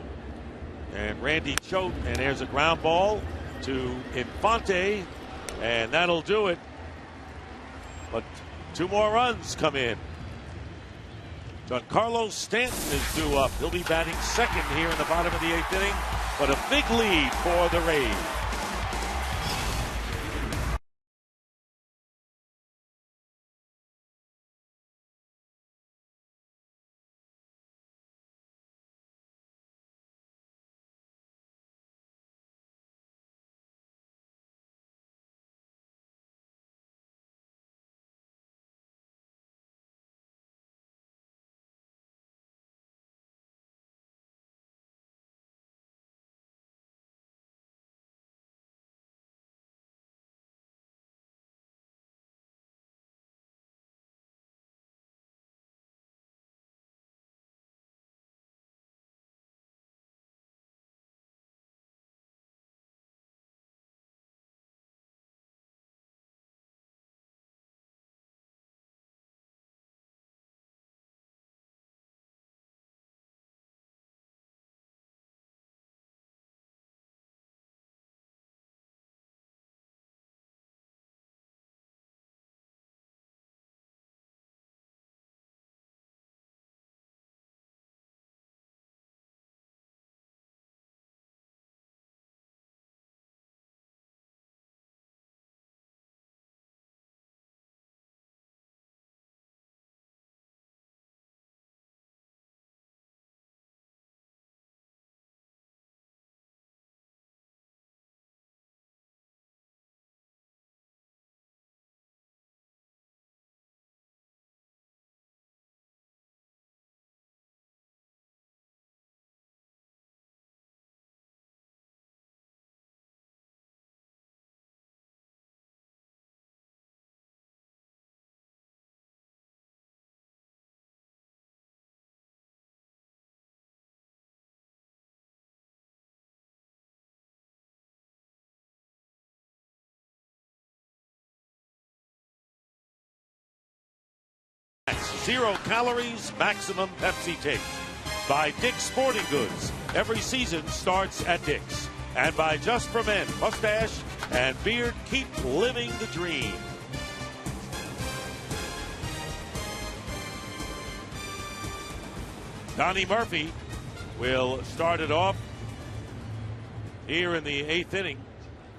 and Randy Choate, and there's a ground ball to Infante, and that'll do it. But 2 more runs come in. Giancarlo Stanton is due up. He'll be batting second here in the bottom of the 8th inning, but a big lead for the Rays. Zero calories, maximum Pepsi taste. By Dick's Sporting Goods. Every season starts at Dick's. And by Just for Men, mustache and beard, keep living the dream. Donnie Murphy will start it off here in the 8th inning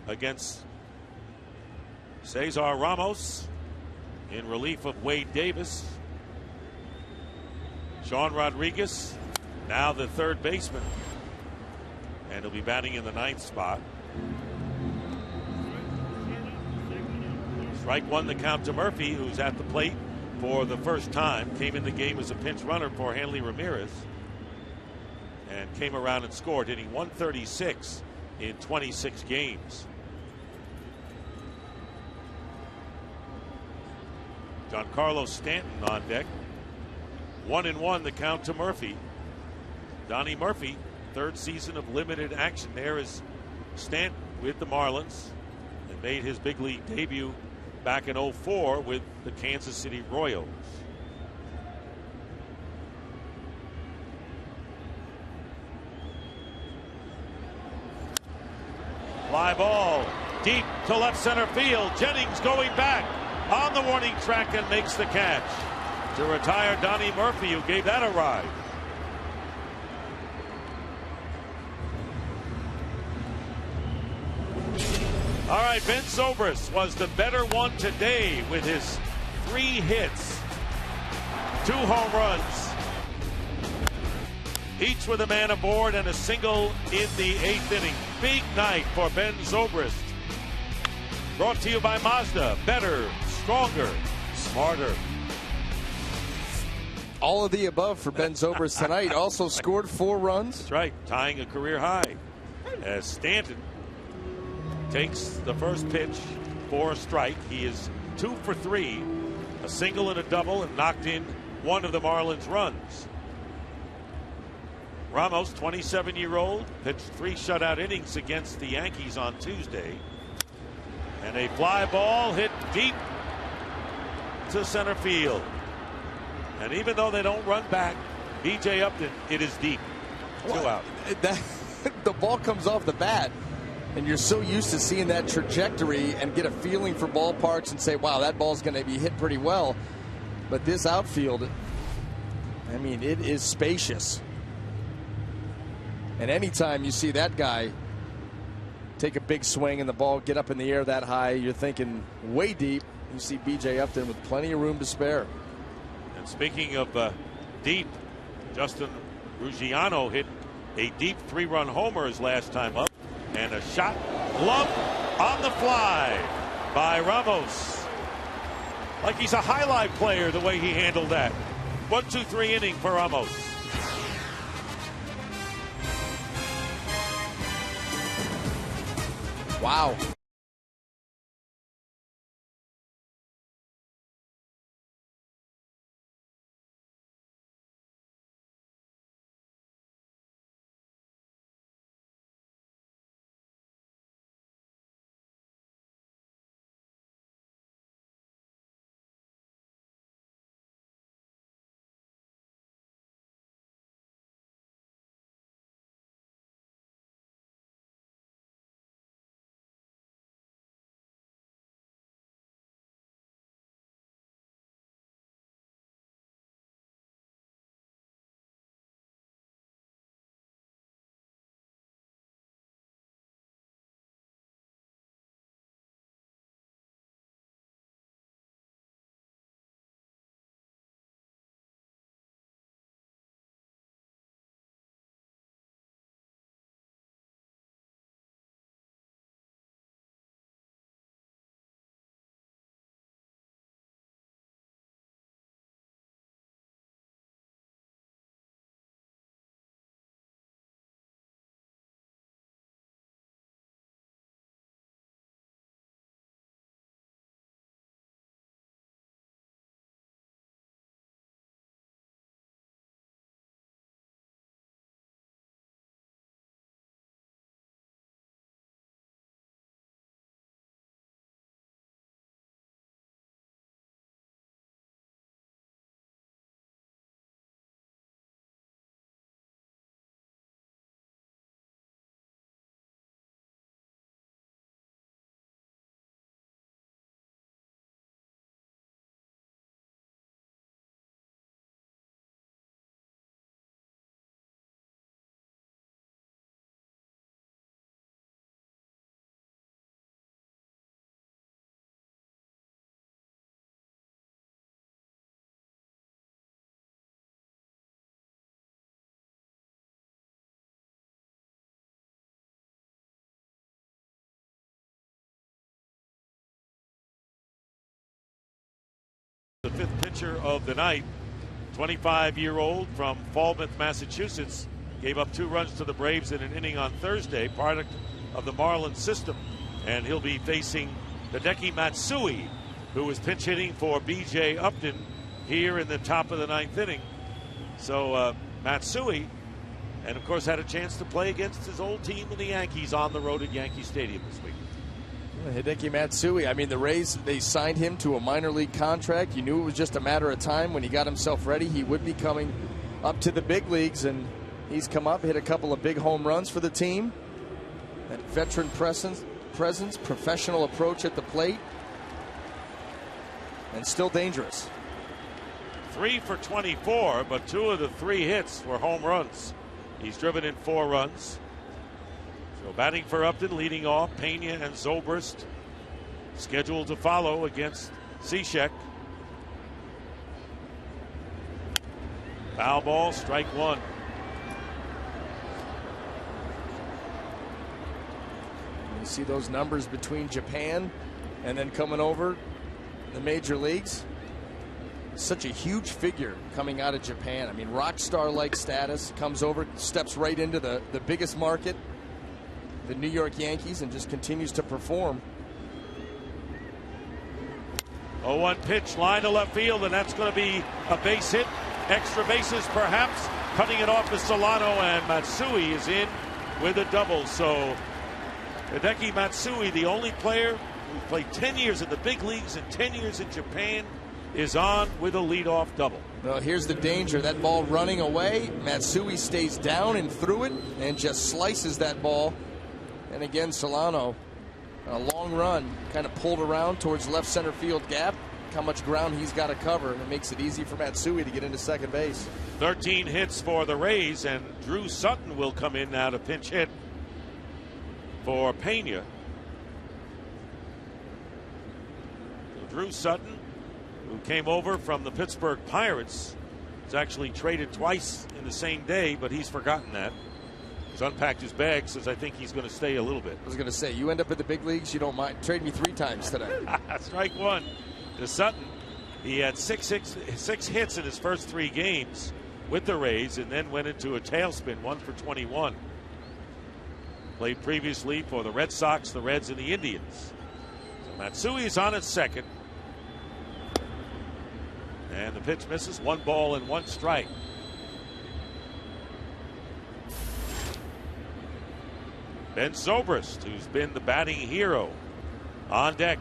against Cesar Ramos in relief of Wade Davis. Sean Rodriguez, now the third baseman, and he'll be batting in the 9th spot. Strike one, the count to Murphy, who's at the plate for the first time. Came in the game as a pinch runner for Hanley Ramirez and came around and scored, hitting 136 in 26 games. Giancarlo Stanton on deck. 1-1 the count to Murphy. Donnie Murphy, third season of limited action there as Stanton with the Marlins, and made his big league debut back in 04 with the Kansas City Royals. Fly ball deep to left center field. Jennings going back on the warning track and makes the catch. to retire Donnie Murphy, who gave that a ride. All right, Ben Zobrist was the better one today with his 3 hits, 2 home runs, each with a man aboard and a single in the 8th inning. Big night for Ben Zobrist. Brought to you by Mazda. Better, stronger, smarter. All of the above for Ben Zobrist tonight. Also scored 4 runs. That's right, tying a career high as Stanton takes the first pitch for a strike. He is 2 for 3, a single and a double, and knocked in one of the Marlins' runs. Ramos, 27-year-old, pitched 3 shutout innings against the Yankees on Tuesday. And a fly ball hit deep to center field. And even though they don't run back, B.J. Upton, it is deep. 2 out. The ball comes off the bat, and you're so used to seeing that trajectory and get a feeling for ballparks and say, wow, that ball's going to be hit pretty well. But this outfield, I mean, it is spacious. And anytime you see that guy take a big swing and the ball get up in the air that high, you're thinking way deep. You see B.J. Upton with plenty of room to spare. And speaking of deep, Justin Ruggiano hit a deep 3-run homer his last time up. And a shot glove on the fly by Ramos. Like he's a highlight player the way he handled that. 1-2-3 inning for Ramos. Wow. The 5th pitcher of the night, 25-year-old from Falmouth, Massachusetts, gave up 2 runs to the Braves in an inning on Thursday, product of the Marlins system. And he'll be facing Hideki Matsui, who is pinch hitting for B.J. Upton here in the top of the 9th inning. So Matsui, and of course had a chance to play against his old team, the Yankees, on the road at Yankee Stadium this week. Hideki Matsui, I mean, the Rays, they signed him to a minor league contract. You knew it was just a matter of time. When he got himself ready, he would be coming up to the big leagues, and he's come up, hit a couple of big home runs for the team. That veteran presence, professional approach at the plate, and still dangerous. 3 for 24, but 2 of the 3 hits were home runs. He's driven in 4 runs. So batting for Upton, leading off, Pena and Zobrist scheduled to follow against Cishek. Foul ball, strike 1. You see those numbers between Japan and then coming over the major leagues. Such a huge figure coming out of Japan. I mean, rock star like status, comes over, steps right into the biggest market, the New York Yankees, and just continues to perform. 0-1 pitch, line to left field, and that's going to be a base hit. Extra bases perhaps. Cutting it off to Solano, and Matsui is in with a double. So Hideki Matsui, the only player who played 10 years in the big leagues and 10 years in Japan, is on with a leadoff double. Well, here's the danger. That ball running away. Matsui stays down and through it and just slices that ball. And again, Solano, a long run, kind of pulled around towards left center field gap. How much ground he's got to cover, and it makes it easy for Matsui to get into second base. 13 hits for the Rays, and Drew Sutton will come in now to pinch hit for Pena. Drew Sutton, who came over from the Pittsburgh Pirates, was actually traded twice in the same day, but he's forgotten that. He's unpacked his bag, says I think he's going to stay a little bit. I was going to say, you end up in the big leagues, you don't mind. Trade me 3 times today. Strike 1 to Sutton. He had six hits in his first 3 games with the Rays, and then went into a tailspin, 1 for 21. Played previously for the Red Sox, the Reds, and the Indians. So Matsui is on at second. And the pitch misses. 1 ball and 1 strike. Ben Zobrist, who's been the batting hero, on deck.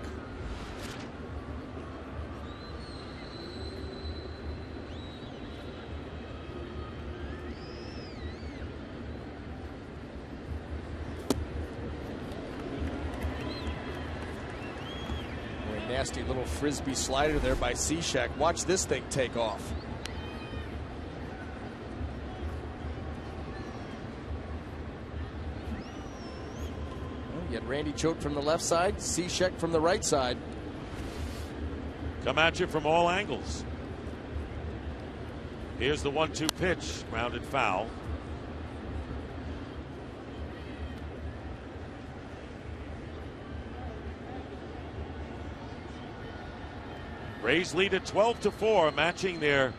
Nasty little frisbee slider there by Cishek. Watch this thing take off. Well, you had Randy Choate from the left side, Cishek from the right side. Come at you from all angles. Here's the 1-2 pitch, grounded foul. Rays lead at 12-4, matching their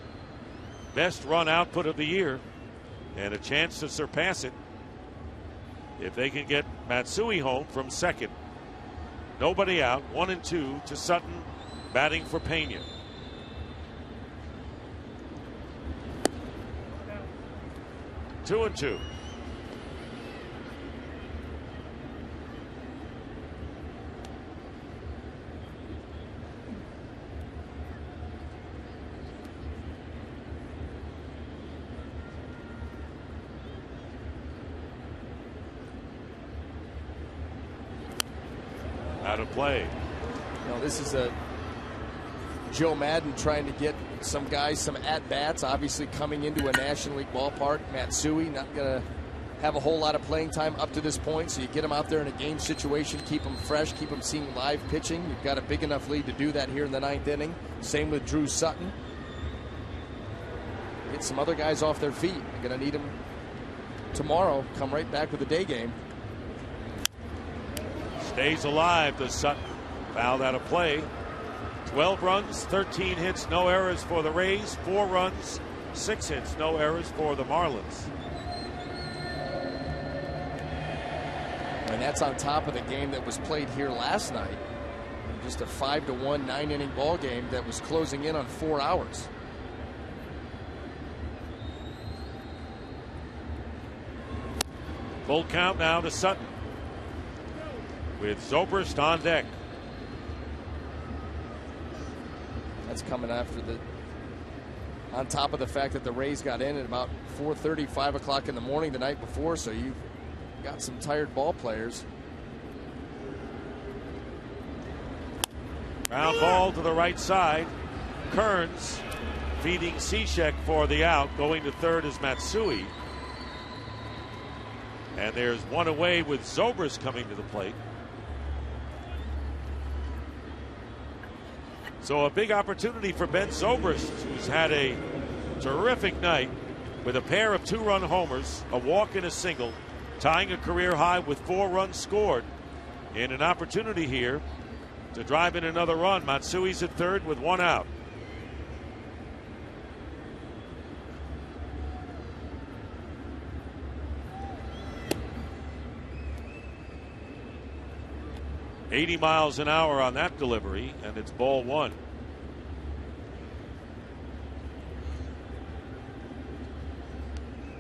best run output of the year, and a chance to surpass it if they can get Matsui home from second. Nobody out, 1-2 to Sutton, batting for Pena. Two and two. Out of play. Now this is a Joe Madden trying to get some guys some at-bats, obviously coming into a National League ballpark. Matsui not going to have a whole lot of playing time up to this point, so you get him out there in a game situation, keep him fresh, keep him seeing live pitching. You've got a big enough lead to do that here in the 9th inning. Same with Drew Sutton. Get some other guys off their feet. You're going to need them tomorrow. Come right back with a day game. Stays alive to Sutton. Fouled out of play. 12 runs, 13 hits, no errors for the Rays. 4 runs, 6 hits, no errors for the Marlins. And that's on top of the game that was played here last night. Just a 5-1 9-inning ball game that was closing in on 4 hours. Full count now to Sutton, with Zobrist on deck. That's coming after on top of the fact that the Rays got in at about 4:30, 5 o'clock in the morning the night before, so you've got some tired ball players. Ground ball to the right side. Kearns feeding Cishek for the out. Going to third is Matsui. And there's one away with Zobrist coming to the plate. So a big opportunity for Ben Zobrist, who's had a terrific night with a pair of 2-run homers, a walk and a single, tying a career high with 4 runs scored. In an opportunity here to drive in another run. Matsui's at third with 1 out. .80 miles an hour on that delivery, and it's ball 1.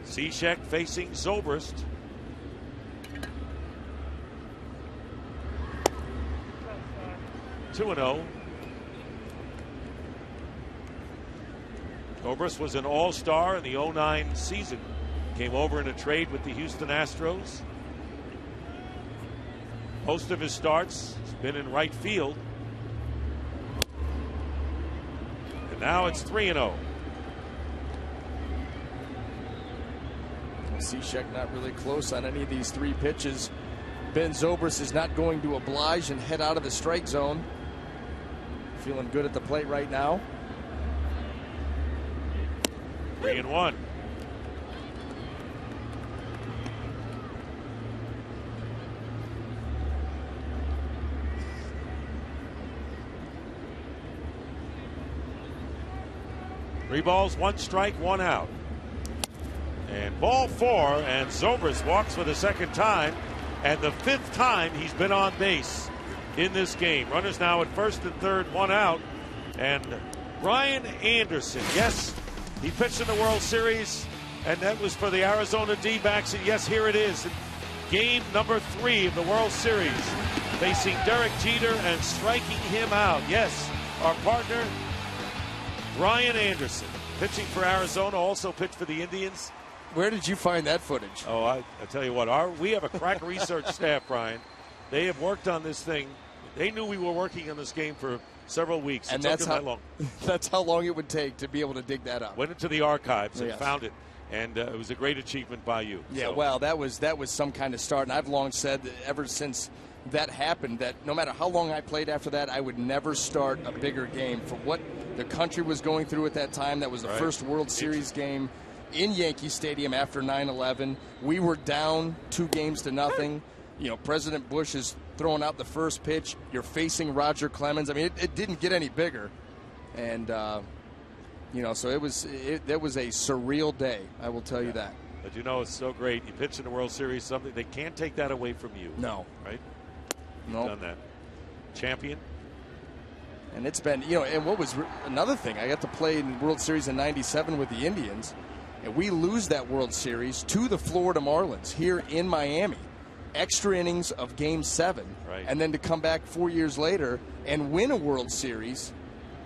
Cishek facing Zobrist. (2-0). Zobrist was an all-star in the 09 season. Came over in a trade with the Houston Astros. Most of his starts has been in right field. And now it's 3-0. Cishek not really close on any of these 3 pitches. Ben Zobrist is not going to oblige and head out of the strike zone. Feeling good at the plate right now. 3-1. Three balls, 1 strike, 1 out. And ball 4, and Zobrist walks for the second time, and the 5th time he's been on base in this game. Runners now at first and third, 1 out. And Brian Anderson, yes, he pitched in the World Series, and that was for the Arizona D-backs. And yes, here it is, game number 3 of the World Series, facing Derek Jeter and striking him out. Yes, our partner, Brian Anderson, pitching for Arizona, also pitched for the Indians. Where did you find that footage? Oh, I tell you what, we have a crack research staff, Brian. They have worked on this thing. They knew we were working on this game for several weeks. And that's how long. That's how long it would take to be able to dig that up. Went into the archives and found it, and it was a great achievement by you. Yeah, so. Well, that was some kind of start, and I've long said that ever since that happened that no matter how long I played after that, I would never start a bigger game. For what the country was going through at that time, that was the first World Series game in Yankee Stadium after 9/11. We were down 2-0. You know, President Bush is throwing out the first pitch. You're facing Roger Clemens. I mean, it didn't get any bigger. And, so it was a surreal day, I will tell you that. But you know, it's so great. You pitch in the World Series, something they can't take that away from you. No. Right? No. You've done that. Champion. And it's been, and what was another thing, I got to play in the World Series in '97 with the Indians, and we lose that World Series to the Florida Marlins here in Miami. Extra innings of Game 7. Right. And then to come back 4 years later and win a World Series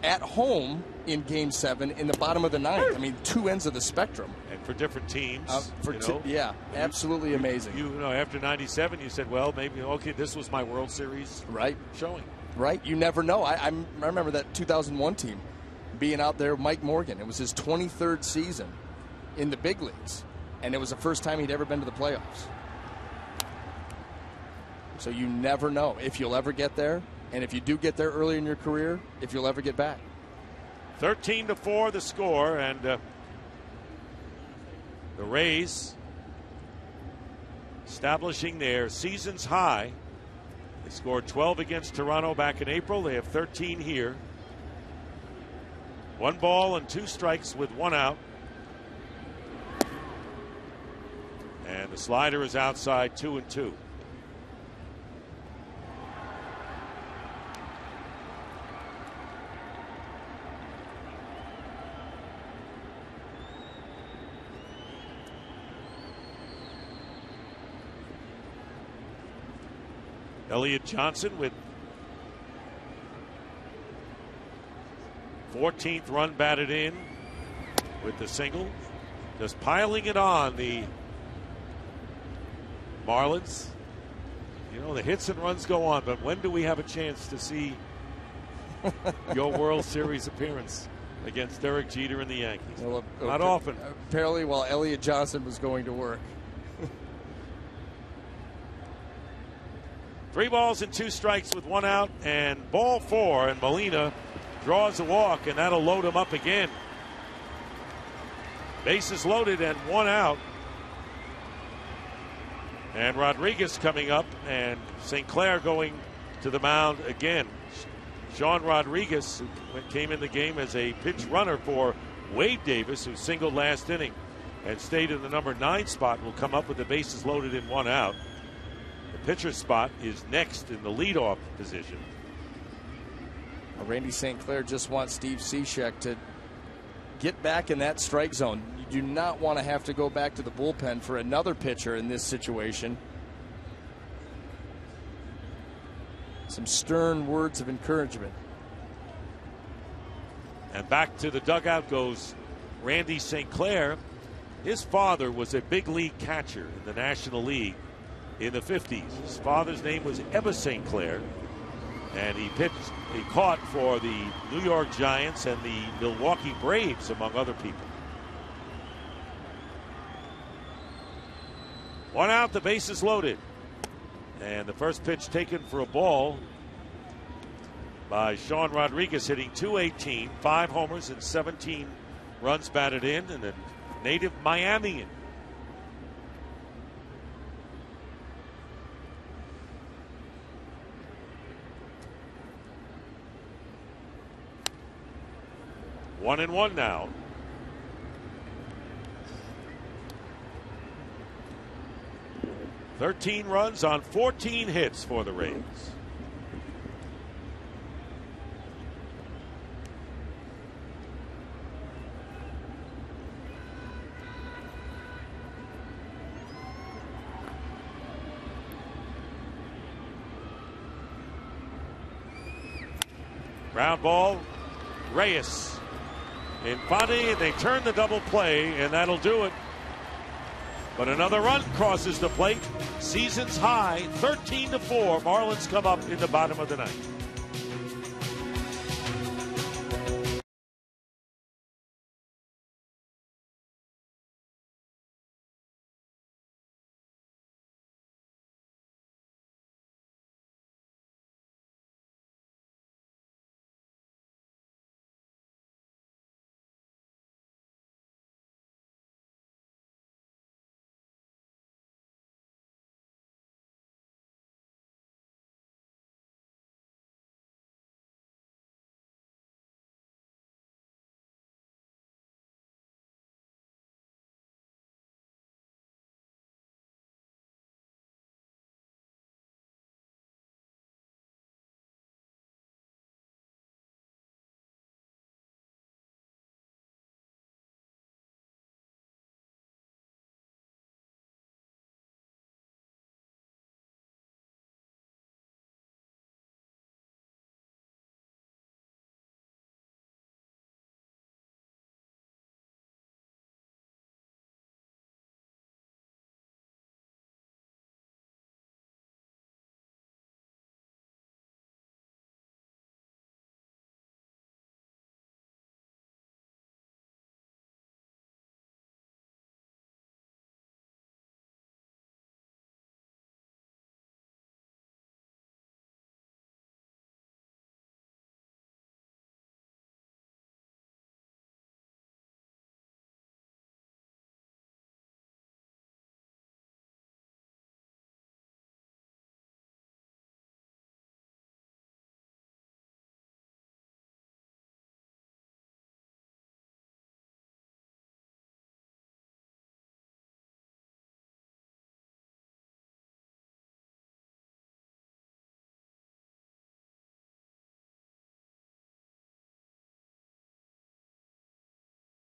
at home in Game 7 in the bottom of the 9th. I mean, 2 ends of the spectrum. And for different teams. Absolutely amazing. You know, after '97, you said, well, maybe, okay, this was my World Series showing. Right. You never know. I remember that 2001 team being out there, Mike Morgan. It was his 23rd season in the big leagues, and it was the first time he'd ever been to the playoffs. So you never know if you'll ever get there, and if you do get there early in your career, if you'll ever get back. 13-4 the score, and the Rays establishing their season's high. They scored 12 against Toronto back in April. They have 13 here. 1 ball and 2 strikes with 1 out. And the slider is outside, 2-2. Elliott Johnson with 14th run batted in with the single. Just piling it on the Marlins. You know, the hits and runs go on, but when do we have a chance to see your World Series appearance? against Derek Jeter and the Yankees. Well, Not often. Apparently while Elliot Johnson was going to work. 3 balls and 2 strikes with 1 out, and ball 4, and Molina draws a walk, and that'll load him up again. Bases loaded and 1 out. And Rodriguez coming up, and St. Clair going to the mound again. Sean Rodriguez, who came in the game as a pinch runner for Wade Davis, who singled last inning and stayed in the number 9 spot, will come up with the bases loaded in 1 out. The pitcher spot is next in the leadoff position. Randy St. Clair just wants Steve Cishek to get back in that strike zone. You do not want to have to go back to the bullpen for another pitcher in this situation. Some stern words of encouragement. And back to the dugout goes Randy St. Clair. His father was a big league catcher in the National League in the 50s. His father's name was Ebba St. Clair, and he caught for the New York Giants and the Milwaukee Braves, among other people. 1 out, the bases loaded. And the first pitch taken for a ball by Sean Rodriguez, hitting .218, 5 homers and 17 runs batted in, and a native Miamian. One and one now. "13 runs on 14 hits for the Rays. Ground ball, Reyes. Infante, and they turn the double play, and that'll do it. But another run crosses the plate. Season's high, 13-4. Marlins come up in the bottom of the 9th.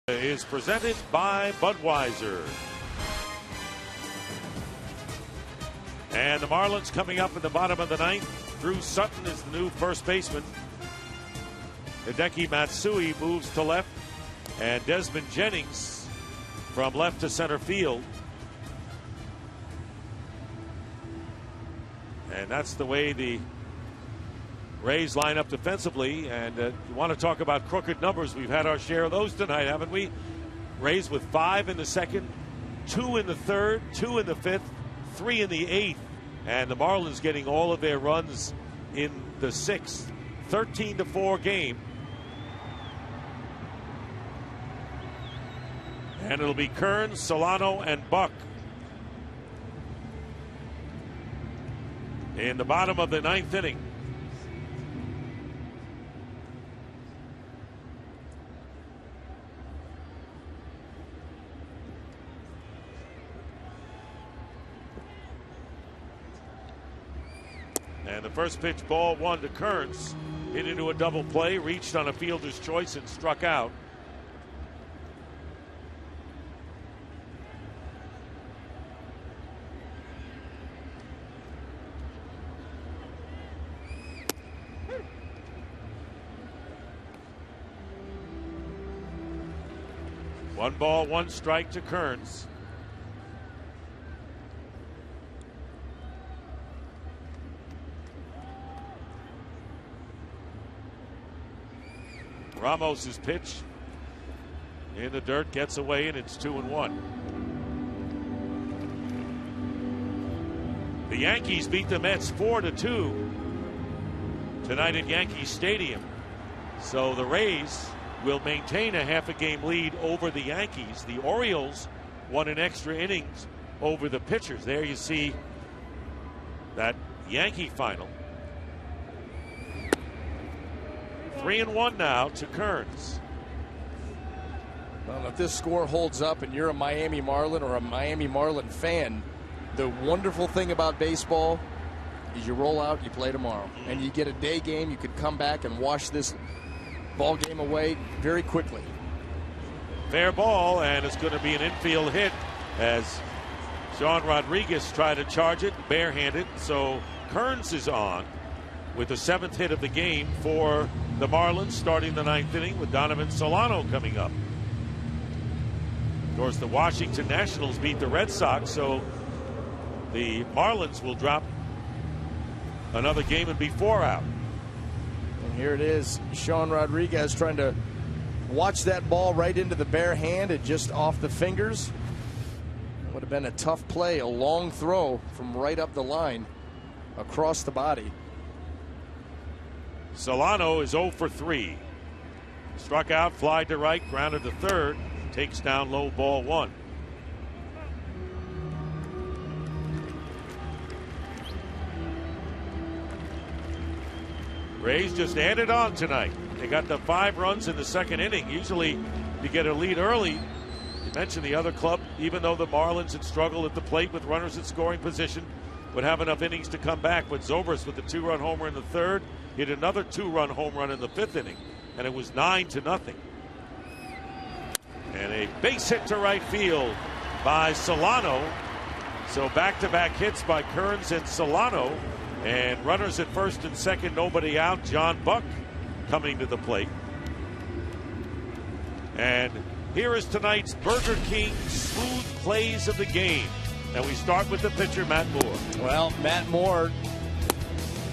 Is presented by Budweiser. And the Marlins coming up in the bottom of the 9th. Drew Sutton is the new first baseman. Hideki Matsui moves to left, and Desmond Jennings from left to center field. And that's the way the Rays line up defensively, and you want to talk about crooked numbers. We've had our share of those tonight, haven't we? Rays with 5 in the second, 2 in the third, 2 in the fifth, 3 in the eighth, and the Marlins getting all of their runs in the sixth. 13-4 game. And it'll be Kearns, Solano, and Buck in the bottom of the ninth inning. And the first pitch, ball 1 to Kearns. Hit into a double play, reached on a fielder's choice and struck out. One ball, one strike to Kearns. Ramos's pitch in the dirt, gets away, and it's 2-1. The Yankees beat the Mets 4-2 tonight at Yankee Stadium. So the Rays will maintain a half-a-game lead over the Yankees. The Orioles won in extra innings over the pitchers. There you see that Yankee final. 3-1 now to Kearns. Well, if this score holds up and you're a Miami Marlin or a Miami Marlin fan, the wonderful thing about baseball is you roll out, you play tomorrow, and you get a day game. You could come back and wash this ball game away very quickly. Fair ball, and it's going to be an infield hit as Sean Rodriguez tried to charge it barehanded. So Kearns is on with the 7th hit of the game for the Marlins, starting the 9th inning with Donovan Solano coming up. Of course, the Washington Nationals beat the Red Sox, so the Marlins will drop another game and be 4 out. And here it is, Sean Rodriguez trying to watch that ball right into the bare hand and just off the fingers. It would have been a tough play, a long throw from right up the line across the body. Solano is 0 for 3. Struck out, fly to right, grounded to third, takes down low, ball 1. Rays just added on tonight. They got the 5 runs in the second inning. Usually you get a lead early. You mentioned the other club, even though the Marlins had struggled at the plate with runners in scoring position, would have enough innings to come back. But Zobrist with the 2-run homer in the third, hit another 2-run home run in the 5th inning, and it was 9-0. And a base hit to right field by Solano. So back-to-back hits by Kearns and Solano, and runners at first and second, nobody out. John Buck coming to the plate. And here is tonight's Burger King smooth plays of the game. And we start with the pitcher, Matt Moore. Well, Matt Moore,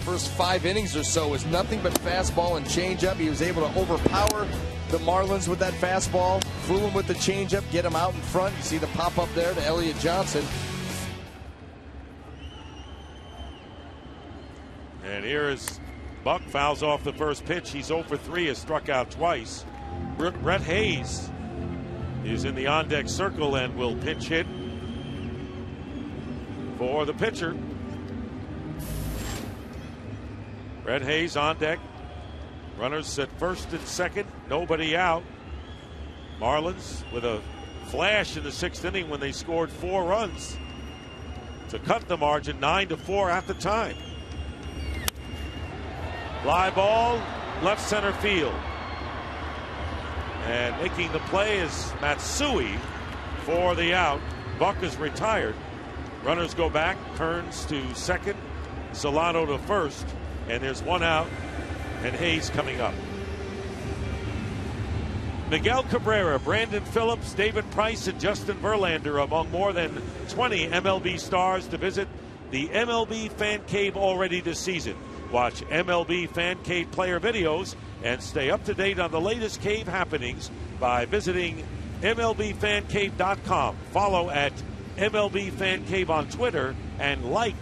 first 5 innings or so, was nothing but fastball and changeup. He was able to overpower the Marlins with that fastball, fool him with the changeup, get him out in front. You see the pop up there to Elliott Johnson. And here is Buck, fouls off the first pitch. He's 0 for 3, has struck out twice. Brett Hayes is in the on-deck circle and will pinch hit for the pitcher. Brett Hayes on deck. Runners at first and second, nobody out. Marlins with a flash in the 6th inning when they scored 4 runs to cut the margin 9-4 at the time. Fly ball, left center field. And making the play is Matsui for the out. Buck is retired. Runners go back, Kearns to second, Solano to first, and there's 1 out, and Hayes coming up. Miguel Cabrera, Brandon Phillips, David Price, and Justin Verlander among more than 20 MLB stars to visit the MLB Fan Cave already this season. Watch MLB Fan Cave player videos and stay up to date on the latest cave happenings by visiting MLBFanCave.com. Follow at MLB Fan Cave on Twitter and like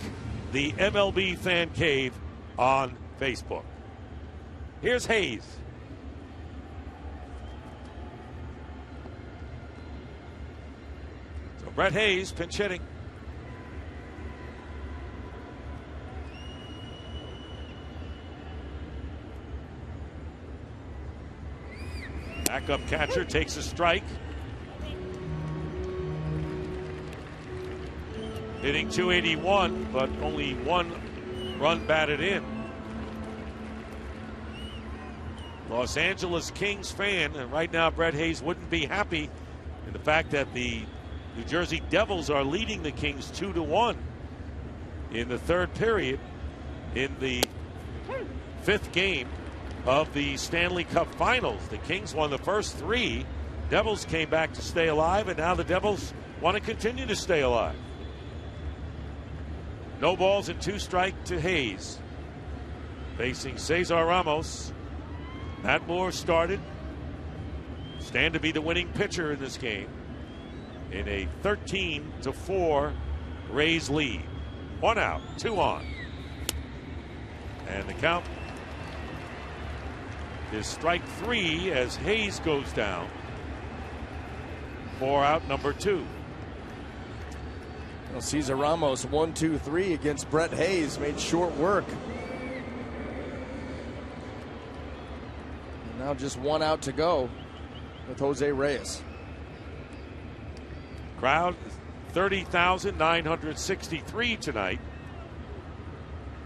the MLB Fan Cave on Facebook. Here's Hayes. So Brett Hayes pinch hitting. Backup catcher takes a strike. Hitting .281, but only one run batted in. Los Angeles Kings fan, and right now Brett Hayes wouldn't be happy in the fact that the New Jersey Devils are leading the Kings 2-1 in the third period in the fifth game of the Stanley Cup Finals. The Kings won the first three. Devils came back to stay alive, and now the Devils want to continue to stay alive. No balls and 2 strike to Hayes. Facing Cesar Ramos. Matt Moore started. Stand to be the winning pitcher in this game in a 13-4 Rays lead. 1 out, 2 on. And the count is strike 3 as Hayes goes down. 4 out, number 2. Well, Cesar Ramos 1-2-3 against Brett Hayes, made short work. Now just 1 out to go with Jose Reyes. Crowd 30,963 tonight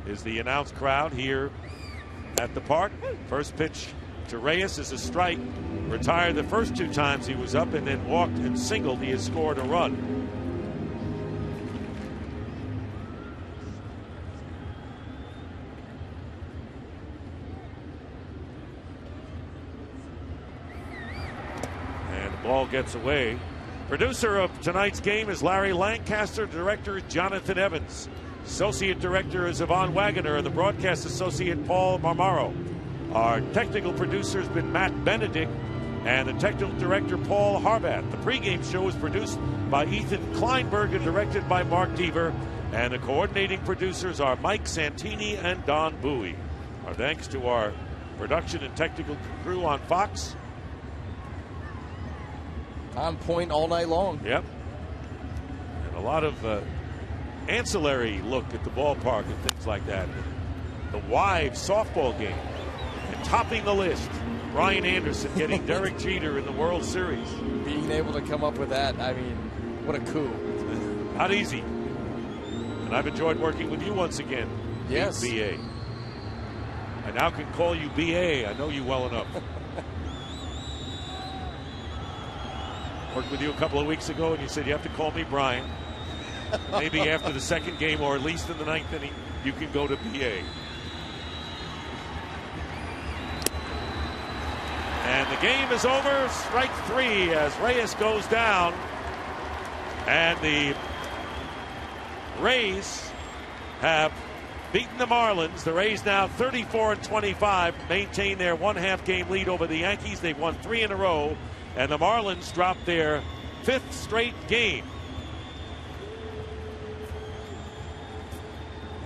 is the announced crowd here at the park. First pitch to Reyes is a strike. Retired the first 2 times he was up and then walked and singled. He has scored a run. And the ball gets away. Producer of tonight's game is Larry Lancaster. Director is Jonathan Evans. Associate Director is Yvonne Wagoner, and the broadcast associate Paul Marmaro. Our technical producer has been Matt Benedict, and the technical director Paul Harbat. The pregame show is produced by Ethan Kleinberg and directed by Mark Deaver, and the coordinating producers are Mike Santini and Don Bowie. Our thanks to our production and technical crew on Fox. On point all night long. Yep. And a lot of ancillary look at the ballpark and things like that. The Wives softball game. And topping the list, Brian Anderson getting Derek Jeter in the World Series. Being able to come up with that, I mean, what a coup. Not easy. And I've enjoyed working with you once again. Yes. BA. I now can call you BA. I know you well enough. Worked with you a couple of weeks ago, and you said you have to call me Brian. Maybe after the second game, or at least in the 9th inning, you can go to BA. And the game is over. Strike 3 as Reyes goes down. And the Rays have beaten the Marlins. The Rays now 34-25, maintain their 1/2 game lead over the Yankees. They've won 3 in a row. And the Marlins dropped their 5th straight game.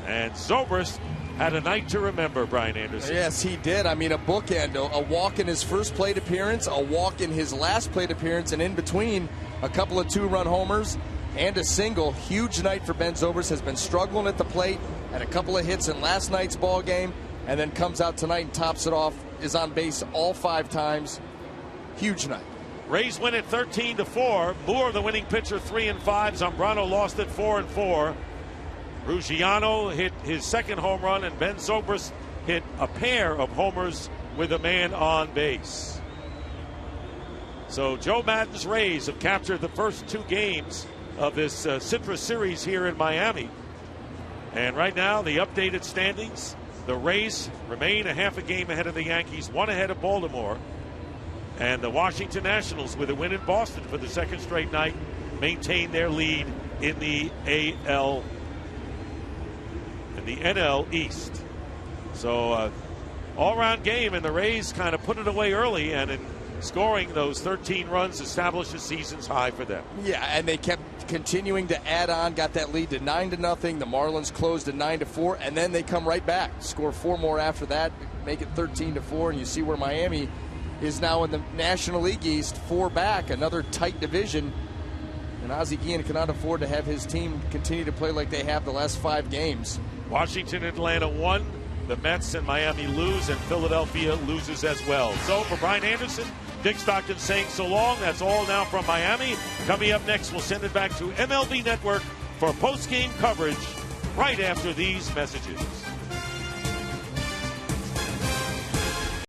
And Zobrist had a night to remember, Brian Anderson. Yes, he did. I mean, a bookend, a walk in his first plate appearance, a walk in his last plate appearance, and in between, a couple of 2-run homers and a single. Huge night for Ben Zobrist. Has been struggling at the plate, had a couple of hits in last night's ball game, and then comes out tonight and tops it off, is on base all 5 times. Huge night. Rays win at 13-4. Moore, the winning pitcher, 3-5. Zambrano lost at 4-4. Ruggiano hit his second home run, and Ben Zobrist hit a pair of homers with a man on base. So Joe Madden's Rays have captured the first 2 games of this Citrus Series here in Miami. And right now, the updated standings, the Rays remain a half a game ahead of the Yankees, 1 ahead of Baltimore. And the Washington Nationals, with a win in Boston for the 2nd straight night, maintain their lead in the NL East. So all-round game, and the Rays kind of put it away early, and in scoring those 13 runs established a season's high for them. Yeah, and they kept continuing to add on, got that lead to 9-0. The Marlins closed at 9-4, and then they come right back, score 4 more after that, make it 13-4, and you see where Miami is now in the National League East, 4 back, another tight division. And Ozzie Guillen cannot afford to have his team continue to play like they have the last 5 games. Washington and Atlanta won. The Mets and Miami lose, and Philadelphia loses as well. So for Brian Anderson, Dick Stockton saying so long. That's all now from Miami. Coming up next, we'll send it back to MLB Network for post-game coverage right after these messages.